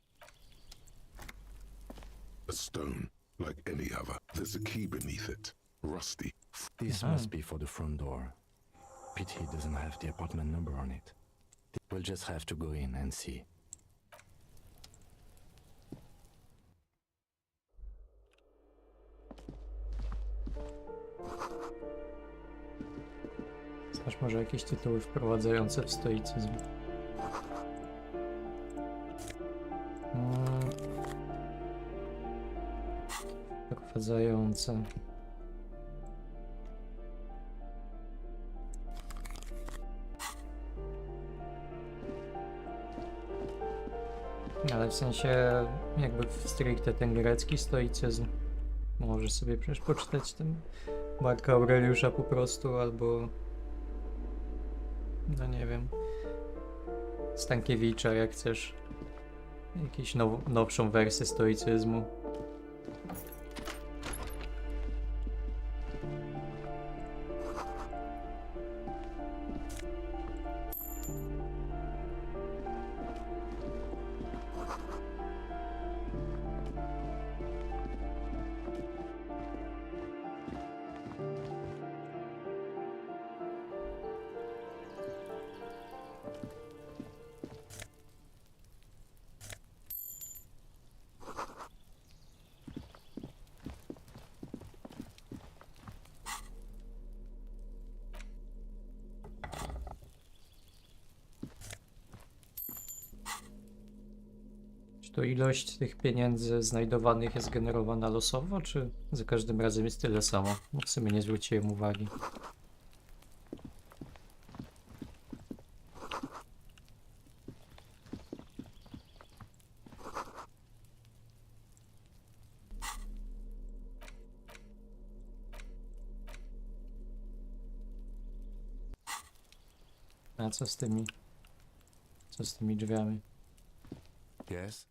S3: A stone, like any other. There's a key beneath it, rusty.
S18: This must be for the front door. Pity he doesn't have the apartment number on it. We'll just have to go in and see.
S1: Znasz może jakieś tytuły wprowadzające w stoicyzm? Wprowadzające. Ale w sensie jakby w stricte ten grecki stoicyzm. Możesz sobie przecież poczytać ten Marka Aureliusza po prostu, albo no nie wiem, Stankiewicza, jak chcesz jakąś nowszą wersję stoicyzmu. To ilość tych pieniędzy znajdowanych jest generowana losowo, czy za każdym razem jest tyle samo? No w sumie nie zwróciłem uwagi. A co z tymi? Co z tymi drzwiami?
S18: Yes?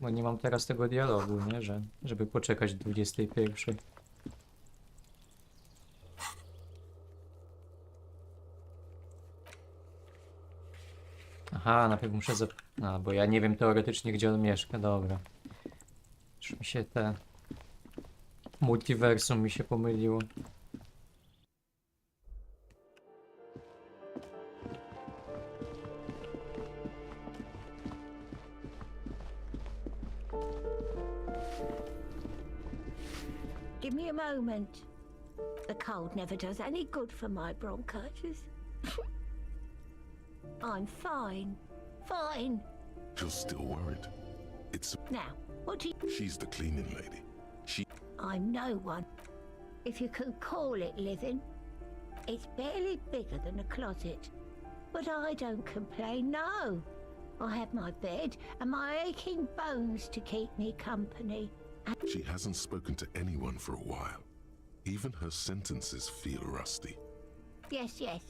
S1: Bo nie mam teraz tego dialogu, nie? Żeby poczekać do 21. Aha, najpierw muszę A, bo ja nie wiem teoretycznie, gdzie on mieszka. Dobra. Już mi się multiversum mi się pomyliło.
S17: Give me a moment. The cold never does any good for my bronchitis. I'm fine. Fine.
S3: You're still worried. It's...
S17: Now, what do you...
S3: She's the cleaning lady.
S17: I'm no one. If you can call it living. It's barely bigger than a closet. But I don't complain, no. I have my bed and my aching bones to keep me company.
S3: She hasn't spoken to anyone for a while. Even her sentences feel rusty.
S17: Yes, yes.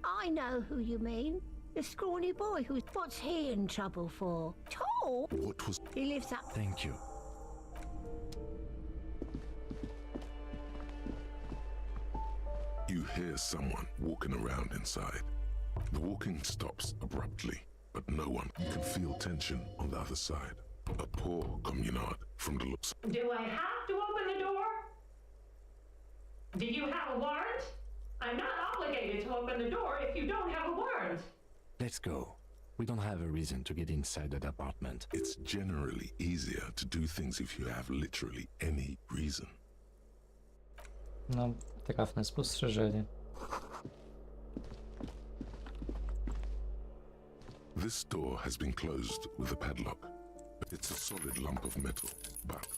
S17: I know who you mean. The scrawny boy who's... What's he in trouble for? Tall?
S3: What was...
S17: He lives up...
S18: Thank you.
S3: You hear someone walking around inside. The walking stops abruptly, but no one. You can feel tension on the other side. A poor communard from the looks.
S19: Do I have to open the door? Do you have a warrant? I'm not obligated to open the door if you don't have a warrant.
S18: Let's go. We don't have a reason to get inside that apartment.
S3: It's generally easier to do things if you have literally any reason.
S1: No, trafne spostrzeżenie.
S3: This door has been closed with a padlock. It's a solid lump of metal, but...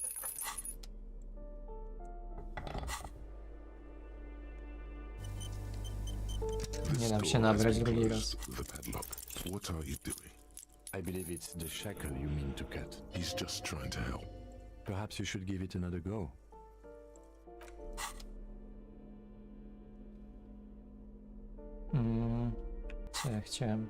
S1: Nie dam się nabrać drugi raz.
S3: What are you doing?
S18: I believe it's the shackle you mean to cut.
S3: He's just trying to help.
S18: Perhaps you should give it another go.
S1: Co ja chciałem?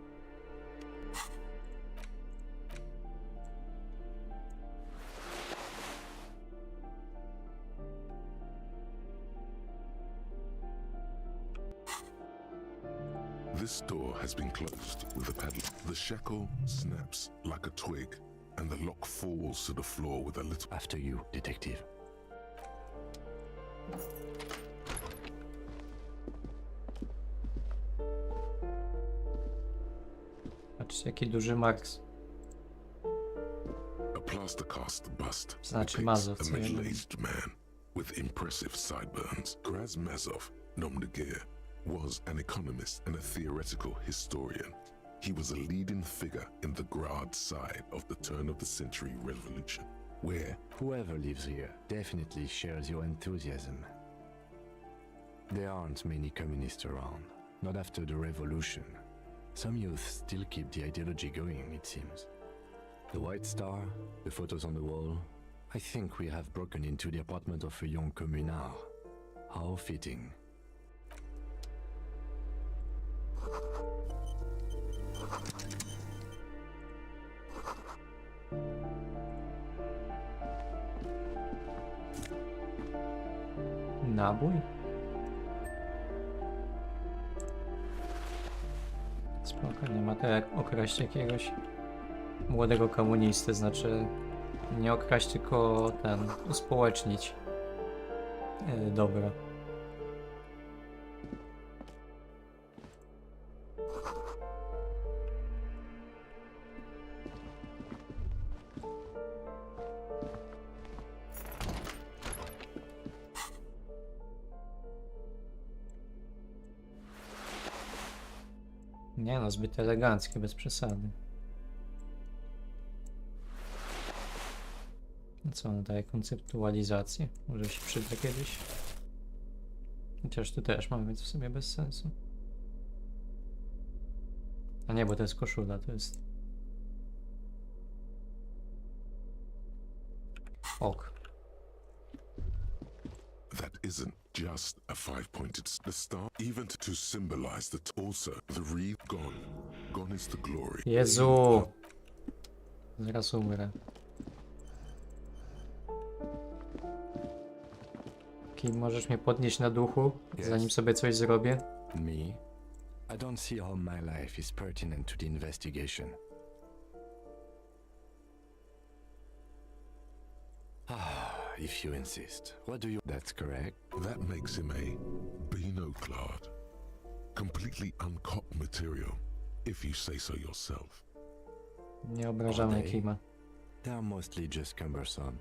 S3: This door has been closed with a padlock. The shackle snaps like a twig, and the lock falls to the floor with a little...
S18: After you, detective.
S1: Patrzcie, jaki duży Max.
S3: A plaster cast bust
S1: Znaczy
S3: depicts
S1: Mazov,
S3: a
S1: co ja mówię.
S3: middle-aged man with impressive sideburns. Mazov, nom de guerre, was an economist and a theoretical historian. He was a leading figure in the Grad side of the turn-of-the-century revolution, where...
S18: Whoever lives here definitely shares your enthusiasm. There aren't many communists around, not after the revolution. Some youth still keep the ideology going, it seems. The White Star, the photos on the wall. I think we have broken into the apartment of a young communard. How fitting.
S1: Nabój? Spoko, nie ma to jak okraść jakiegoś młodego komunistę, znaczy nie okraść, tylko uspołecznić dobro. Nie no, zbyt eleganckie, bez przesady. Co on daje? Konceptualizację? Może się przyda kiedyś? Chociaż tu też mamy, więc w sumie bez sensu. A nie, bo to jest koszula, to jest... Ok.
S3: That isn't just a five-pointed star, even to symbolize that also the wreath gone. Gone is the glory.
S1: Jezu! Zaraz umrę. Kim, możesz mnie podnieść na duchu, zanim sobie coś zrobię?
S18: Me? I don't see how my life is pertinent to the investigation. If you insist. What do you... That's correct.
S3: That makes him a Beano-clad. Completely uncopped material, if you say so yourself.
S1: Nie obrażamy Kima.
S18: They are mostly just cumbersome.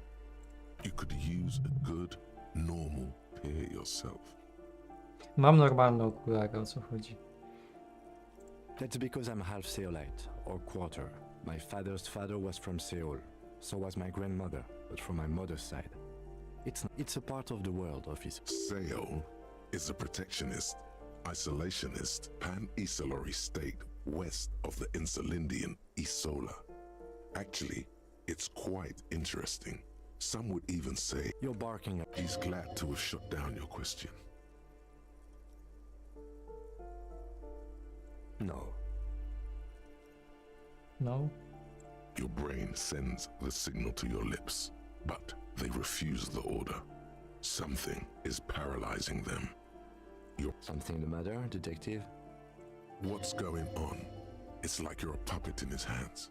S3: You could use a good, normal pair yourself.
S1: Mam normalne okulary, o co chodzi?
S18: That's because I'm half Seolite, or quarter. My father's father was from Seoul. So was my grandmother, but from my mother's side. It's a part of the world of his...
S3: Seoul is a protectionist, isolationist, pan-Isolary state west of the Insulindian Isola. Actually, it's quite interesting. Some would even say...
S18: You're barking at...
S3: He's glad to have shut down your question.
S18: No.
S1: No?
S3: Your brain sends the signal to your lips, but they refuse the order. Something is paralyzing them.
S18: Something the matter, detective?
S3: What's going on? It's like you're a puppet in his hands.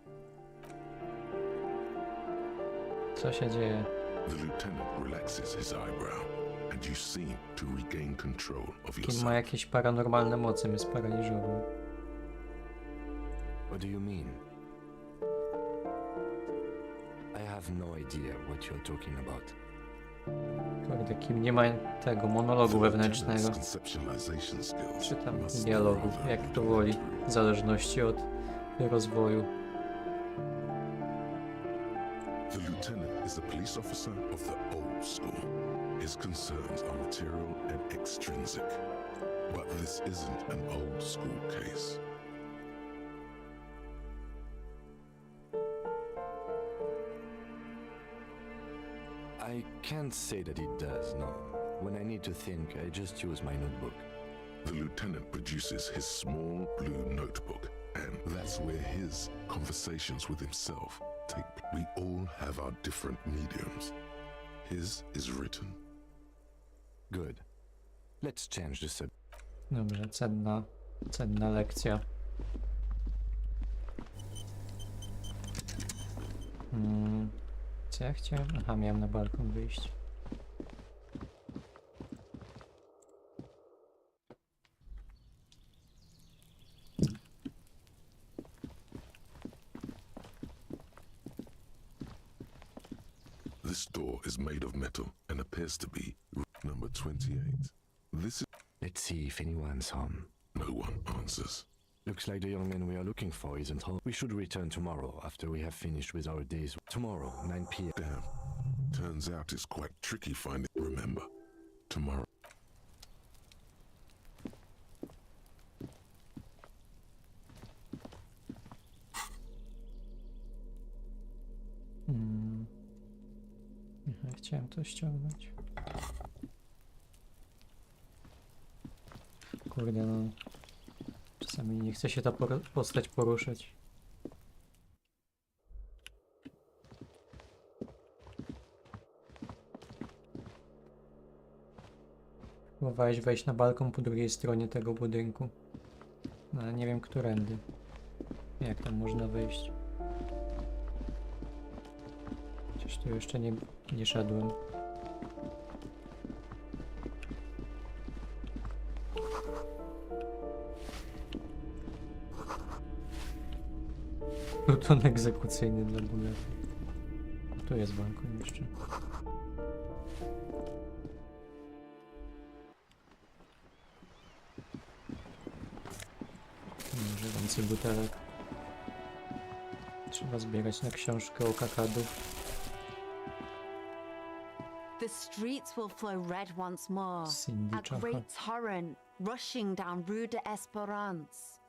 S1: Co się dzieje?
S3: The lieutenant relaxes his eyebrow, and you seem to regain control of
S1: Kim
S3: yourself.
S1: ma jakieś paranormalne moce, mnie sparaliżował.
S18: What do you mean? I have no idea what you're talking about.
S1: Kurde, Kim nie ma tego monologu wewnętrznego. Czy tam dialogu, jak to woli, w zależności od rozwoju.
S3: The lieutenant is a police officer of the old school. His concerns are material and extrinsic. But this isn't an old school case.
S18: I can't say that it does, no. When I need to think, I just use my notebook.
S3: The lieutenant produces his small blue notebook, and that's where his conversations with himself take. We all have our different mediums. His is written.
S18: Good. Let's change the subject.
S1: Dobrze, cenna lekcja. Co ja chciałem? Aha, miałem na balkon wyjść.
S3: This door is made of metal and appears to be number 28. This is...
S18: Let's see if anyone's home.
S3: No one answers.
S18: Looks like the young man we are looking for isn't home. We should return tomorrow after we have finished with our days. Tomorrow, 9 p.m.
S3: Damn. Turns out it's quite tricky finding... Remember, tomorrow...
S1: Aha, chciałem to ściągnąć. Kurde, no. Czasami nie chce się ta postać poruszać. Próbowałeś wejść na balkon po drugiej stronie tego budynku. No, ale nie wiem, którędy. Jak tam można wejść? Przecież tu jeszcze nie szedłem. Pluton egzekucyjny dla bogatych. Tu jest balkon jeszcze. Może więcej butelek. Trzeba zbierać na książkę o kakadów.
S20: The streets will flow red once more.
S1: Cindy
S20: A great torrent rushing down Rue de Esperance.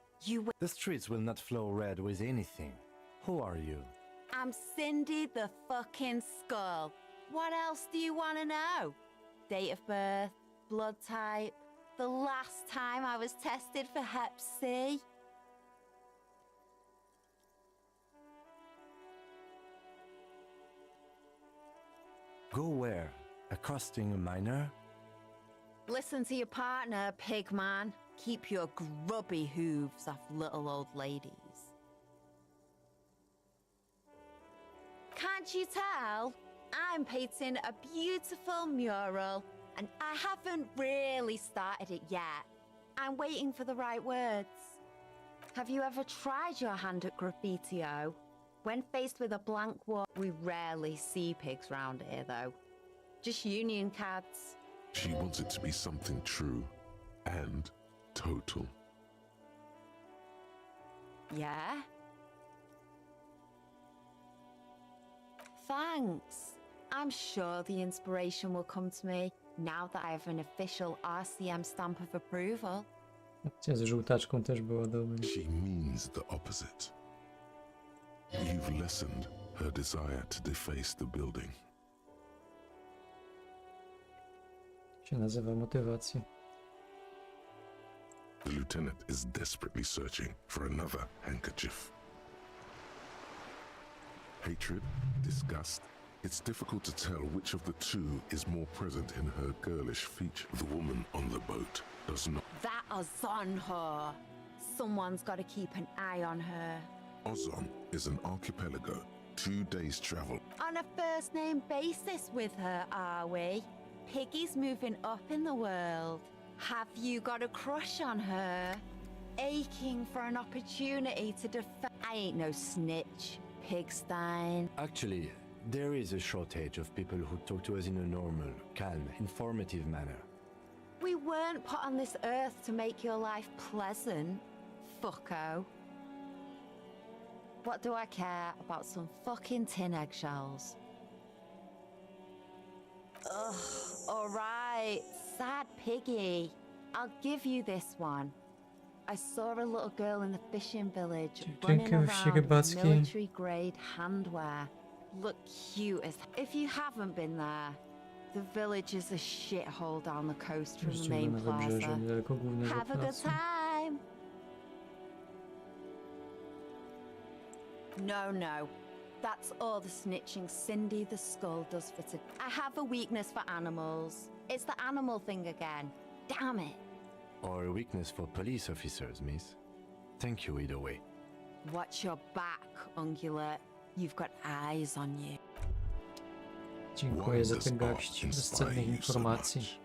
S18: The streets will not flow red with anything. Who are you?
S20: I'm Cindy the fucking Skull. What else do you want to know? Date of birth, blood type, the last time I was tested for Hep C.
S18: Go where? Accosting a minor?
S20: Listen to your partner, pig man. Keep your grubby hooves off little old ladies. Can't you tell? I'm painting a beautiful mural, and I haven't really started it yet. I'm waiting for the right words. Have you ever tried your hand at graffiti-o? When faced with a blank wall, we rarely see pigs round here, though. Just union cards.
S3: She wants it to be something true and total.
S20: Yeah? Thanks. I'm sure the inspiration will come to me now that I have an official RCM stamp of approval.
S1: Opcja z żółtaczką też była dobra.
S3: She means the opposite. You've lessened her desire to deface the building.
S1: Się nazywa motywacja.
S3: The lieutenant is desperately searching for another handkerchief. Hatred, disgust. It's difficult to tell which of the two is more present in her girlish feature. The woman on the boat does not.
S20: That Ozon her. Someone's got to keep an eye on her.
S3: Ozon is an archipelago, 2 days' travel.
S20: On a first-name basis with her, are we? Piggy's moving up in the world. Have you got a crush on her? Aching for an opportunity to defend. I ain't no snitch, Pigstein.
S18: Actually, there is a shortage of people who talk to us in a normal, calm, informative manner.
S20: We weren't put on this earth to make your life pleasant, fucko. What do I care about some fucking tin eggshells? Ugh, alright, sad piggy. I'll give you this one. I saw a little girl in the fishing village running around with military-grade handwear. Look cute as... If you haven't been there, the village is a shithole down the coast from the main plaza. Have a good time! No. That's all the snitching Cindy the Skull does for today. I have a weakness for animals. It's the animal thing again. Damn it.
S18: Or a weakness for police officers, miss. Thank you either way.
S20: Watch your back, ungulate. You've got eyes on you.
S1: Dziękuję za tę garść bezcennych informacji.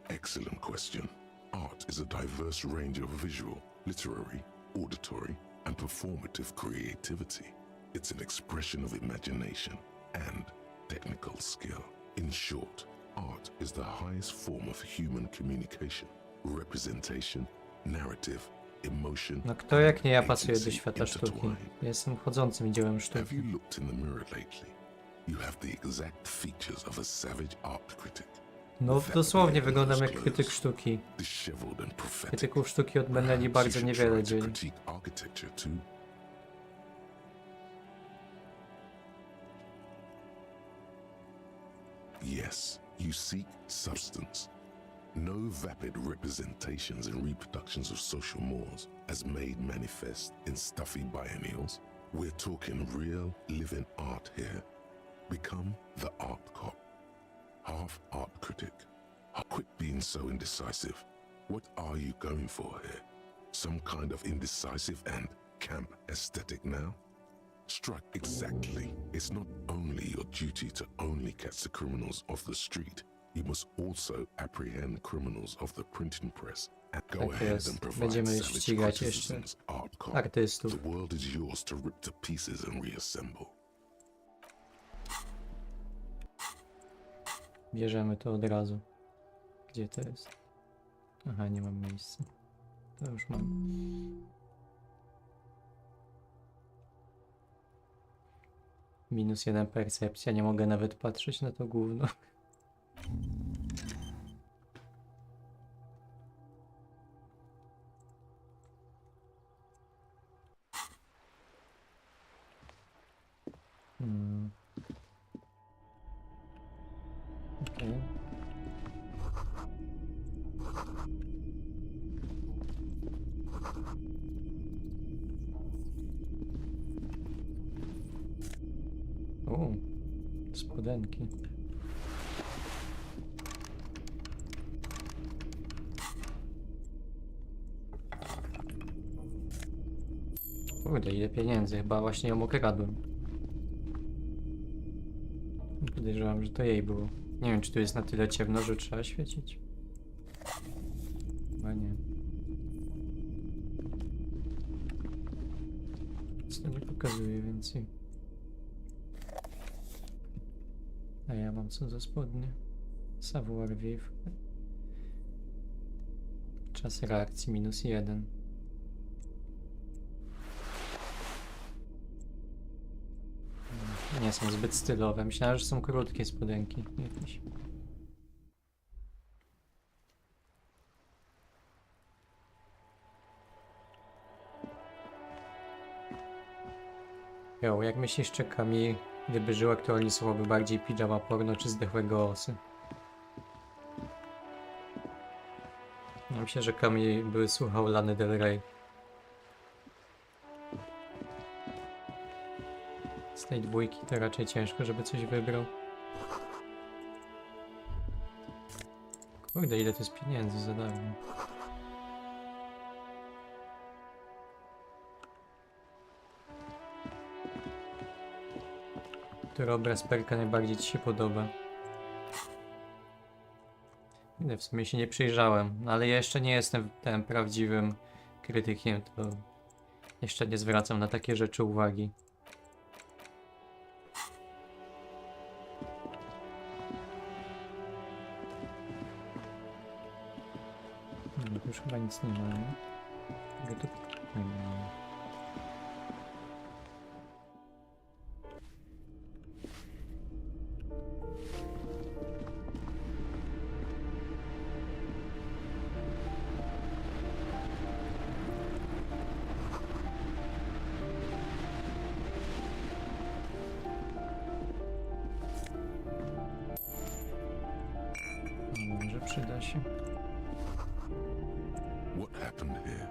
S3: Excellent question. Art is a diverse range of visual, literary, auditory, and performative creativity. It's an expression of imagination and technical skill. In short, art is the highest form of human communication, representation, narrative, emotion.
S1: No kto jak nie ja pasuje do świata sztuki? Jestem chodzącym dziełem sztuki.
S3: Have you looked in the mirror lately? You have the exact features of a savage art critic.
S1: No dosłownie wyglądam jak krytyk sztuki. Krytyków sztuki od Benelli bardzo niewiele dzieli.
S3: Yes, you seek substance. No vapid representations and reproductions of social mores as made manifest in stuffy biennials. We're talking real, living art here. Become the art cop. Half art critic. Quit being so indecisive. What are you going for here? Some kind of indecisive and camp aesthetic now? Strike exactly. It's not only your duty to only catch the criminals off the street. You must also apprehend criminals of the printing press and go ahead and provide savage artisans, art cop. The world is yours to rip to pieces and reassemble.
S1: Bierzemy to od razu. Gdzie to jest? Aha, nie mam miejsca. To już mam. -1 percepcja, nie mogę nawet patrzeć na to gówno. Okay. O, spodenki. Kurde, ile pieniędzy, chyba właśnie ją okradłem. Podejrzewam, że to jej było. Nie wiem, czy tu jest na tyle ciemno, że trzeba świecić. Chyba nie. Nic to nie pokazuje więcej. A ja mam co za spodnie? Savoir vivre. Czas reakcji -1. Nie są zbyt stylowe. Myślałem, że są krótkie spodenki jakieś. Jo, jak myślisz, czy Kamil, gdyby żył aktualnie, słuchałby bardziej pijama porno czy zdechłego osy? Ja myślę, że Kamil by słuchał Lany Del Rey. Z tej dwójki to raczej ciężko, żeby coś wybrał. Kurde, ile to jest pieniędzy za darmo. Który obraz Perka najbardziej ci się podoba? W sumie się nie przyjrzałem, no ale ja jeszcze nie jestem tym prawdziwym krytykiem, to jeszcze nie zwracam na takie rzeczy uwagi. No, tu już chyba nic nie ma, nie? Tu... nie ma. Może przyda się.
S3: What happened here?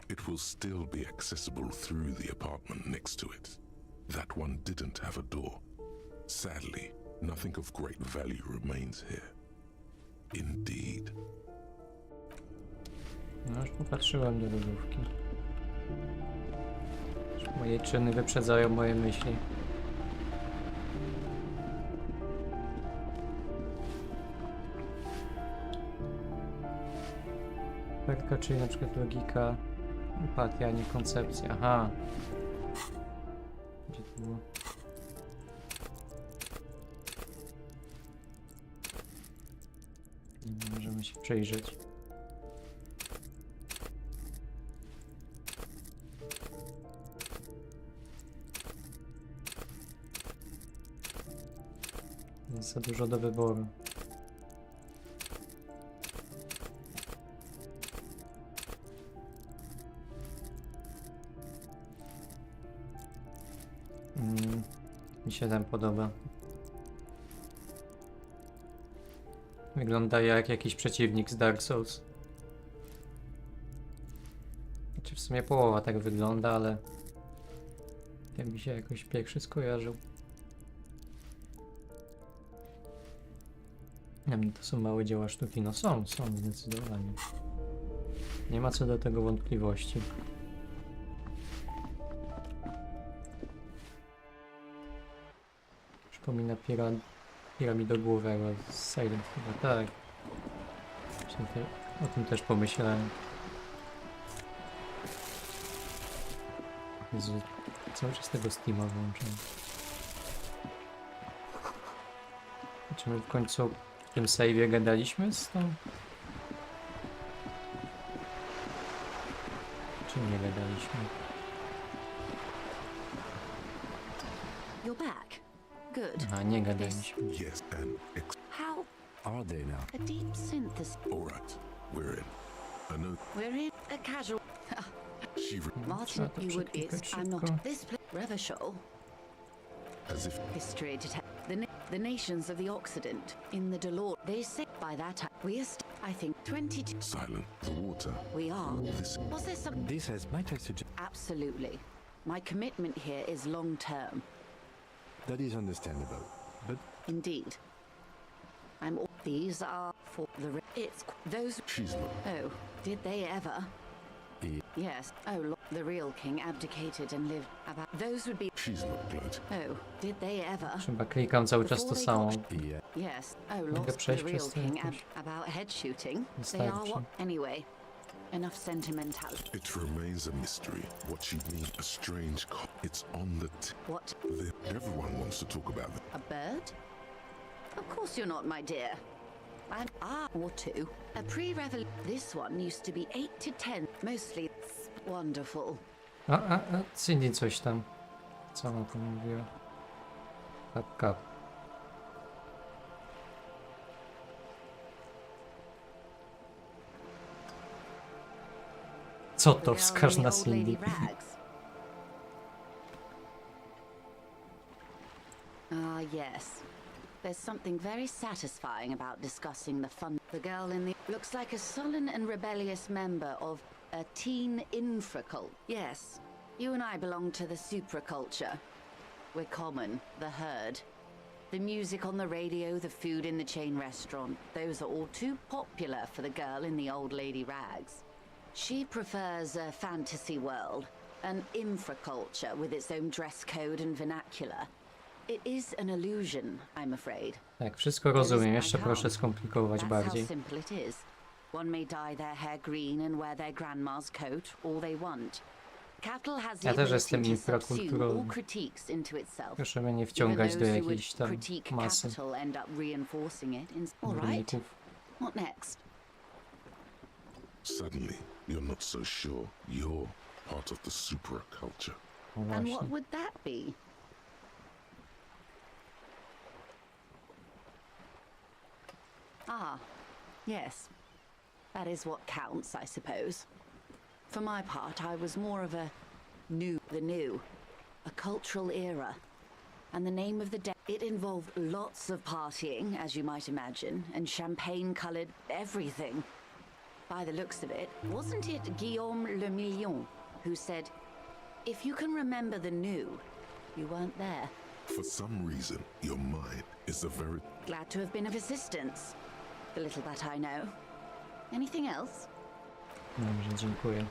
S3: It will still be accessible through the apartment next to it. That one didn't have a door. Sadly, nothing of great value remains here. Indeed.
S1: No już popatrzyłem do lodówki. Moje czyny wyprzedzają moje myśli. Perka, czyli na przykład logika, empatia, a nie koncepcja. Aha. Gdzie to było? Nie możemy się przejrzeć. Jest za dużo do wyboru. Mi się ten podoba. Wygląda jak jakiś przeciwnik z Dark Souls. Znaczy w sumie połowa tak wygląda, ale ten mi się jakoś pierwszy skojarzył. Nie wiem, to są małe dzieła sztuki. No są zdecydowanie. Nie ma co do tego wątpliwości. Przypomina piramidogłowego z Silent chyba, tak. O tym też pomyślałem. Jezu, cały czas tego Steama włączam. Czy my w końcu w tym save'ie gadaliśmy z tą? Czy nie gadaliśmy?
S4: You're back. Good.
S1: Aha, nie gadaliśmy.
S3: Yes, and
S4: How?
S18: Are they now?
S4: A deep synthesis.
S3: all right, we're in. I know
S4: We're in a casual. Martin, you would be. I'm not. This Revachol.
S3: as if
S4: History the nations of the Occident in the Delor. They say by that time we are. I think 22.
S3: silent the water.
S4: We are.
S3: This
S4: Was there some?
S18: This has might I suggest
S4: Absolutely. My commitment here is long term.
S18: that is understandable, but
S4: Indeed. These are for the... It's... Those...
S3: She's not.
S4: Oh, did they ever? Yes. Oh, the real king abdicated and lived about... Those would be...
S3: She's not blood.
S4: Oh, did they ever?
S1: Chyba klikam cały czas to samo.
S4: Yes. Oh,
S1: Mogę
S4: lost the
S1: przejść
S4: real
S1: przez to
S4: king
S1: jakoś?
S4: about head shooting. They are
S1: Wystarczy.
S4: what? Anyway, enough sentimentality.
S3: It remains a mystery. What you mean, a strange it's on the...
S4: What?
S3: Everyone wants to talk about it.
S4: A bird? Of course you're not, my dear. Or two. A pre-revel... This one used to be 8 to 10. Mostly wonderful.
S1: Cindy coś tam. Co ona tam mówiła? Kap. Co to wskaż na Cindy?
S4: Ah, yes. There's something very satisfying about discussing the fun. The girl in the... Looks like a sullen and rebellious member of a teen infracult. Yes, you and I belong to the supraculture. We're common, the herd. The music on the radio, the food in the chain restaurant, those are all too popular for the girl in the old lady rags. She prefers a fantasy world, an infraculture with its own dress code and vernacular. It is an illusion, I'm afraid.
S1: Tak, wszystko rozumiem. Jeszcze proszę skomplikować bardziej.
S4: That's how simple it is. One may dye their hair green and wear their grandma's coat, all they want. Capital has the
S1: Ja też
S4: ability
S1: jestem
S4: to subsume all
S1: infrakulturowy.
S4: critiques into itself.
S1: Proszę mnie nie
S4: Even
S1: wciągać do
S4: those who would
S1: jakiejś tam
S4: critique
S1: masy
S4: capital end up reinforcing it. All right.
S1: górników.
S4: What next?
S3: Suddenly, you're not so sure you're part of the supraculture.
S1: No
S4: And
S1: właśnie.
S4: what would that be? Ah, yes. That is what counts, I suppose. For my part, I was more of a the new, a cultural era. And the name of the day, it involved lots of partying, as you might imagine, and champagne-colored everything. By the looks of it, wasn't it Guillaume Le Million who said, if you can remember the new, you weren't there?
S3: For some reason, your mind is a very...
S4: Glad to have been of assistance. The little that I know. Anything else?
S1: Dobrze, dziękuję.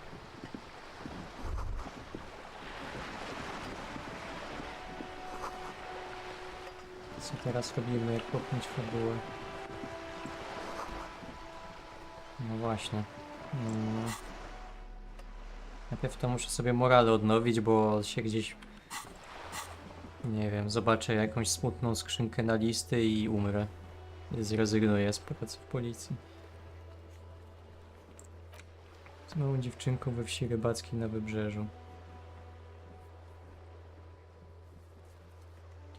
S1: Co teraz robimy, jak popchnąć fabułę? No właśnie. Najpierw to muszę sobie morale odnowić, bo się gdzieś... Nie wiem, zobaczę jakąś smutną skrzynkę na listy i umrę. I zrezygnuję z pracy w policji. Z małą dziewczynką we wsi rybackiej na wybrzeżu.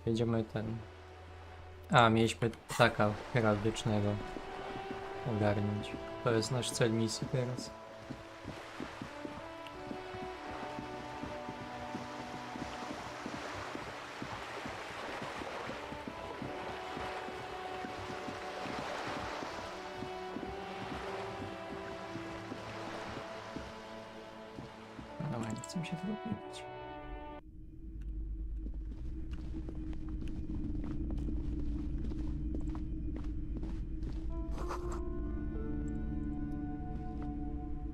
S1: Jedziemy ten... A, mieliśmy ptaka heraldycznego ogarnąć. To jest nasz cel misji teraz. No, nie chcę mi się tego biegać.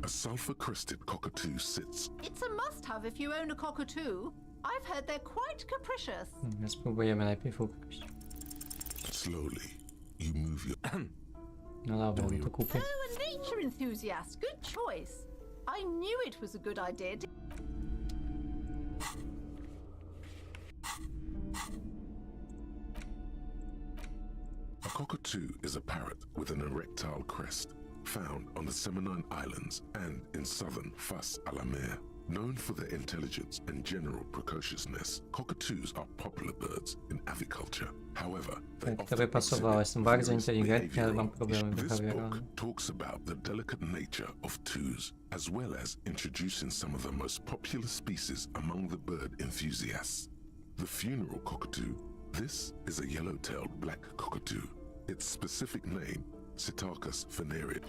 S3: A sulfur-crested cockatoo sits...
S16: It's a must-have if you own a cockatoo. I've heard they're quite capricious.
S1: Spróbujemy najpierw ukraść.
S3: Slowly, you move your...
S1: No dobra, no to kupię.
S16: Oh, a nature enthusiast. Good choice. I knew it was a good idea.
S3: A cockatoo is a parrot with an erectile crest, found on the Seminole Islands and in southern Fas a la Mer. Known for their intelligence and general precociousness, cockatoos are popular birds in aviculture. However, they
S1: Tak, to by pasowało. Jestem bardzo inteligentny, ale mam problemy
S3: This book
S1: behawioralne.
S3: talks about the delicate nature of toos, as well as introducing some of the most popular species among the bird enthusiasts. The funeral cockatoo. This is a yellow-tailed black cockatoo. Its specific name, Psittacus venereat.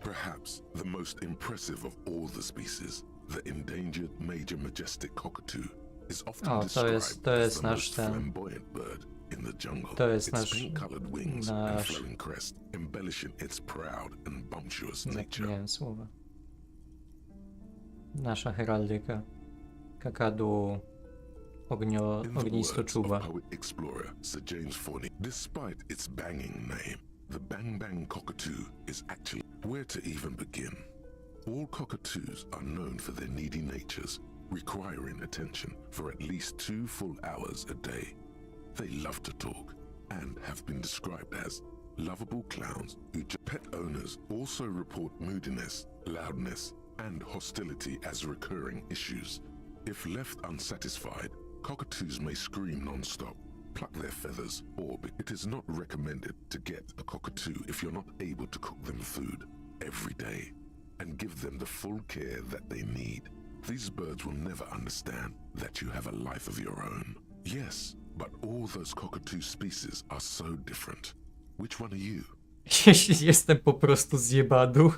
S3: Perhaps the most impressive of all the species, the endangered major majestic cockatoo, is often described as the most flamboyant bird in the jungle.
S1: To jest
S3: its
S1: nasz...
S3: pink-colored wings and flowing crest, embellishing its proud and bumptious nature.
S1: Zapomniałem słowa. Nasza heraldyka. Kakadu ognisto czuba.
S3: Poet explorer Sir James Forney, despite its banging name, the Bang Bang cockatoo is actually where to even begin. All cockatoos are known for their needy natures, requiring attention for at least 2 full hours a day. They love to talk and have been described as lovable clowns who pet owners also report moodiness, loudness, and hostility as recurring issues. If left unsatisfied, cockatoos may scream non-stop, pluck their feathers, or it is not recommended to get a cockatoo if you're not able to cook them food every day and give them the full care that they need. These birds will never understand that you have a life of your own. Yes, but all those cockatoo species are so different. Which one are you?
S1: Jestem po prostu zjebadu.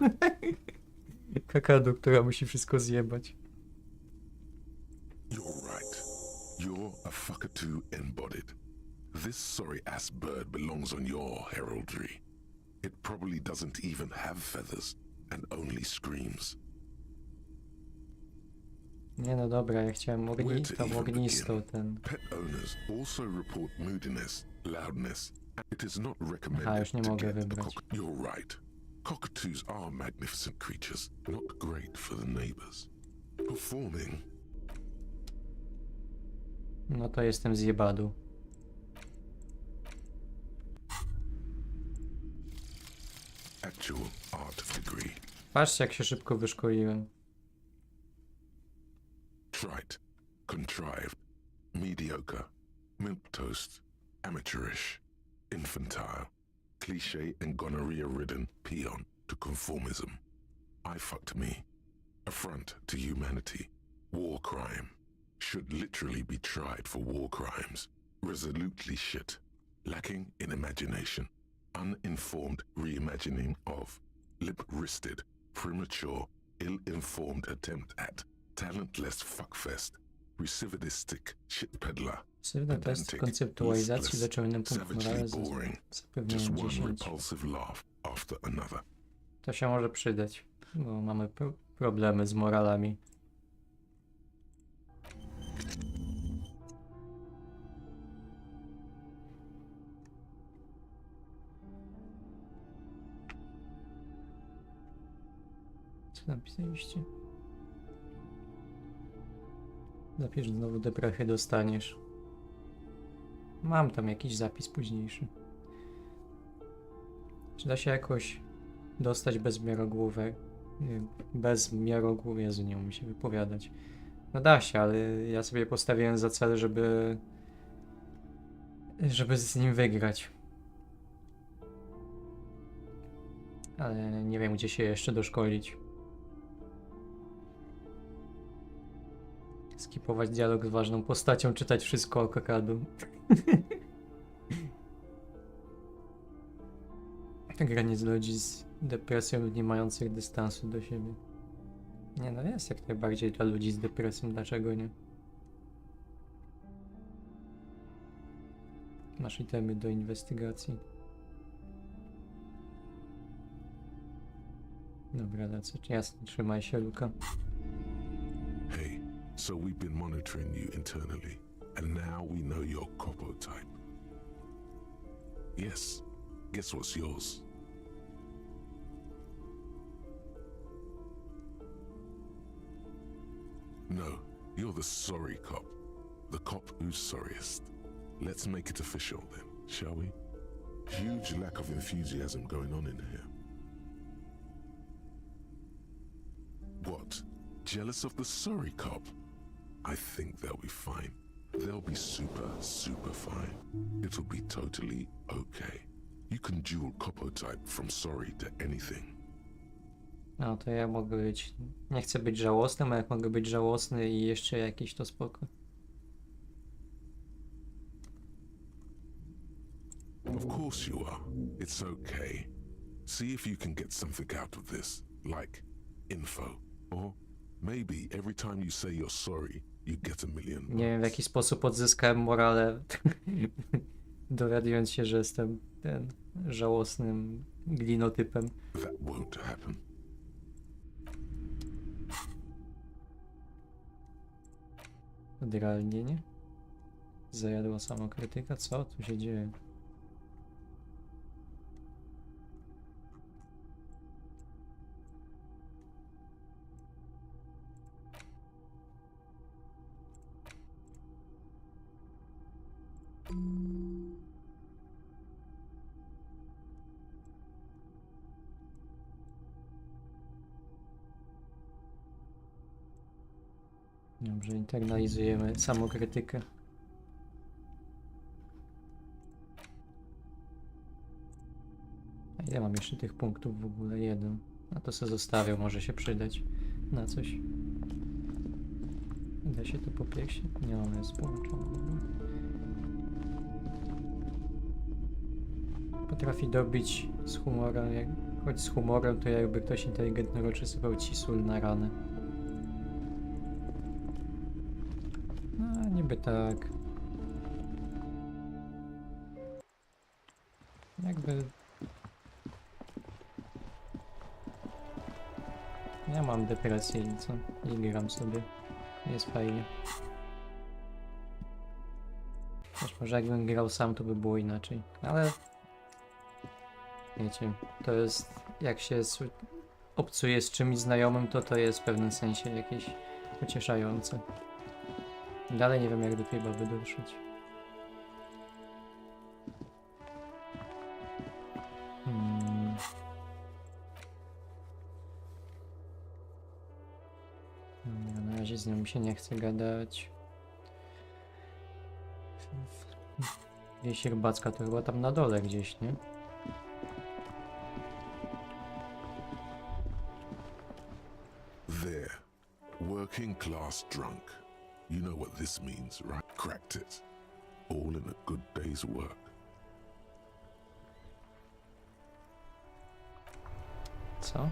S1: Kakadu, która musi wszystko zjebać.
S3: You're right. You're a fuckatoo embodied. This sorry-ass bird belongs on your heraldry. It probably doesn't even have feathers and only screams.
S1: Nie no dobra, ja chciałem ognisto ten...
S3: Pet owners also report moodiness, loudness. It is not
S1: Aha,
S3: recommended
S1: już nie
S3: to
S1: mogę
S3: get a
S1: wybrać.
S3: You're right. Cockatoos are magnificent creatures, not great for the neighbors. Performing.
S1: No to jestem zjebadu.
S3: Actual art degree.
S1: Patrzcie, jak się szybko wyszkoliłem.
S3: Trite, contrived, mediocre, milquetoast, amateurish, infantile, cliché and gonorrhea-ridden peon to conformism. I fucked me. Affront to humanity. War crime. Should literally be tried for war crimes. Resolutely shit. Lacking in imagination. Uninformed reimagining of. Lip-wristed, premature, ill-informed attempt at. Talentless fuckfest. Recidivistic shit peddler.
S1: Pasywny test konceptualizacji z osiągniętym punkt morale zapewnieniem 10. To się może przydać, bo mamy problemy z moralami. Co napisaliście? Zapisz znowu deprechę, dostaniesz. Mam tam jakiś zapis późniejszy. Czy da się jakoś dostać bezmiarogłówek? Bezmiarogłów, Jezu, nie umiem się wypowiadać. No da się, ale ja sobie postawiłem za cel, żeby z nim wygrać. Ale nie wiem, gdzie się jeszcze doszkolić. Skipować dialog z ważną postacią, czytać wszystko o kakadu. Granie z ludzi z depresją lub nie mających dystansu do siebie. Nie no, jest jak najbardziej dla ludzi z depresją, dlaczego nie? Masz itemy do inwestygacji. Dobra, lecę. Jasne, trzymaj się, Luka.
S3: Hey, so we've been monitoring you internally, and now we know your copo type. Yes, guess what's yours? No, you're the sorry cop. The cop who's sorriest. Let's make it official then, shall we? Huge lack of enthusiasm going on in here. What? Jealous of the sorry cop? I think they'll be fine. They'll be super, super fine. It'll be totally okay. You can dual copo type from sorry to anything.
S1: No to ja mogę być... Nie chcę być żałosnym, a jak mogę być żałosny i jeszcze jakiś, to spoko.
S3: Of course you are. It's okay. See if you can get something out of this, like info. Or maybe every time you say you're sorry, you get $1 million.
S1: Nie wiem, w jaki sposób odzyskałem morale dowiadując się, że jestem ten żałosnym glinotypem.
S3: That won't happen.
S1: Realnie. Zajadła samokrytyka? Co tu się dzieje? Dobrze, internalizujemy samokrytykę. A ile mam jeszcze tych punktów w ogóle? 1. A to sobie zostawię, może się przydać na coś. Da się to po pierwsze? Nie, ono jest połączone. Potrafi dobić z humorem, choć z humorem to jakby ktoś inteligentny rozsypał ci sól na ranę. No, niby tak. Jakby... Ja mam depresję i co? I gram sobie. Jest fajnie. Też może jakbym grał sam, to by było inaczej. Ale... Wiecie, to jest... Jak się obcuje z czymś znajomym, to jest w pewnym sensie jakieś pocieszające. Dalej nie wiem, jak do tej baby dotrzeć. Na razie z nią mi się nie chce gadać. Wieś rybacka to chyba tam na dole gdzieś, nie?
S3: There. Working class drunk. You know what this means, right? Cracked it. All in a good day's work.
S1: Co?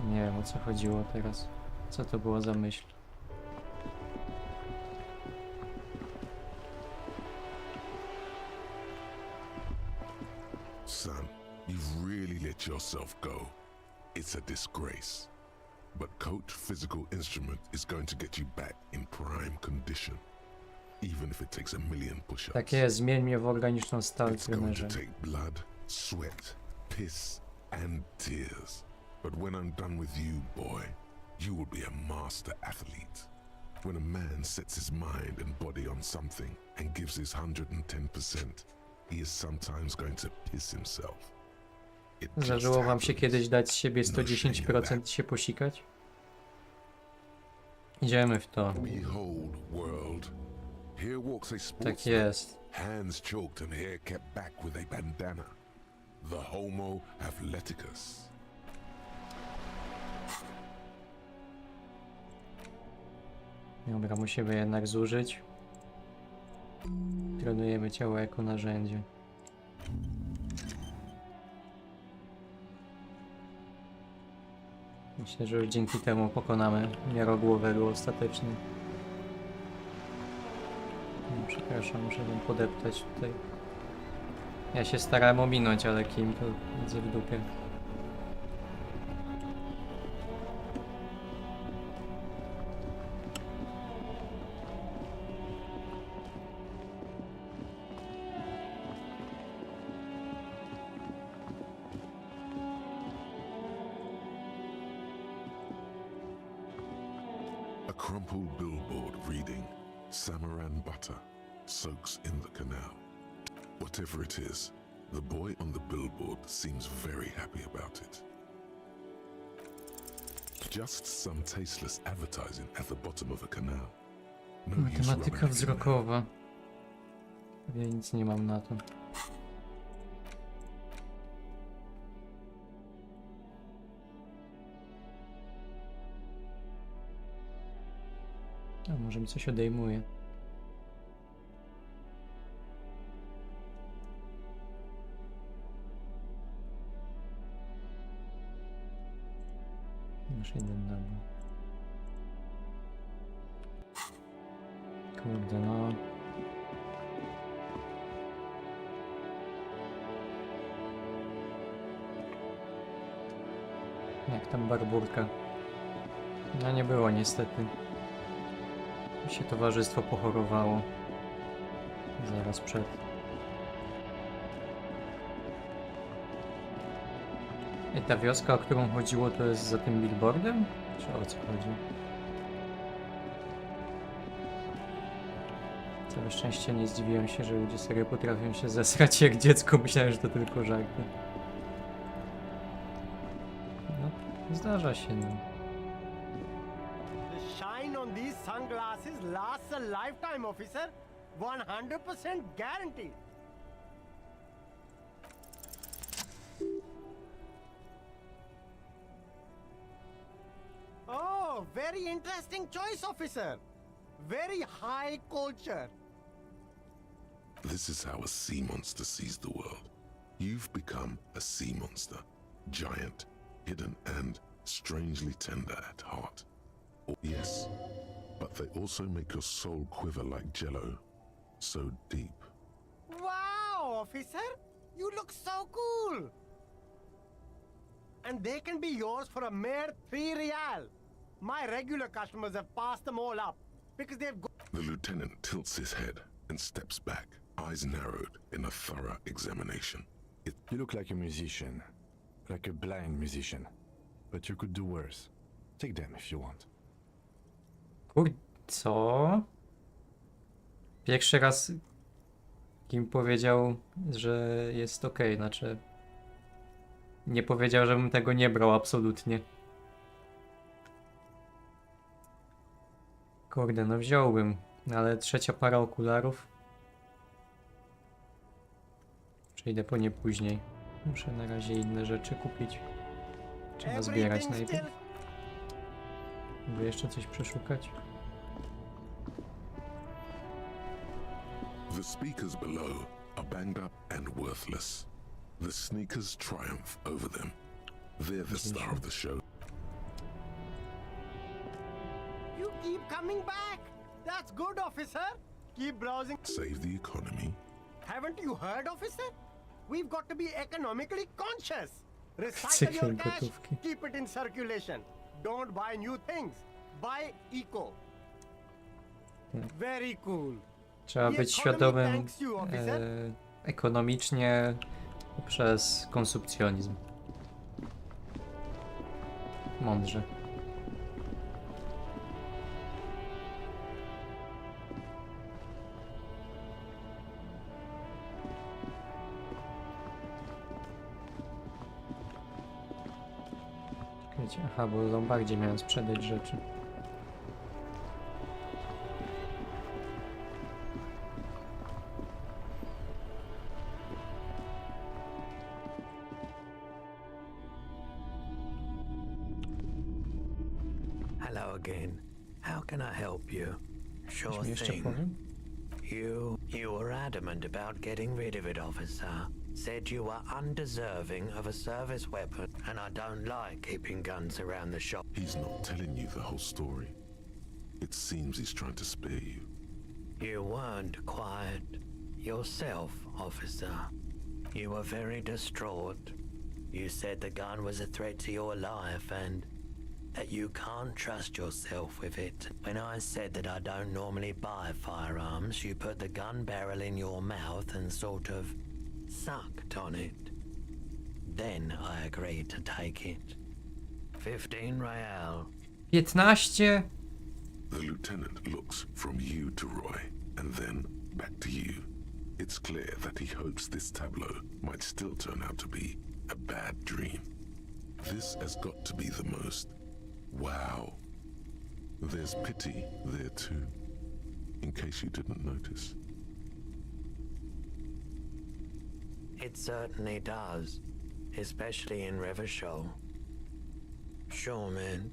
S1: Nie wiem, o co chodziło teraz. Co to było za myśl?
S3: Son, you've really let yourself go. It's a disgrace. But Coach Physical Instrument is going to get you back in prime condition. Even if it takes 1,000,000 push-ups.
S1: Tak jest, zmień mnie w organiczną stal,
S3: It's going to
S1: trenerze.
S3: take blood, sweat, piss, and tears. But when I'm done with you, boy, you will be a master athlete. When a man sets his mind and body on something and gives his 110%, he is sometimes going to piss himself. It just
S1: Zdarzyło wam się
S3: happens.
S1: kiedyś dać z siebie
S3: No shame in
S1: 110% i się posikać? Idziemy w to.
S3: Behold, world. Here walks a
S1: Tak
S3: sportsman,
S1: jest.
S3: hands choked and hair kept back with a bandana. The Homo athleticus.
S1: Dobra, musimy jednak zużyć. Trenujemy ciało jako narzędzie. Myślę, że już dzięki temu pokonamy miarogłowego ostatecznie. Przepraszam, muszę wam podeptać tutaj. Ja się starałem ominąć, ale kim to widzę w dupie.
S3: A crumpled billboard reading, Samaran butter soaks in the canal. Whatever it is, the boy on the billboard seems very happy about it. Just some tasteless advertising at the bottom of a canal. No use rubbing
S1: Matematyka
S3: it in
S1: wzrokowa. Ja nic nie mam na to. A może mi coś odejmuje. Masz jeden nabój. Kurde no. Jak tam barburka. No nie było niestety. Mi się towarzystwo pochorowało. Zaraz przed. I ta wioska, o którą chodziło, to jest za tym billboardem? Czy o co chodzi? Całe szczęście nie zdziwiłem się, że ludzie serio potrafią się zesrać jak dziecko. Myślałem, że to tylko żarty. No, zdarza się, no.
S14: The shine on these sunglasses lasts a lifetime, officer. 100% guaranteed. Oh, very interesting choice, officer. Very high culture.
S3: This is how a sea monster sees the world. You've become a sea monster. Giant, hidden, and strangely tender at heart. Oh, yes, but they also make your soul quiver like jello. So deep.
S14: Wow, officer. You look so cool. And they can be yours for a mere 3 real. My regular customers have passed them all up because they've got...
S3: The lieutenant tilts his head and steps back, eyes narrowed in a thorough examination.
S18: You look like a musician. Like a blind musician. But you could do worse. Take them if you want.
S1: Co? Pierwszy raz kim powiedział, że jest okej, znaczy... Nie powiedział, żebym tego nie brał absolutnie. Kurde, no wziąłbym, ale trzecia para okularów. Przejdę po nie później. Muszę na razie inne rzeczy kupić. Trzeba zbierać najpierw. By jeszcze coś przeszukać.
S3: The speakers below are banged up and worthless. The sneakers triumph over them. They're the star of the show.
S14: You keep coming back. That's good, officer. Keep browsing.
S3: Save the economy.
S14: Haven't you heard, officer? We've got to be economically conscious. Recycle your cash. Keep it in circulation. Don't buy new things. Buy eco. Very cool.
S1: Trzeba być świadomym ekonomicznie przez konsumpcjonizm. Mądrze. Czekajcie, aha, bo w Lombardzie miałem sprzedać rzeczy.
S21: Hello again. How can I help you? Sure thing. You were adamant about getting rid of it, officer. Said you were undeserving of a service weapon, and I don't like keeping guns around the shop.
S3: He's not telling you the whole story. It seems he's trying to spare you.
S21: You weren't quiet yourself, officer. You were very distraught. You said the gun was a threat to your life and that you can't trust yourself with it. When I said that I don't normally buy firearms, you put the gun barrel in your mouth and sort of sucked on it. Then I agreed to take it. 15 real.
S1: 15?
S3: The lieutenant looks from you to Roy, and then back to you. It's clear that he hopes this tableau might still turn out to be a bad dream. This has got to be the most... wow. There's pity there too, in case you didn't notice.
S21: It certainly does, especially in Rivershoal. Sure, man.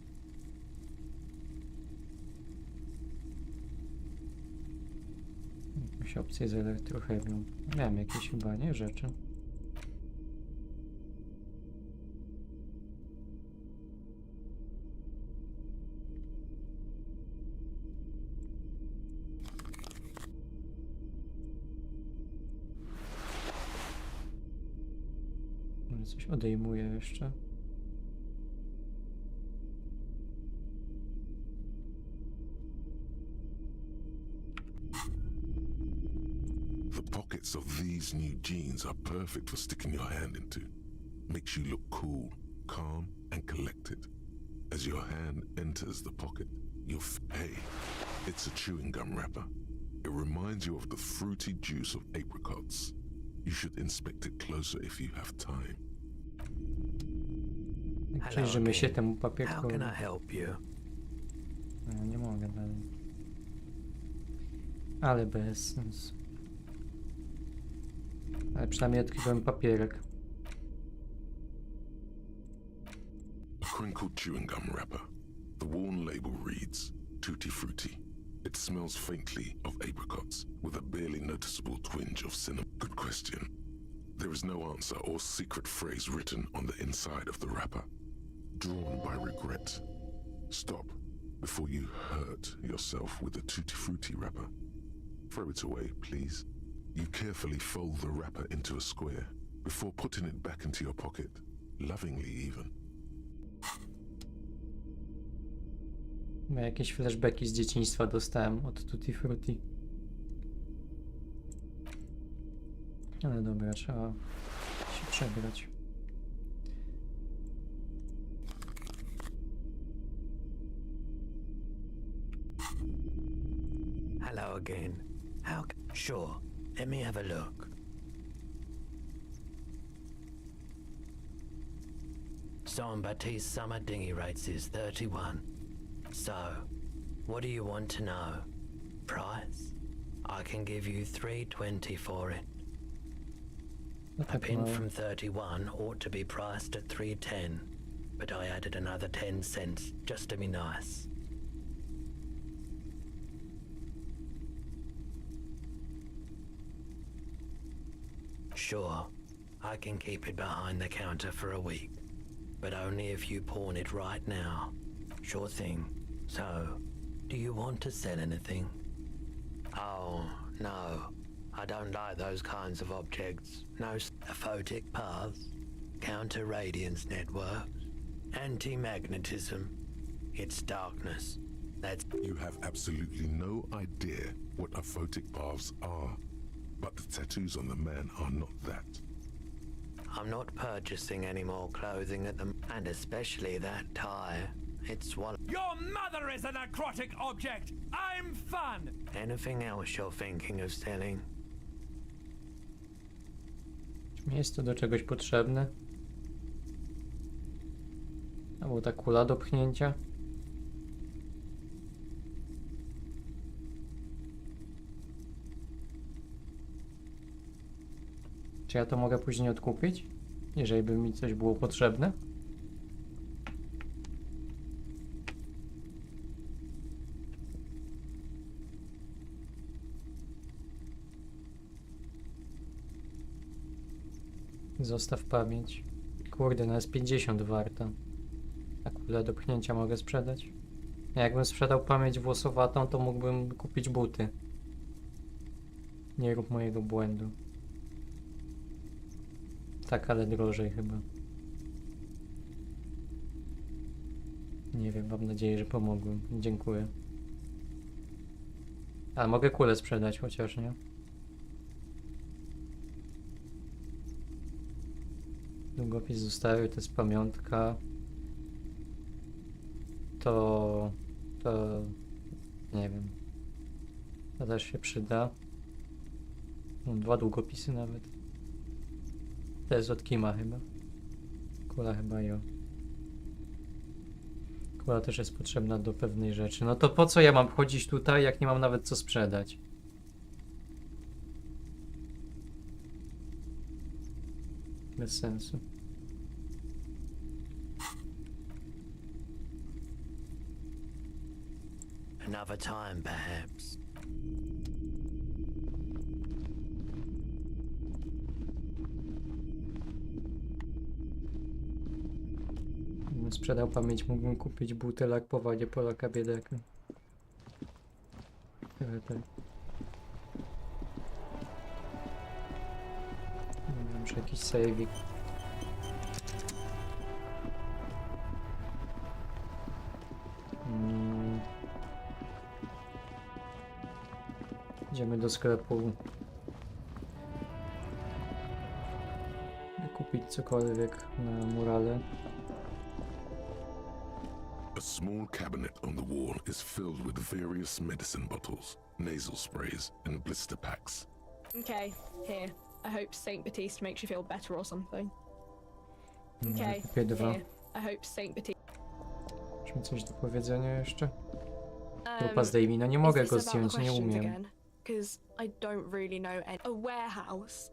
S1: Jakąś opcję z elektrochemią. Miałem jakieś chyba, nie? Rzeczy. Może coś odejmuję jeszcze.
S3: These new jeans are perfect for sticking your hand into. Makes you look cool, calm, and collected. As your hand enters the pocket, hey, it's a chewing gum wrapper. It reminds you of the fruity juice of apricots. You should inspect it closer if you have time.
S1: Przyjrzymy się temu
S21: How
S1: papierkowi.
S21: can I help you?
S1: No, nie mogę dalej. Ale bez sensu. Ale przynajmniej odkryłem papierek.
S3: A crinkled chewing gum wrapper. The worn label reads, Tutti Frutti. It smells faintly of apricots, with a barely noticeable twinge of cinnamon. Good question. There is no answer or secret phrase written on the inside of the wrapper. Drawn by regret. Stop before you hurt yourself with the Tutti Frutti wrapper. Throw it away, please. You carefully fold the wrapper into a square before putting it back into your pocket, lovingly even.
S1: Jakieś flashbacki z dzieciństwa dostałem od Tutti Frutti. Ale dobra, trzeba się przebrać.
S21: Hello again. Sure, let me have a look. Jean-Baptiste summer dinghy rates is 31. So, what do you want to know? Price? I can give you $3.20 for it. A pin from 31 ought to be priced at $3.10, but I added another 10 cents just to be nice. Sure, I can keep it behind the counter for a week, but only if you pawn it right now. Sure thing. So, do you want to sell anything? Oh, no. I don't like those kinds of objects. No aphotic paths, counter-radiance networks, anti-magnetism. It's darkness. That's...
S3: You have absolutely no idea what aphotic paths are, but the tattoos on the man are not that.
S21: I'm not purchasing any more clothing at the... and especially that tie. It's one...
S5: Your mother is a necrotic object! I'm fun!
S21: Anything else you're thinking of selling?
S1: Czy mi jest to do czegoś potrzebne? Albo ta kula do pchnięcia? Czy ja to mogę później odkupić? Jeżeli by mi coś było potrzebne? Zostaw pamięć. Kurde, no jest 50 warta. A kulę do pchnięcia mogę sprzedać? Jakbym sprzedał pamięć włosowatą, to mógłbym kupić buty. Nie rób mojego błędu. Tak, ale drożej chyba. Nie wiem, mam nadzieję, że pomogłem. Dziękuję. Ale mogę kulę sprzedać chociaż, nie? Długopis zostawił, to jest pamiątka. To nie wiem. To też się przyda. Mam 2 długopisy nawet. To jest od Kima chyba. Kula chyba jo. Kula też jest potrzebna do pewnej rzeczy. No to po co ja mam chodzić tutaj, jak nie mam nawet co sprzedać? Bez sensu.
S21: Another time, perhaps.
S1: Gdybym sprzedał pamięć, mógłbym kupić butelek po wodzie Polaka biedaka. Tak. Może jakiś saving. Idziemy do sklepu. kupić cokolwiek na murale.
S3: A small cabinet on the wall is filled with various medicine bottles, nasal sprays, and blister packs.
S6: Okay, here. I hope Saint Baptiste makes you feel better or something. Okay,
S1: Kupię dwa.
S6: here. I hope Saint Baptiste...
S1: Czy mi coś do powiedzenia jeszcze? Grupa zdejmij, no nie mogę go zdjąć, nie umiem.
S6: Because I don't really know any... A warehouse?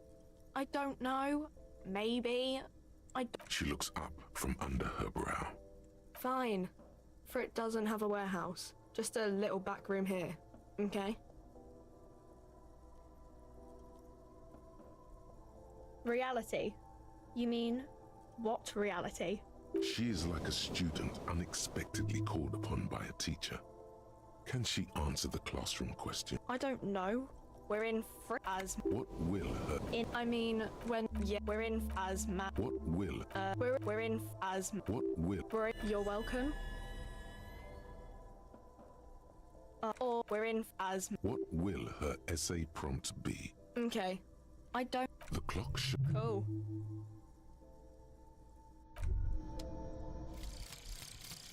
S6: I don't know. Maybe.
S3: She looks up from under her brow.
S6: Fine. For it doesn't have a warehouse. Just a little back room here. Okay? Reality? You mean, what reality?
S3: She is like a student unexpectedly called upon by a teacher. Can she answer the classroom question?
S6: I don't know. We're in as...
S3: What will her...
S6: I mean, when... Yeah, we're in as...
S3: What will...
S6: We're in as...
S3: What will...
S6: You're welcome. Or we're in as...
S3: What will her essay prompt be?
S6: Okay. I don't...
S3: The clock should...
S6: Cool.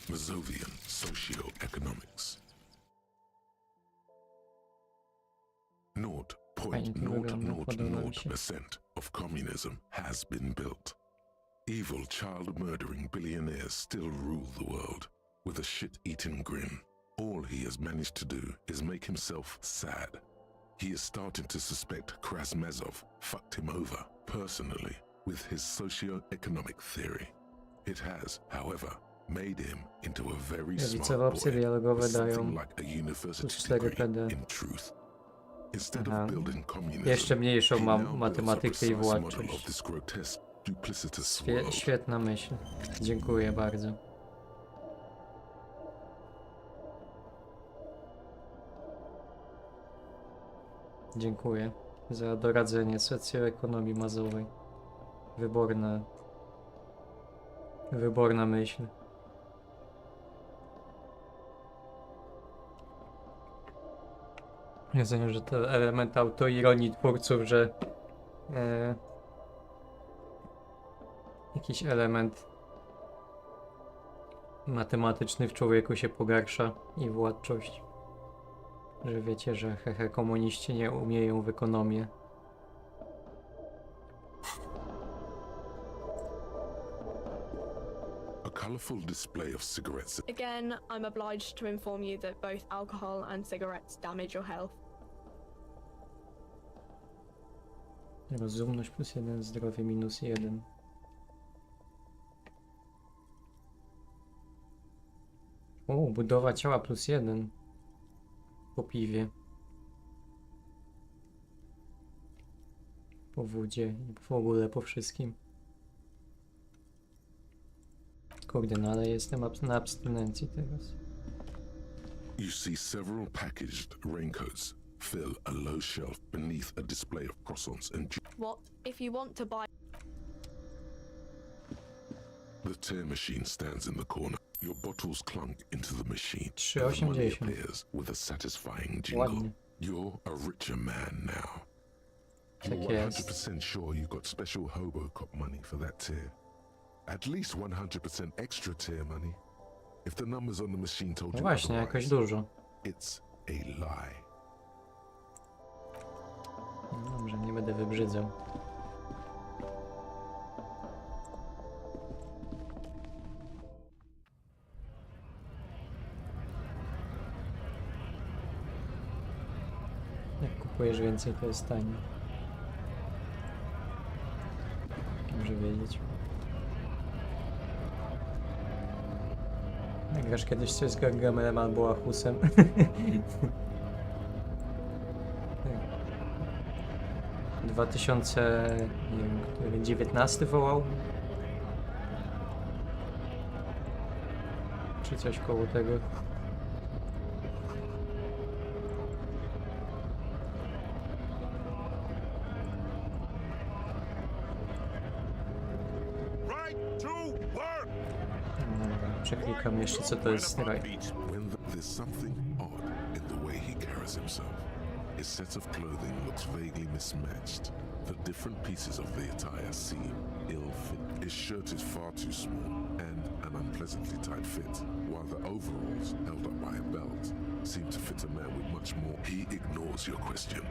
S3: Mazovian Socioeconomics. 0.000% of communism has been built. Evil child-murdering billionaires still rule the world with a shit-eating grin. All he has managed to do is make himself sad. He is starting to suspect Krasmazov fucked him over personally with his socio-economic theory. It has, however, made him into a very smart boy with something like a university degree in truth. Instead of building communism,
S1: jeszcze mniejszą mam matematykę i
S3: model of
S1: władczość.
S3: this grotesque, duplicitous world.
S1: Świetna myśl. Dziękuję bardzo. Dziękuję za doradzenie socjoekonomii mazowej. Wyborna myśl. Ja znam, że to element autoironii twórców, że jakiś element matematyczny w człowieku się pogarsza i władczość. Że wiecie, że hehe, komuniści nie umieją w ekonomię.
S3: A colorful display of cigarettes.
S6: Again, I'm obliged to inform you that both alcohol and cigarettes damage your health.
S1: Rozumność +1, zdrowie -1. O, budowa ciała +1. Po piwie. Po wodzie i w ogóle po wszystkim. Kurde, no ale jestem na abstynencji teraz.
S3: You see several packaged raincoats fill a low shelf beneath a display of croissants and
S6: What if you want to buy?
S3: The tear machine stands in the corner. Your bottles clunk into the machine.
S1: 3,80.
S3: Appears with a satisfying jingle.
S1: Ładnie.
S3: You're a richer man now. You're
S1: Tak jest.
S3: 100% sure you got special hobo cop money for that tear. At least 100% extra tear money. If the numbers on the machine told
S1: No
S3: you
S1: właśnie, jakoś
S3: otherwise,
S1: dużo.
S3: it's a lie.
S1: No dobrze, nie będę wybrzydzał. Jak kupujesz więcej, to jest taniej. Dobrze wiedzieć. Jak grasz kiedyś coś z Gargamelem albo Achusem. 2019 wołał? Czy coś koło tego? Dobra, przeklikam jeszcze, co to jest raj.
S3: There's something odd in the way he carries himself. His set of clothing looks vaguely mismatched. The different pieces of the attire seem ill-fit. His shirt is far too small and an unpleasantly tight fit, while the overalls, held up by a belt, seem to fit a man with much more. He ignores your question.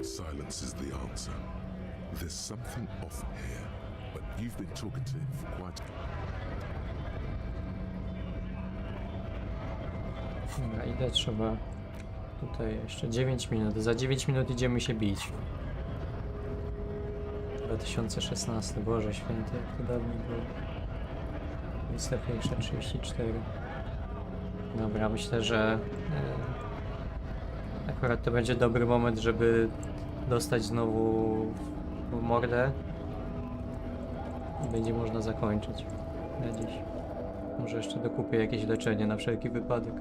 S3: Silence is the answer. There's something off here, but you've been talking to him for quite...
S1: Dobra, ile trzeba? Tutaj jeszcze 9 minut. Za 9 minut idziemy się bić. 2016, Boże Święty, jak to dawno było. 21:34. Dobra, myślę, że akurat to będzie dobry moment, żeby dostać znowu w mordę i będzie można zakończyć na dziś. Może jeszcze dokupię jakieś leczenie na wszelki wypadek.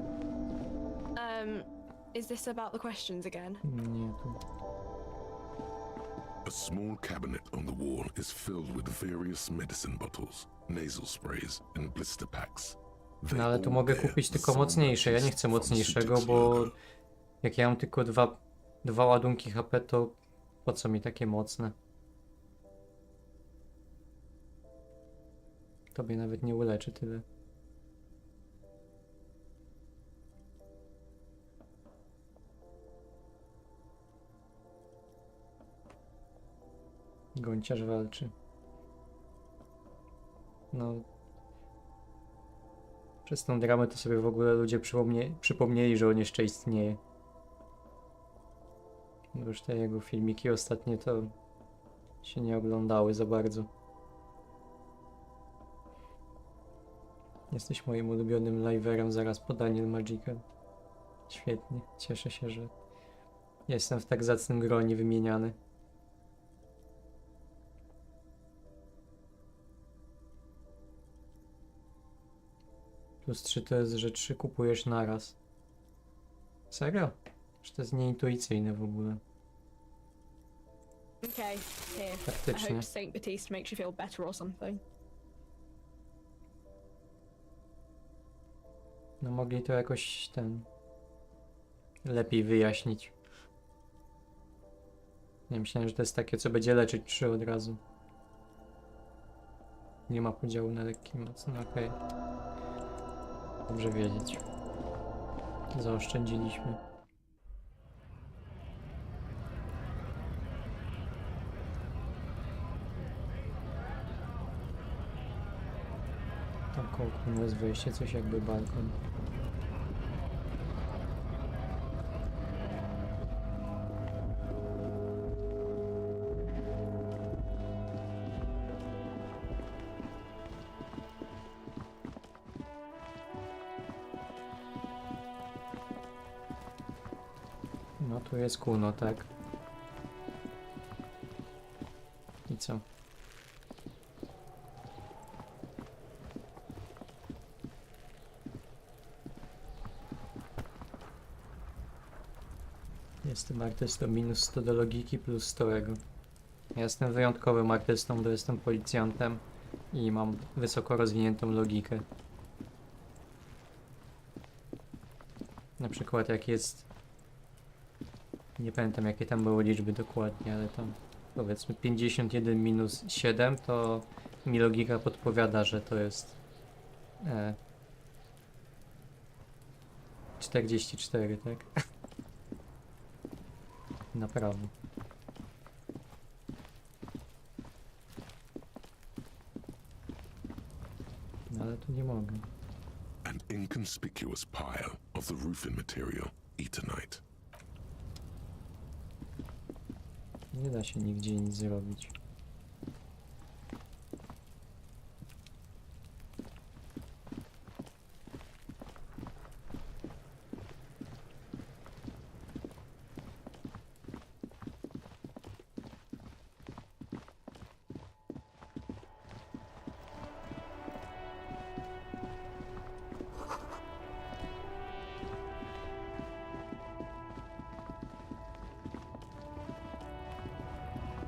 S6: Is this about the questions again?
S1: Nie, tu.
S3: A small cabinet on the wall is filled with various medicine bottles, nasal sprays and blister packs.
S1: No ale tu mogę kupić tylko mocniejsze. Ja nie chcę mocniejszego, bo jak ja mam tylko dwa ładunki HP, to po co mi takie mocne? Tobie nawet nie uleczy tyle. Gonciarz walczy. No. Przez tą dramę to sobie w ogóle ludzie przypomnieli, że on jeszcze istnieje. Bo już te jego filmiki ostatnie to się nie oglądały za bardzo. Jesteś moim ulubionym live'erem zaraz po Daniel Magical. Świetnie, cieszę się, że jestem w tak zacnym gronie wymieniany. Plus 3 to jest, że 3 kupujesz naraz. Serio? Że to jest nieintuicyjne w ogóle.
S6: Okay, here.
S1: Faktycznie.
S6: I hope Saint Baptiste makes you feel better or something.
S1: No mogli to jakoś lepiej wyjaśnić. Ja myślałem, że to jest takie, co będzie leczyć 3 od razu. Nie ma podziału na lekki i mocny, okej. Dobrze wiedzieć. Zaoszczędziliśmy. Tam koło okna jest wejście, coś jakby balkon. No tu jest kuno, tak? I co? Jestem artystą minus 100 do logiki plus 100 ego. Ja jestem wyjątkowym artystą, bo jestem policjantem i mam wysoko rozwiniętą logikę. Na przykład jak jest... Nie pamiętam jakie tam były liczby dokładnie, ale tam powiedzmy 51 minus 7, to mi logika podpowiada, że to jest 44, tak? Na prawo. No ale tu nie mogę.
S3: An inconspicuous pile of the roofing material, Eternite.
S1: Nie da się nigdzie nic zrobić.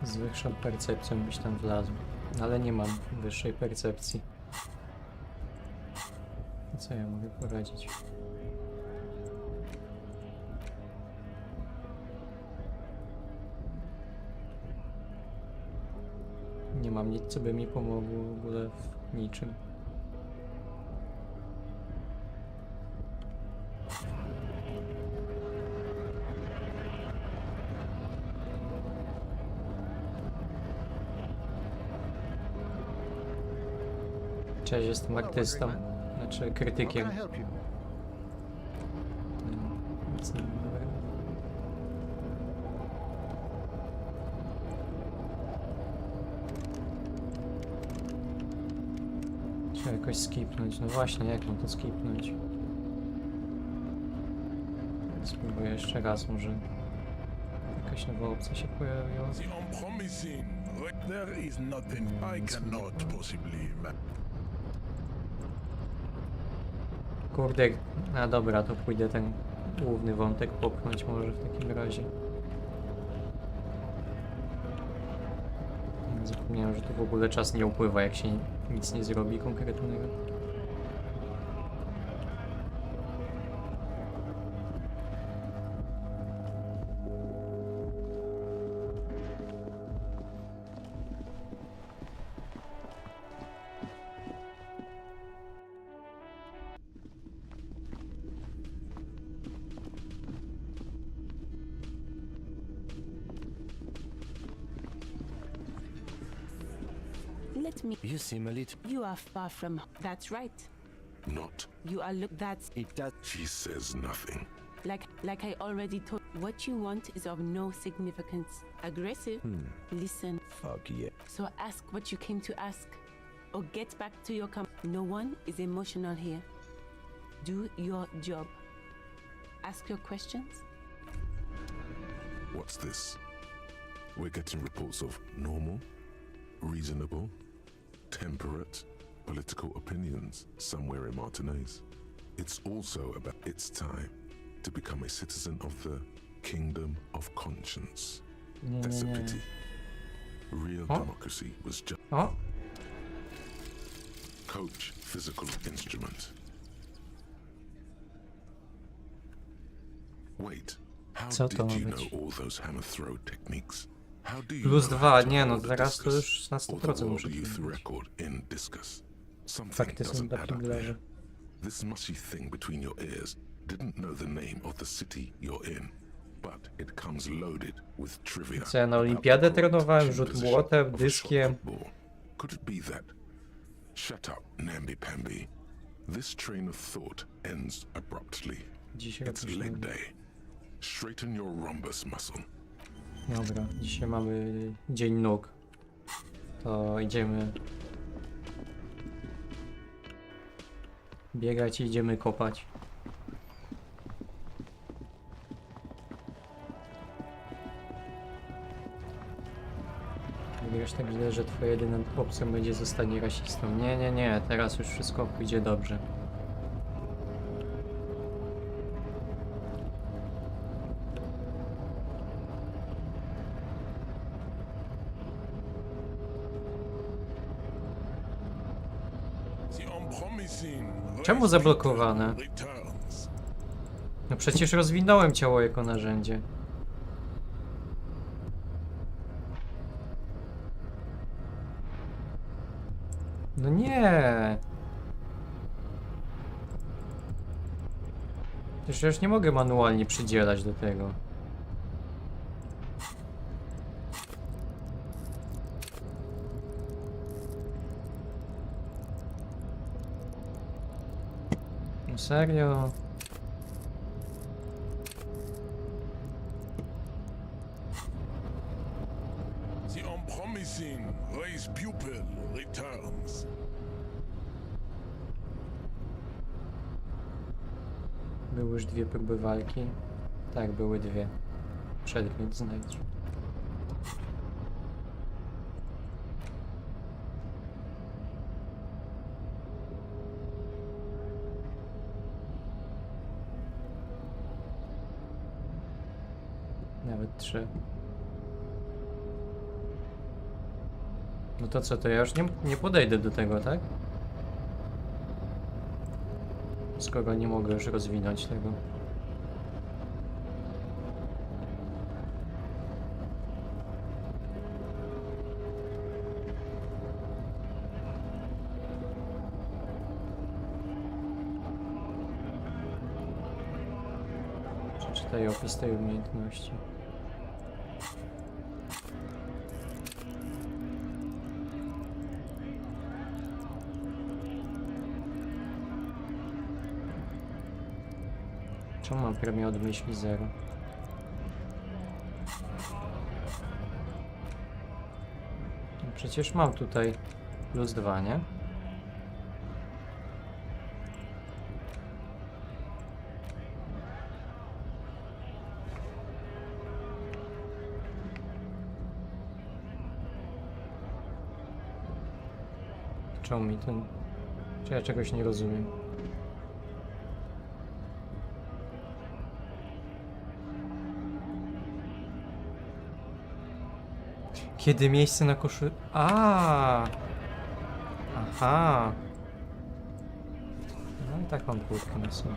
S1: Z wyższą percepcją byś tam wlazł, ale nie mam wyższej percepcji. Co ja mogę poradzić? Nie mam nic, co by mi pomogło w ogóle w niczym. Cześć, jestem artystą, znaczy krytykiem. Nic nie mówię. Trzeba jakoś skipnąć, no właśnie, jak mam to skipnąć? Spróbuję jeszcze raz, może jakaś nowa opcja się pojawiła. Kurde, a dobra, to pójdę ten główny wątek popchnąć może w takim razie. Zapomniałem, że to w ogóle czas nie upływa, jak się nic nie zrobi konkretnego.
S9: Let me.
S2: You seem a little...
S9: You are far from. That's right.
S3: Not.
S9: You are that's
S2: It does...
S3: She says nothing.
S9: like I already told. What you want is of no significance. Aggressive. Listen.
S7: Fuck yeah.
S9: So ask what you came to ask, or get back to your No one is emotional here. Do your job. Ask your questions.
S3: What's this? We're getting reports of normal, reasonable, temperate political opinions somewhere in Martinez. It's also about its time to become a citizen of the kingdom of conscience. That's a pity. Real democracy was just coach physical instrument. Wait, how did you know all those hammer throw techniques? How do you
S1: Plus
S3: know
S1: 2,
S3: how to
S1: nie no,
S3: hold a
S1: teraz to
S3: discus
S1: już na
S3: or the
S1: 100%
S3: world
S1: muszę
S3: youth
S1: powiedzieć.
S3: record in discus? Something
S1: Fakty są
S3: doesn't
S1: dla
S3: add up
S1: pinglarzy.
S3: there. This mushy thing between your ears didn't know the name of the city you're in, but it comes loaded with trivia.
S1: Co ja na
S3: about
S1: olimpiadę
S3: the correct
S1: trenowałem,
S3: pitching
S1: rzut
S3: position
S1: młotem,
S3: of a shot
S1: dyskiem.
S3: football. Could it be that? Shut up, namby-pamby. This train of thought ends abruptly.
S1: Dzisiaj
S3: It's
S1: jakoś
S3: leg
S1: nie-
S3: day. Straighten your rhombus muscle.
S1: Dobra, dzisiaj mamy dzień nóg. To idziemy biegać i idziemy kopać. Wiesz tak źle, że twoja jedyna opcja będzie zostanie rasistą. Nie, nie, nie, teraz już wszystko pójdzie dobrze. Czemu zablokowane? No przecież rozwinąłem ciało jako narzędzie. No nie. Przecież ja już nie mogę manualnie przydzielać do tego. No serio?
S13: The unpromising race pupil returns.
S1: Były już 2 próby walki. Tak, były 2. Przedmiot znajdź. Nawet 3. No to co, to ja już nie podejdę do tego, tak? Skoro nie mogę już rozwinąć tego. Przeczytaj opis tej umiejętności. Czemu mam premię od myśli 0? No przecież mam tutaj +2, nie? Czemu mi ten... Czy ja czegoś nie rozumiem? Kiedy miejsce na koszul... Aha! No i tak mam kurtkę na sobie.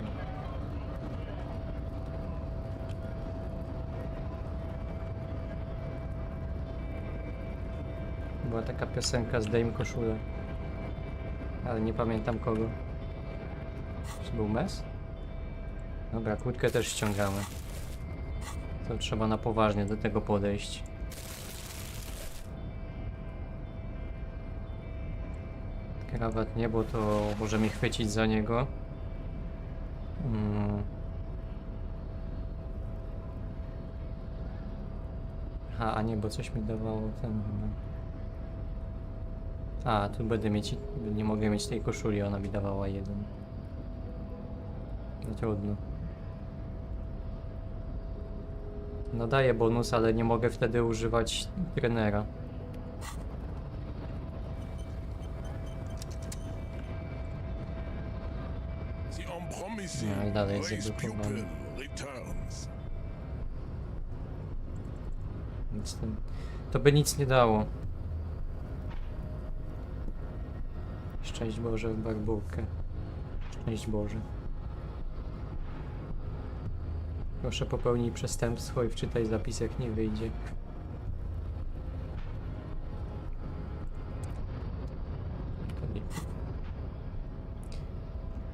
S1: Była taka piosenka "Zdejm koszulę", ale nie pamiętam kogo. Czy to był Mes? Dobra, kurtkę też ściągamy. To trzeba na poważnie do tego podejść. Krawat nie, bo to może mi chwycić za niego. A nie, bo coś mi dawało ten... A, tu będę mieć... Nie mogę mieć tej koszuli, ona mi dawała 1. No trudno. No daje bonus, ale nie mogę wtedy używać trenera. No i dalej jest zablokowany. Nic tym... To by nic nie dało. Szczęść Boże w Barburkę. Szczęść Boże. Proszę popełnij przestępstwo i wczytaj zapis, jak nie wyjdzie.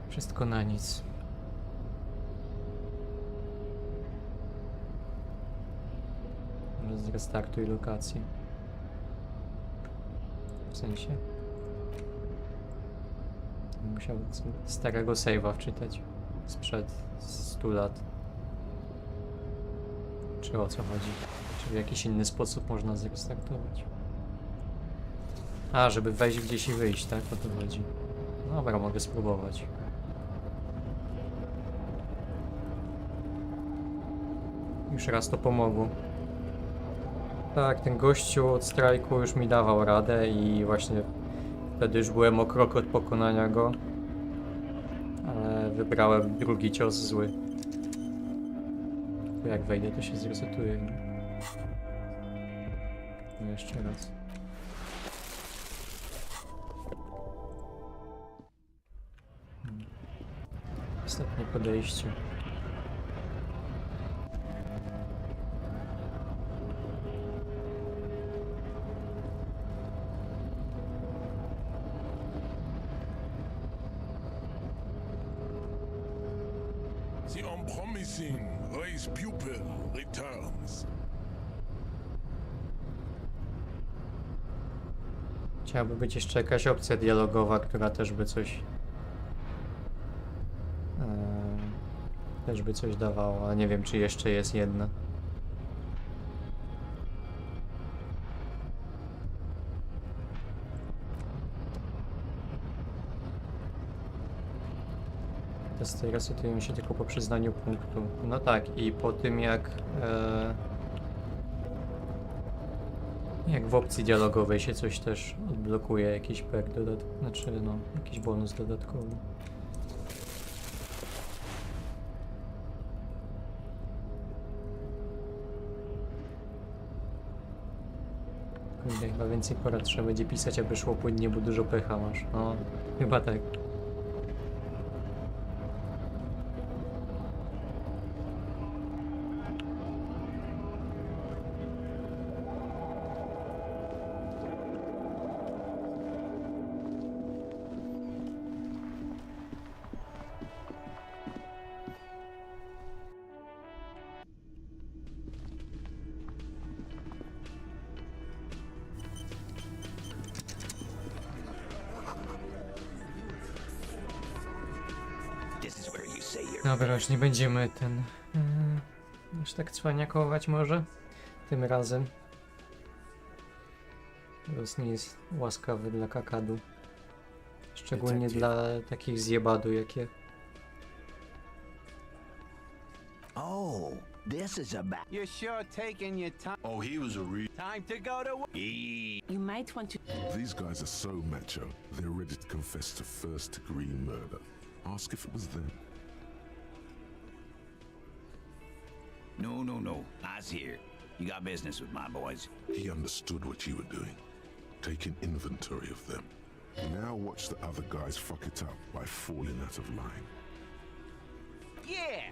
S1: Wszystko na nic. Zrestartuj lokację. W sensie? Musiał starego save'a wczytać. Sprzed 100 lat. Czy o co chodzi? Czy w jakiś inny sposób można zrestartować? A, żeby wejść gdzieś i wyjść, tak? O to chodzi. Dobra, mogę spróbować. Już raz to pomogło. Tak, ten gościu od strajku już mi dawał radę i właśnie wtedy już byłem o krok od pokonania go. Ale wybrałem drugi cios zły. Bo jak wejdę, to się zresetuje. No jeszcze raz. Ostatnie podejście.
S13: The unpromising race pupil returns.
S1: Chciałaby być jeszcze jakaś opcja dialogowa, która też by coś... też by coś dawała, ale nie wiem, czy jeszcze jest jedna. Testy resetują się tylko po przyznaniu punktu. No tak, i po tym jak w opcji dialogowej się coś też odblokuje, jakiś perk dodatkowy, znaczy no, jakiś bonus dodatkowy. Kurde, chyba więcej porad trzeba będzie pisać, aby szło płynnie, bo dużo pecha masz. No, chyba tak. Dobra, już nie będziemy już tak cwaniakować może tym razem. Los nie jest łaskawy dla kakadu. Szczególnie dla takich zjebadu jak ja.
S7: Oh, this is about.
S10: You're sure taking your time.
S8: Oh, he was a
S10: Time to go to work.
S9: You might want to.
S3: These guys are so macho, they're ready to confess to first-degree murder. Ask if it was them.
S7: No. I's here. You got business with my boys.
S3: He understood what you were doing, taking inventory of them. Now watch the other guys fuck it up by falling out of line.
S10: Yeah!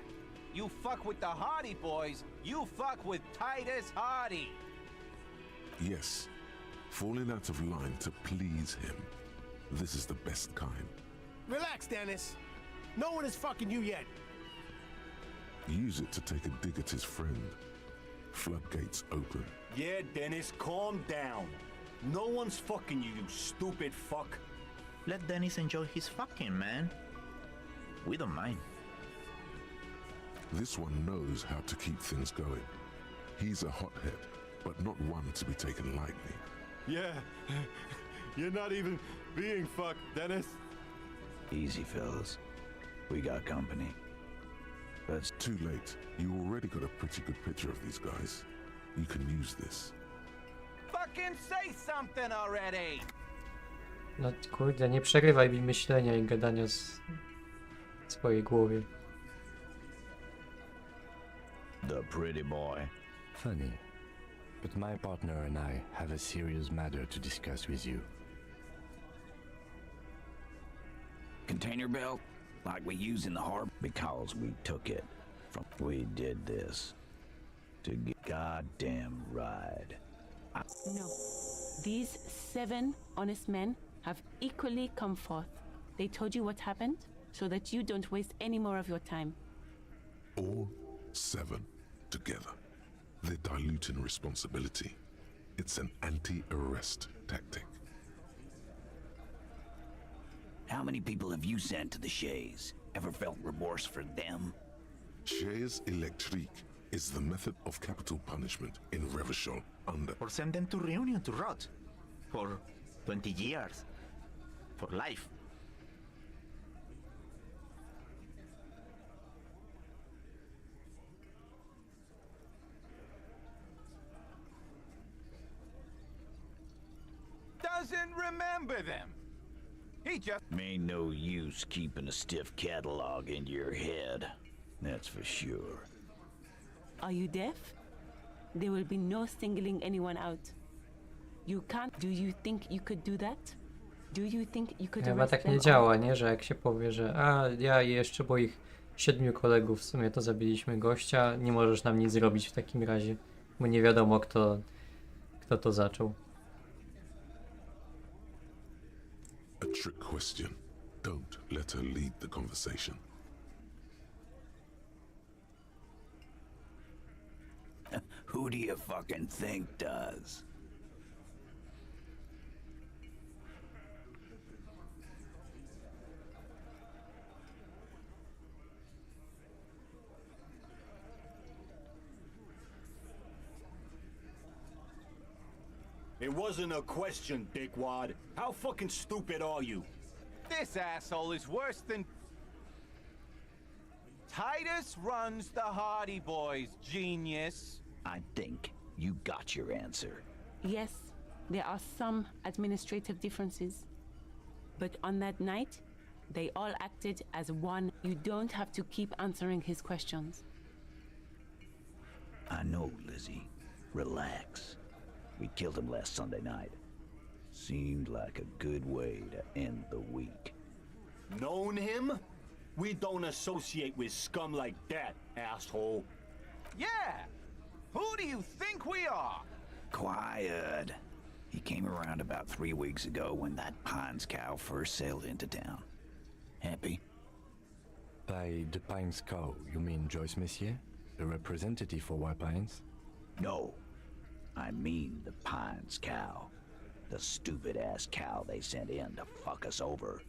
S10: You fuck with the Hardy boys, you fuck with Titus Hardy.
S3: Yes, falling out of line to please him. This is the best kind.
S14: Relax, Dennis. No one is fucking you yet.
S3: Use it to take a dig at his friend. Floodgates open.
S8: Yeah, Dennis, calm down. No one's fucking you, you stupid fuck.
S22: Let Dennis enjoy his fucking, man. We don't mind.
S3: This one knows how to keep things going. He's a hothead, but not one to be taken lightly.
S8: Yeah, you're not even being fucked, Dennis.
S7: Easy, fellas. We got company.
S3: That's too late. You already got a pretty good picture of these guys. You can use this.
S10: Fucking say something already!
S1: No kurde, nie przerywaj mi myślenia i gadania z swojej głowie.
S7: The pretty boy.
S18: Funny, but my partner and I have a serious matter to discuss with you.
S7: Container belt? Like we use in the harbor? Because we took it from... We did this to get goddamn ride.
S9: No. These 7 honest men have equally come forth. They told you what happened so that you don't waste any more of your time.
S3: All 7 together. They're diluting responsibility. It's an anti-arrest tactic.
S7: How many people have you sent to the Shays? Ever felt remorse for them?
S3: Chaise électrique is the method of capital punishment in Revachol under...
S22: Or send them to Reunion to rot. For 20 years. For life.
S10: Doesn't remember them. He just...
S7: Ain't no use keeping a stiff catalog in your head. That's for sure.
S9: Are you deaf? There will be no singling anyone out. You can't. Do you think you could do that? Do you think you could
S1: Chyba
S9: arrest
S1: tak
S9: them
S1: nie działa, nie? Że jak się powie, że ja i jeszcze moich 7 kolegów w sumie to zabiliśmy gościa, nie możesz nam nic zrobić w takim razie, bo nie wiadomo kto to zaczął.
S3: A trick question. Don't let her lead the conversation.
S7: Who do you fucking think does?
S8: It wasn't a question, dickwad. How fucking stupid are you?
S10: This asshole is worse than... Titus runs the Hardy Boys, genius.
S7: I think you got your answer.
S9: Yes, there are some administrative differences. But on that night, they all acted as one. You don't have to keep answering his questions.
S7: I know, Lizzie. Relax. We killed him last Sunday night. Seemed like a good way to end the week.
S8: Known him? We don't associate with scum like that, asshole.
S10: Yeah! Who do you think we are?
S7: Quiet. He came around about 3 weeks ago when that Pines cow first sailed into town. Happy?
S18: By the Pines cow, you mean Joyce Messier? The representative for White Pines?
S7: No. I mean the Pines cow. The stupid-ass cow they sent in to fuck us over.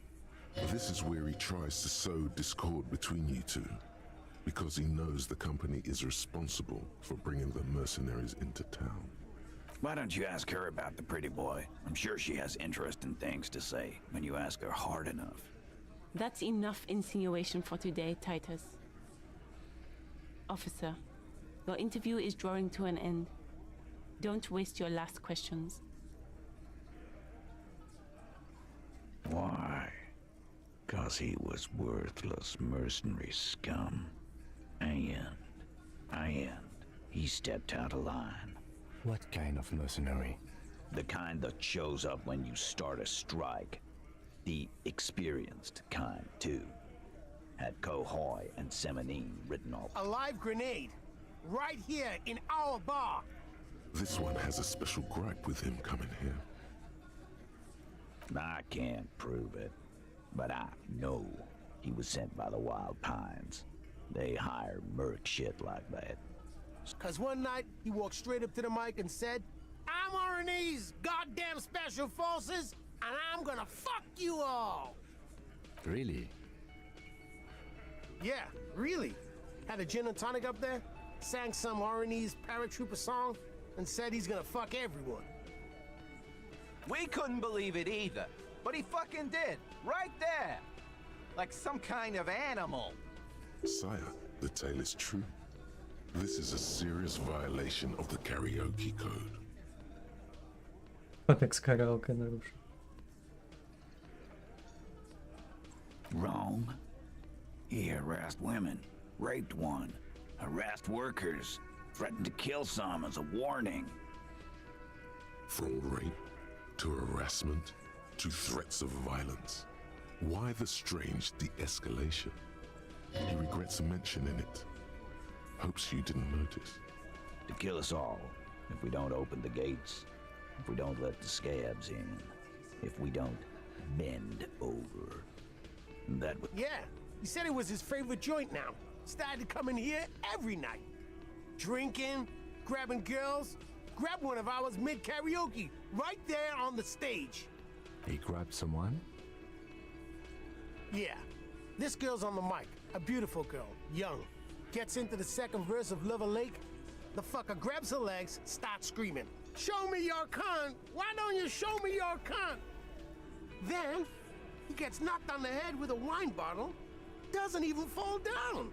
S3: This is where he tries to sow discord between you two. Because he knows the company is responsible for bringing the mercenaries into town.
S7: Why don't you ask her about the pretty boy? I'm sure she has interesting things to say when you ask her hard enough.
S9: That's enough insinuation for today, Titus. Officer, your interview is drawing to an end. Don't waste your last questions.
S7: Why? 'Cause he was worthless mercenary scum. And he stepped out of line.
S18: What kind of mercenary?
S7: The kind that shows up when you start a strike. The experienced kind, too. Had Cohoy and Semenine written all.
S14: A live grenade, right here in our bar.
S3: This one has a special gripe with him coming here.
S7: I can't prove it, but I know he was sent by the Wild Pines. They hire merc shit like that.
S14: 'Cause one night, he walked straight up to the mic and said, "I'm RNA's goddamn special forces, and I'm gonna fuck you all."
S18: Really?
S14: Yeah, really. Had a gin and tonic up there, sang some RNA's paratrooper song, and said he's gonna fuck everyone.
S10: We couldn't believe it either, but he fucking did, right there. Like some kind of animal.
S3: Sire, the tale is true. This is a serious violation of the karaoke code.
S1: Kodeks karaoke naruszył.
S7: Wrong. He harassed women, raped one, harassed workers, threatened to kill some as a warning.
S3: From rape to harassment to threats of violence. Why the strange de-escalation? He regrets mentioning it. Hopes you didn't notice.
S7: To kill us all, if we don't open the gates, if we don't let the scabs in, if we don't bend over. That would...
S14: Yeah, he said it was his favorite joint now. Started coming here every night. Drinking, grabbing girls. Grabbed one of ours mid-karaoke, right there on the stage.
S18: He grabbed someone?
S14: Yeah, this girl's on the mic. A beautiful girl, young. Gets into the second verse of Lover Lake. The fucker grabs her legs, starts screaming, "Show me your cunt! Why don't you show me your cunt?" Then, he gets knocked on the head with a wine bottle. Doesn't even fall down.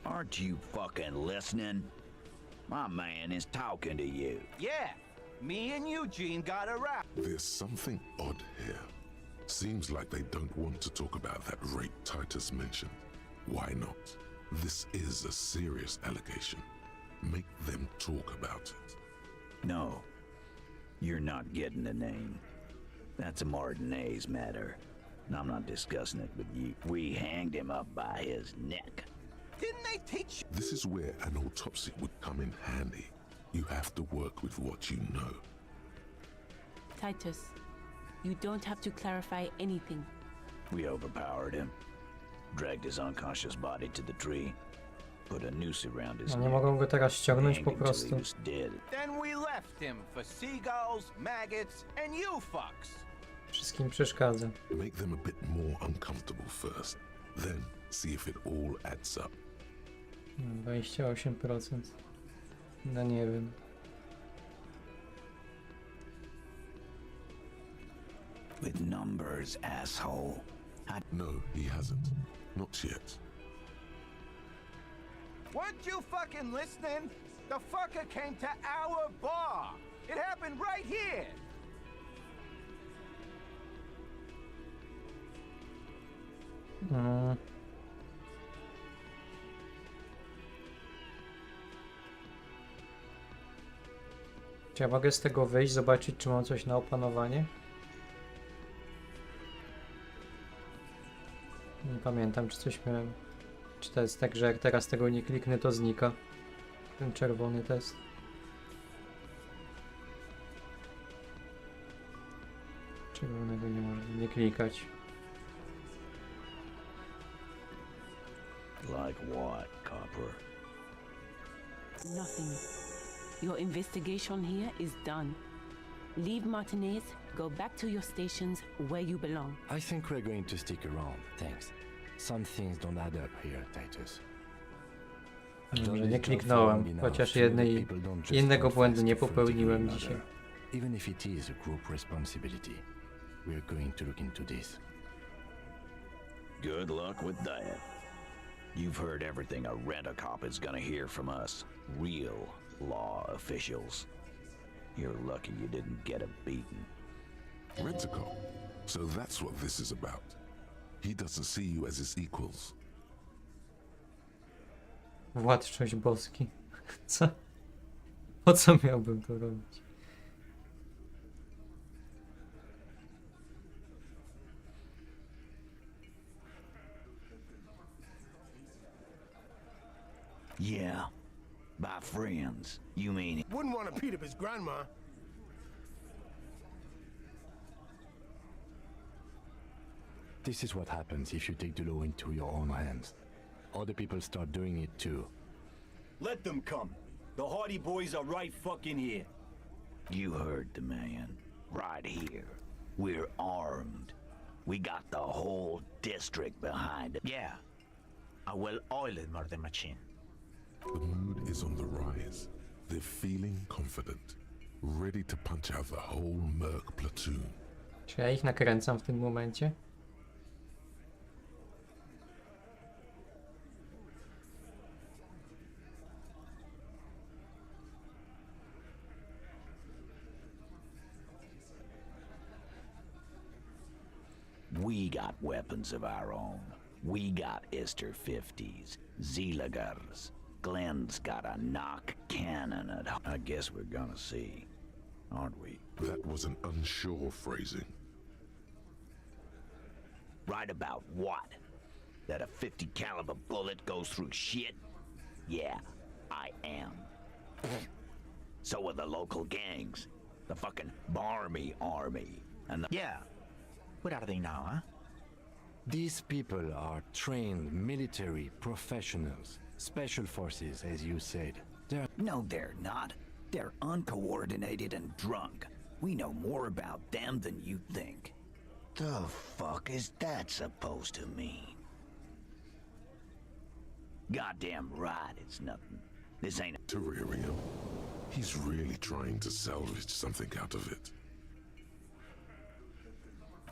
S7: Aren't you fucking listening? My man is talking to you.
S10: Yeah, me and Eugene got around.
S3: There's something odd here. Seems like they don't want to talk about that rape Titus mentioned. Why not? This is a serious allegation. Make them talk about it.
S7: No, you're not getting the name. That's a Martinez matter, and I'm not discussing it with you. We hanged him up by his neck.
S10: Didn't they teach you?
S3: This is where an autopsy would come in handy. You have to work with what you know.
S9: Titus, you don't have to clarify anything.
S7: We overpowered him, dragged his unconscious body to the tree, put a noose around his
S1: No nie
S7: neck,
S1: mogą go teraz ściągnąć
S7: hanged
S1: po
S7: him till he
S1: prostu.
S7: was dead.
S10: Then we left him for seagulls, maggots, and you fucks.
S1: Wszystkim przeszkadza.
S3: Make them a bit more uncomfortable first. Then see if it all adds up.
S1: 28%. No nie wiem.
S7: With numbers, asshole.
S3: No, he hasn't. Not yet.
S10: Weren't you fucking listening? The fucker came to our bar. It happened right here.
S1: Czy ja mogę z tego wyjść, zobaczyć, czy mam coś na opanowanie? Nie pamiętam, czy coś miałem. Czy to jest tak, że jak teraz tego nie kliknę, to znika ten czerwony test? Czerwonego nie można nie klikać.
S7: Like what, Copper?
S9: Nothing. Your investigation here is done. Leave Martinez, go back to your stations where you belong.
S18: I think we're going to stick around, thanks. Some things don't add up here, Titus.
S1: Może nie kliknąłem, chociaż jednego błędu nie popełniłem dzisiaj.
S18: Even if it is a group responsibility, we're going to look into this.
S7: Good luck with that. You've heard everything a rent-a-cop is gonna hear from us, real law officials. You're lucky you didn't get a beating.
S3: Rent-a-cop? So that's what this is about. He doesn't see you as his equals.
S1: Władczość boski. Co? Po co miałbym to robić?
S7: Yeah, by friends, you mean...
S14: Wouldn't want to beat up his grandma.
S18: This is what happens if you take the law into your own hands. Other people start doing it too.
S8: Let them come. The Hardy Boys are right fucking here.
S7: You heard the man. Right here. We're armed. We got the whole district behind it.
S22: Yeah. A well-oiled murder machine.
S3: The mood is on the rise. They're feeling confident, ready to punch out the whole merc platoon.
S1: Czy ja ich nakręcam w tym momencie?
S7: We got weapons of our own. We got Ister 50s, Zeelagers. Glenn's got a knock cannon at home. I guess we're gonna see, aren't we?
S3: That was an unsure phrasing.
S7: Right about what? That a 50 caliber bullet goes through shit? Yeah, I am. So are the local gangs. The fucking Barmy Army. And the...
S22: Yeah. What are they now, huh?
S18: These people are trained military professionals. Special forces, as you said.
S7: No, they're not. They're uncoordinated and drunk. We know more about them than you think. The fuck is that supposed to mean? Goddamn right, it's nothing. This ain't a
S3: terrarium. He's really trying to salvage something out of it.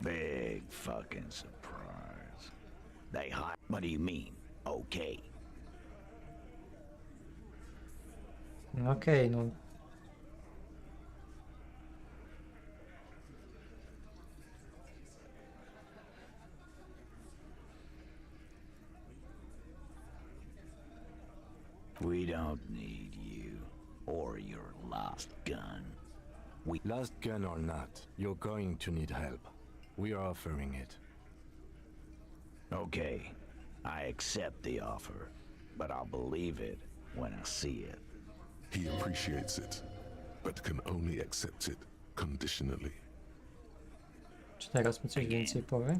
S7: Big fucking surprise. They hide. What do you mean? Okay.
S1: Okej, no.
S7: We don't need you or your lost gun.
S18: Lost gun or not, you're going to need help. We are offering it.
S7: Okay, I accept the offer, but I'll believe it when I see it.
S3: He appreciates it, but can only accept it conditionally.
S1: Czy teraz mi coś więcej powie?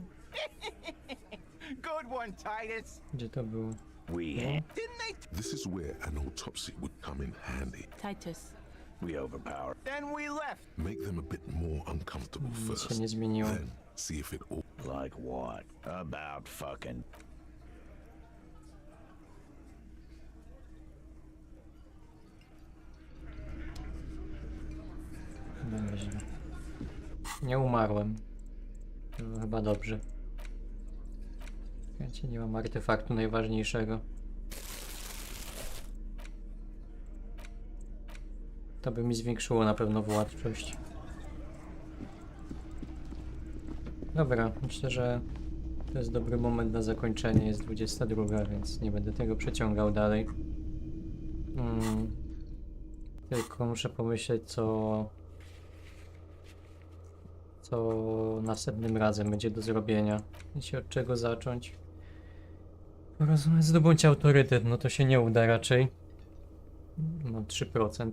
S10: Good one, Titus.
S1: Gdzie to było?
S3: This is where an autopsy would come in handy.
S9: Titus.
S7: We overpowered.
S10: Then we left.
S3: Make them a bit more uncomfortable
S1: Nic się
S3: first.
S1: nie zmieniło.
S3: Then see if it all...
S7: Like what? About fucking...
S1: No nieźle. Nie umarłem. To chyba dobrze. Wiecie, nie mam artefaktu najważniejszego. To by mi zwiększyło na pewno władczość. Dobra, myślę, że to jest dobry moment na zakończenie. Jest 22, więc nie będę tego przeciągał dalej. Tylko muszę pomyśleć, co następnym razem będzie do zrobienia. Jeśli od czego zacząć. Rozumiem, zdobądź autorytet, no to się nie uda raczej. Mam 3%.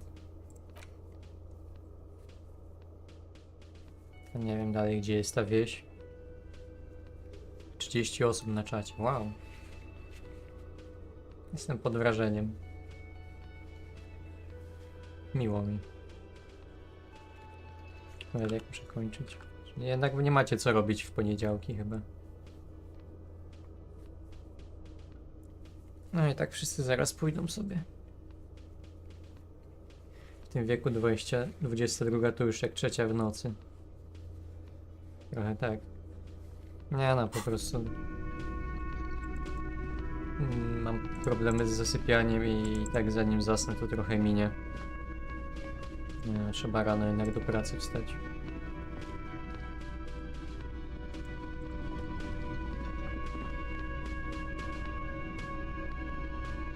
S1: To nie wiem dalej, gdzie jest ta wieś. 30 osób na czacie, wow. Jestem pod wrażeniem. Miło mi. Ale jak muszę kończyć? Jednak nie macie co robić w poniedziałki chyba. No i tak wszyscy zaraz pójdą sobie. W tym wieku 22 to już jak 3 w nocy. Trochę tak. Nie no, po prostu mam problemy z zasypianiem i tak zanim zasnę to trochę minie. Nie, trzeba rano jednak do pracy wstać.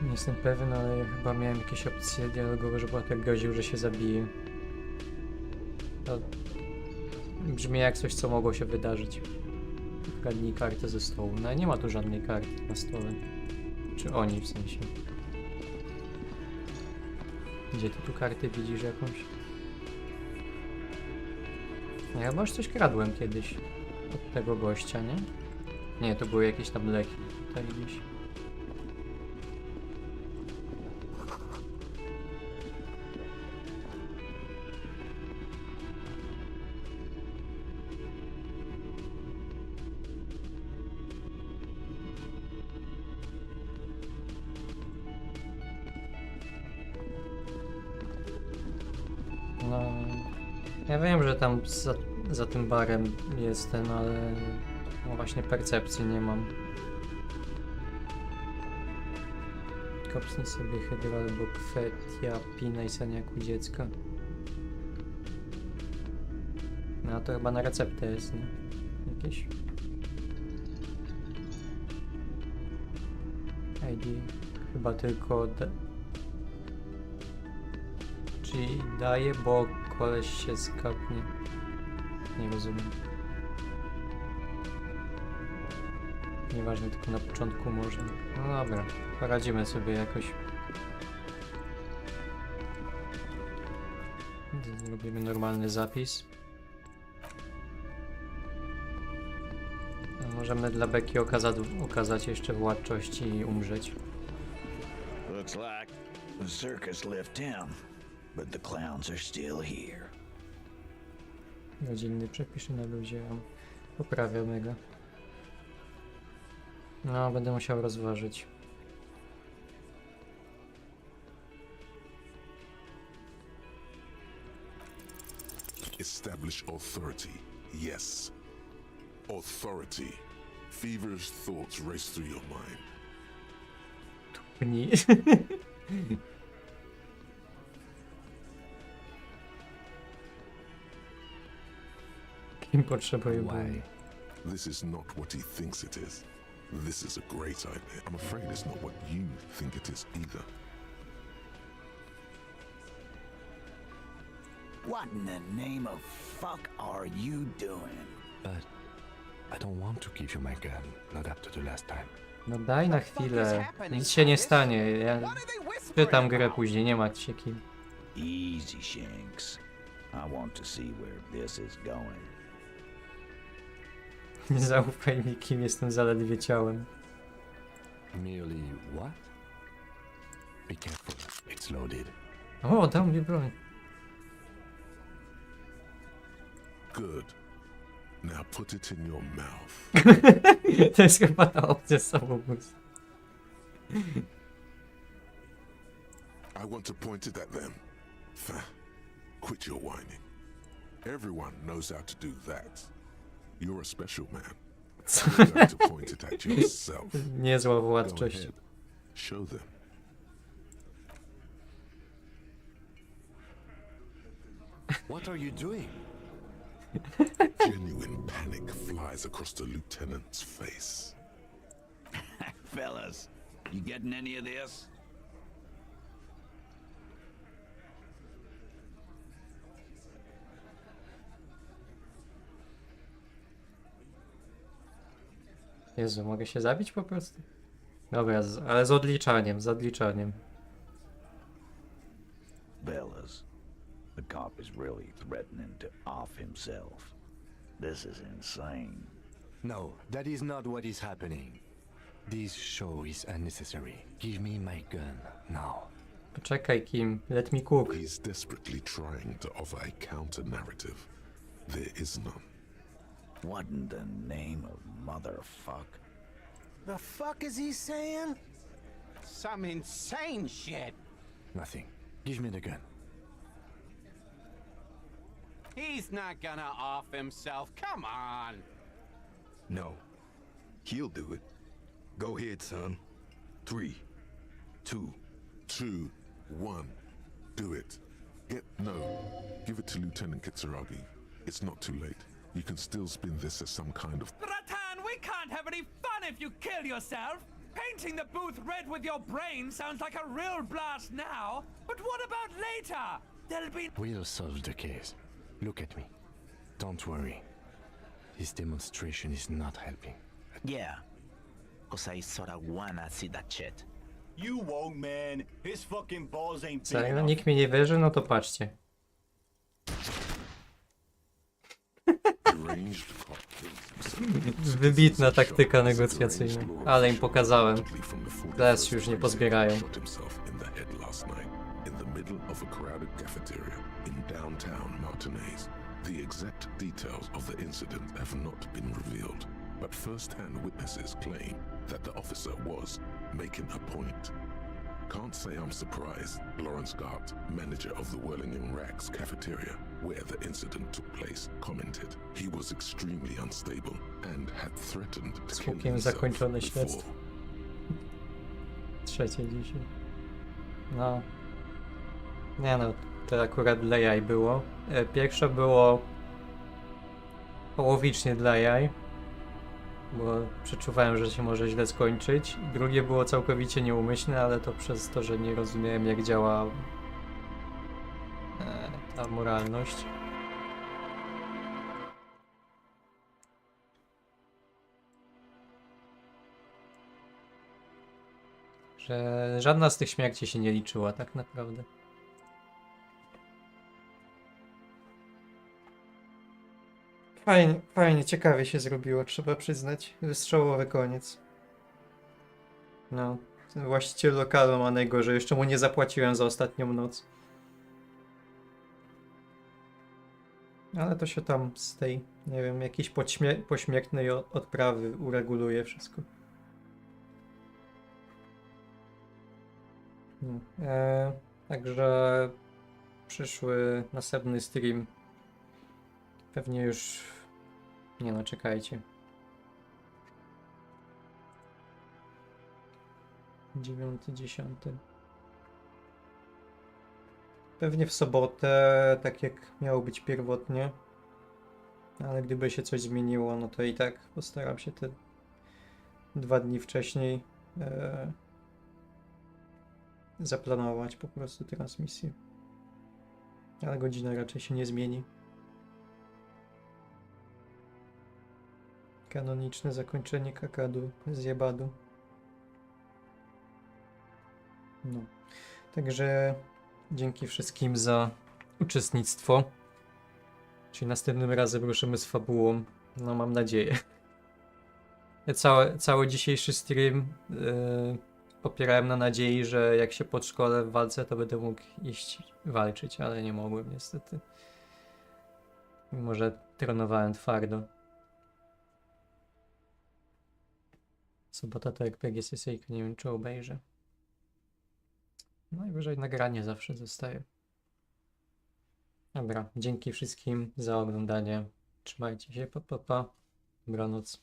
S1: Nie jestem pewien, ale ja chyba miałem jakieś opcje dialogowe, że bohater groził, że się zabije. To brzmi jak coś, co mogło się wydarzyć. Ukradnij kartę ze stołu. No nie ma tu żadnej karty na stole. Czy oni w sensie. Gdzie ty tu kartę widzisz jakąś? Ja chyba już coś kradłem kiedyś od tego gościa, nie? Nie, to były jakieś tam leki tutaj gdzieś. No, ja wiem, że tam za tym barem jest ten, ale no właśnie percepcji nie mam. Kopsnij sobie hydra albo kwetia, pina i saniaku dziecka. No to chyba na receptę jest, nie? Jakieś. ID chyba tylko czyli daje, bo koleś się skapnie. Nie rozumiem. Nieważne, tylko na początku może. No dobra, poradzimy sobie jakoś. Zrobimy normalny zapis. A możemy dla beki okazać jeszcze władczość i umrzeć.
S7: Looks like the circus left town, but the clowns are still here.
S1: Rodzinny przepiszy na luzie. Poprawia mega. No, będę musiał rozważyć.
S3: Establish authority. Yes. Authority. Feverish thoughts race through your mind.
S1: Pni. Kim potrzebuje
S3: Why? This is not what he thinks it is. This is a great idea. I'm afraid it's not what you think it is either.
S7: What in the name of fuck are you doing?
S18: But I don't want to give you my gun, not after the last time.
S1: No daj na chwilę. Nic się nie stanie. Ja czytam grę później, nie martw się kim.
S7: Easy, Shanks. I want to see where this is going.
S1: Nie zaufaj mi, kim jestem zaledwie ciałem.
S18: Merely what? Be careful, it's loaded.
S1: O, dał mi broń.
S3: Good. Now put it in your mouth.
S1: To jest chyba ta opcja samobójstwa.
S3: I want to point it at them. Quit your whining. Everyone knows how to do that. You're a special man. You have to point it at yourself.
S1: Niezła władczość.
S3: Show them.
S18: What are you doing?
S3: Genuine panic flies across the lieutenant's face.
S7: Fellas, you getting any of this?
S1: Jezu, mogę się zabić po prostu? Dobra, ale z odliczaniem, z odliczaniem.
S7: Fellas, the cop is really threatening to off himself. This is insane.
S18: No, that is not what is happening. This show is unnecessary. Give me my gun, now.
S1: Poczekaj, Kim. Let me cook.
S3: He's desperately trying to offer a counter-narrative. There is none.
S7: What in the name of motherfuck?
S14: The fuck is he saying?
S10: some insane shit.
S18: Nothing. Give me the gun.
S10: He's not gonna off himself. Come on.
S12: No. He'll do it. Go ahead, son. 3, 2.
S3: 2, 1. Do it. No. Give it to Lieutenant Kitsuragi. It's not too late. You can still spin this as some kind of...
S5: Ratan, we can't have any fun if you kill yourself. Painting the booth red with your brain sounds like a real blast now. But what about later? There'll be...
S18: We'll solve the case. Look at me. Don't worry. This demonstration is not helping.
S7: Yeah. Cause I sorta wanna see that shit.
S8: You won't, man. His fucking balls ain't big
S1: Co, no
S8: enough.
S1: nikt mi nie wierzy, no to patrzcie. Wybitna taktyka negocjacyjna, ale im pokazałem. Teraz się już nie pozbierają.
S3: The exact details of the incident have not been revealed, but first-hand witnesses claim that the officer was making a point. Can't say I'm surprised. Lawrence Gart, manager of the Whirling in Rags cafeteria, where the incident took place, commented he was extremely unstable and had threatened to kill himself
S1: zakończone
S3: before.
S1: śledztwo. Trzecie dzisiaj. No. Nie no, to akurat dla jaj było. Pierwsze było połowicznie dla jaj, bo przeczuwałem, że się może źle skończyć. Drugie było całkowicie nieumyślne, ale to przez to, że nie rozumiałem, jak działa ta moralność. Że żadna z tych śmierci się nie liczyła tak naprawdę. Fajnie, fajnie, ciekawie się zrobiło, trzeba przyznać. Wystrzałowy koniec. No, ten właściciel lokalu ma najgorzej, jeszcze mu nie zapłaciłem za ostatnią noc. Ale to się tam z tej, nie wiem, jakiejś pośmiertnej odprawy ureguluje wszystko. No, także przyszły następny stream. Pewnie już... Nie no, czekajcie. 9, 10. Pewnie w sobotę, tak jak miało być pierwotnie. Ale gdyby się coś zmieniło, no to i tak postaram się te 2 dni wcześniej zaplanować po prostu transmisję. Ale godzina raczej się nie zmieni. Kanoniczne zakończenie kakadu z jebadu. No. Także dzięki wszystkim za uczestnictwo. Czyli następnym razem ruszymy z fabułą. No mam nadzieję. Ja cały dzisiejszy stream popierałem na nadziei, że jak się podszkolę w walce, to będę mógł iść walczyć, ale nie mogłem niestety. Mimo że trenowałem twardo. Sobota to RPG sesyjka, nie wiem czy obejrzę. Najwyżej nagranie zawsze zostaje. Dobra, dzięki wszystkim za oglądanie. Trzymajcie się, pa. Dobranoc.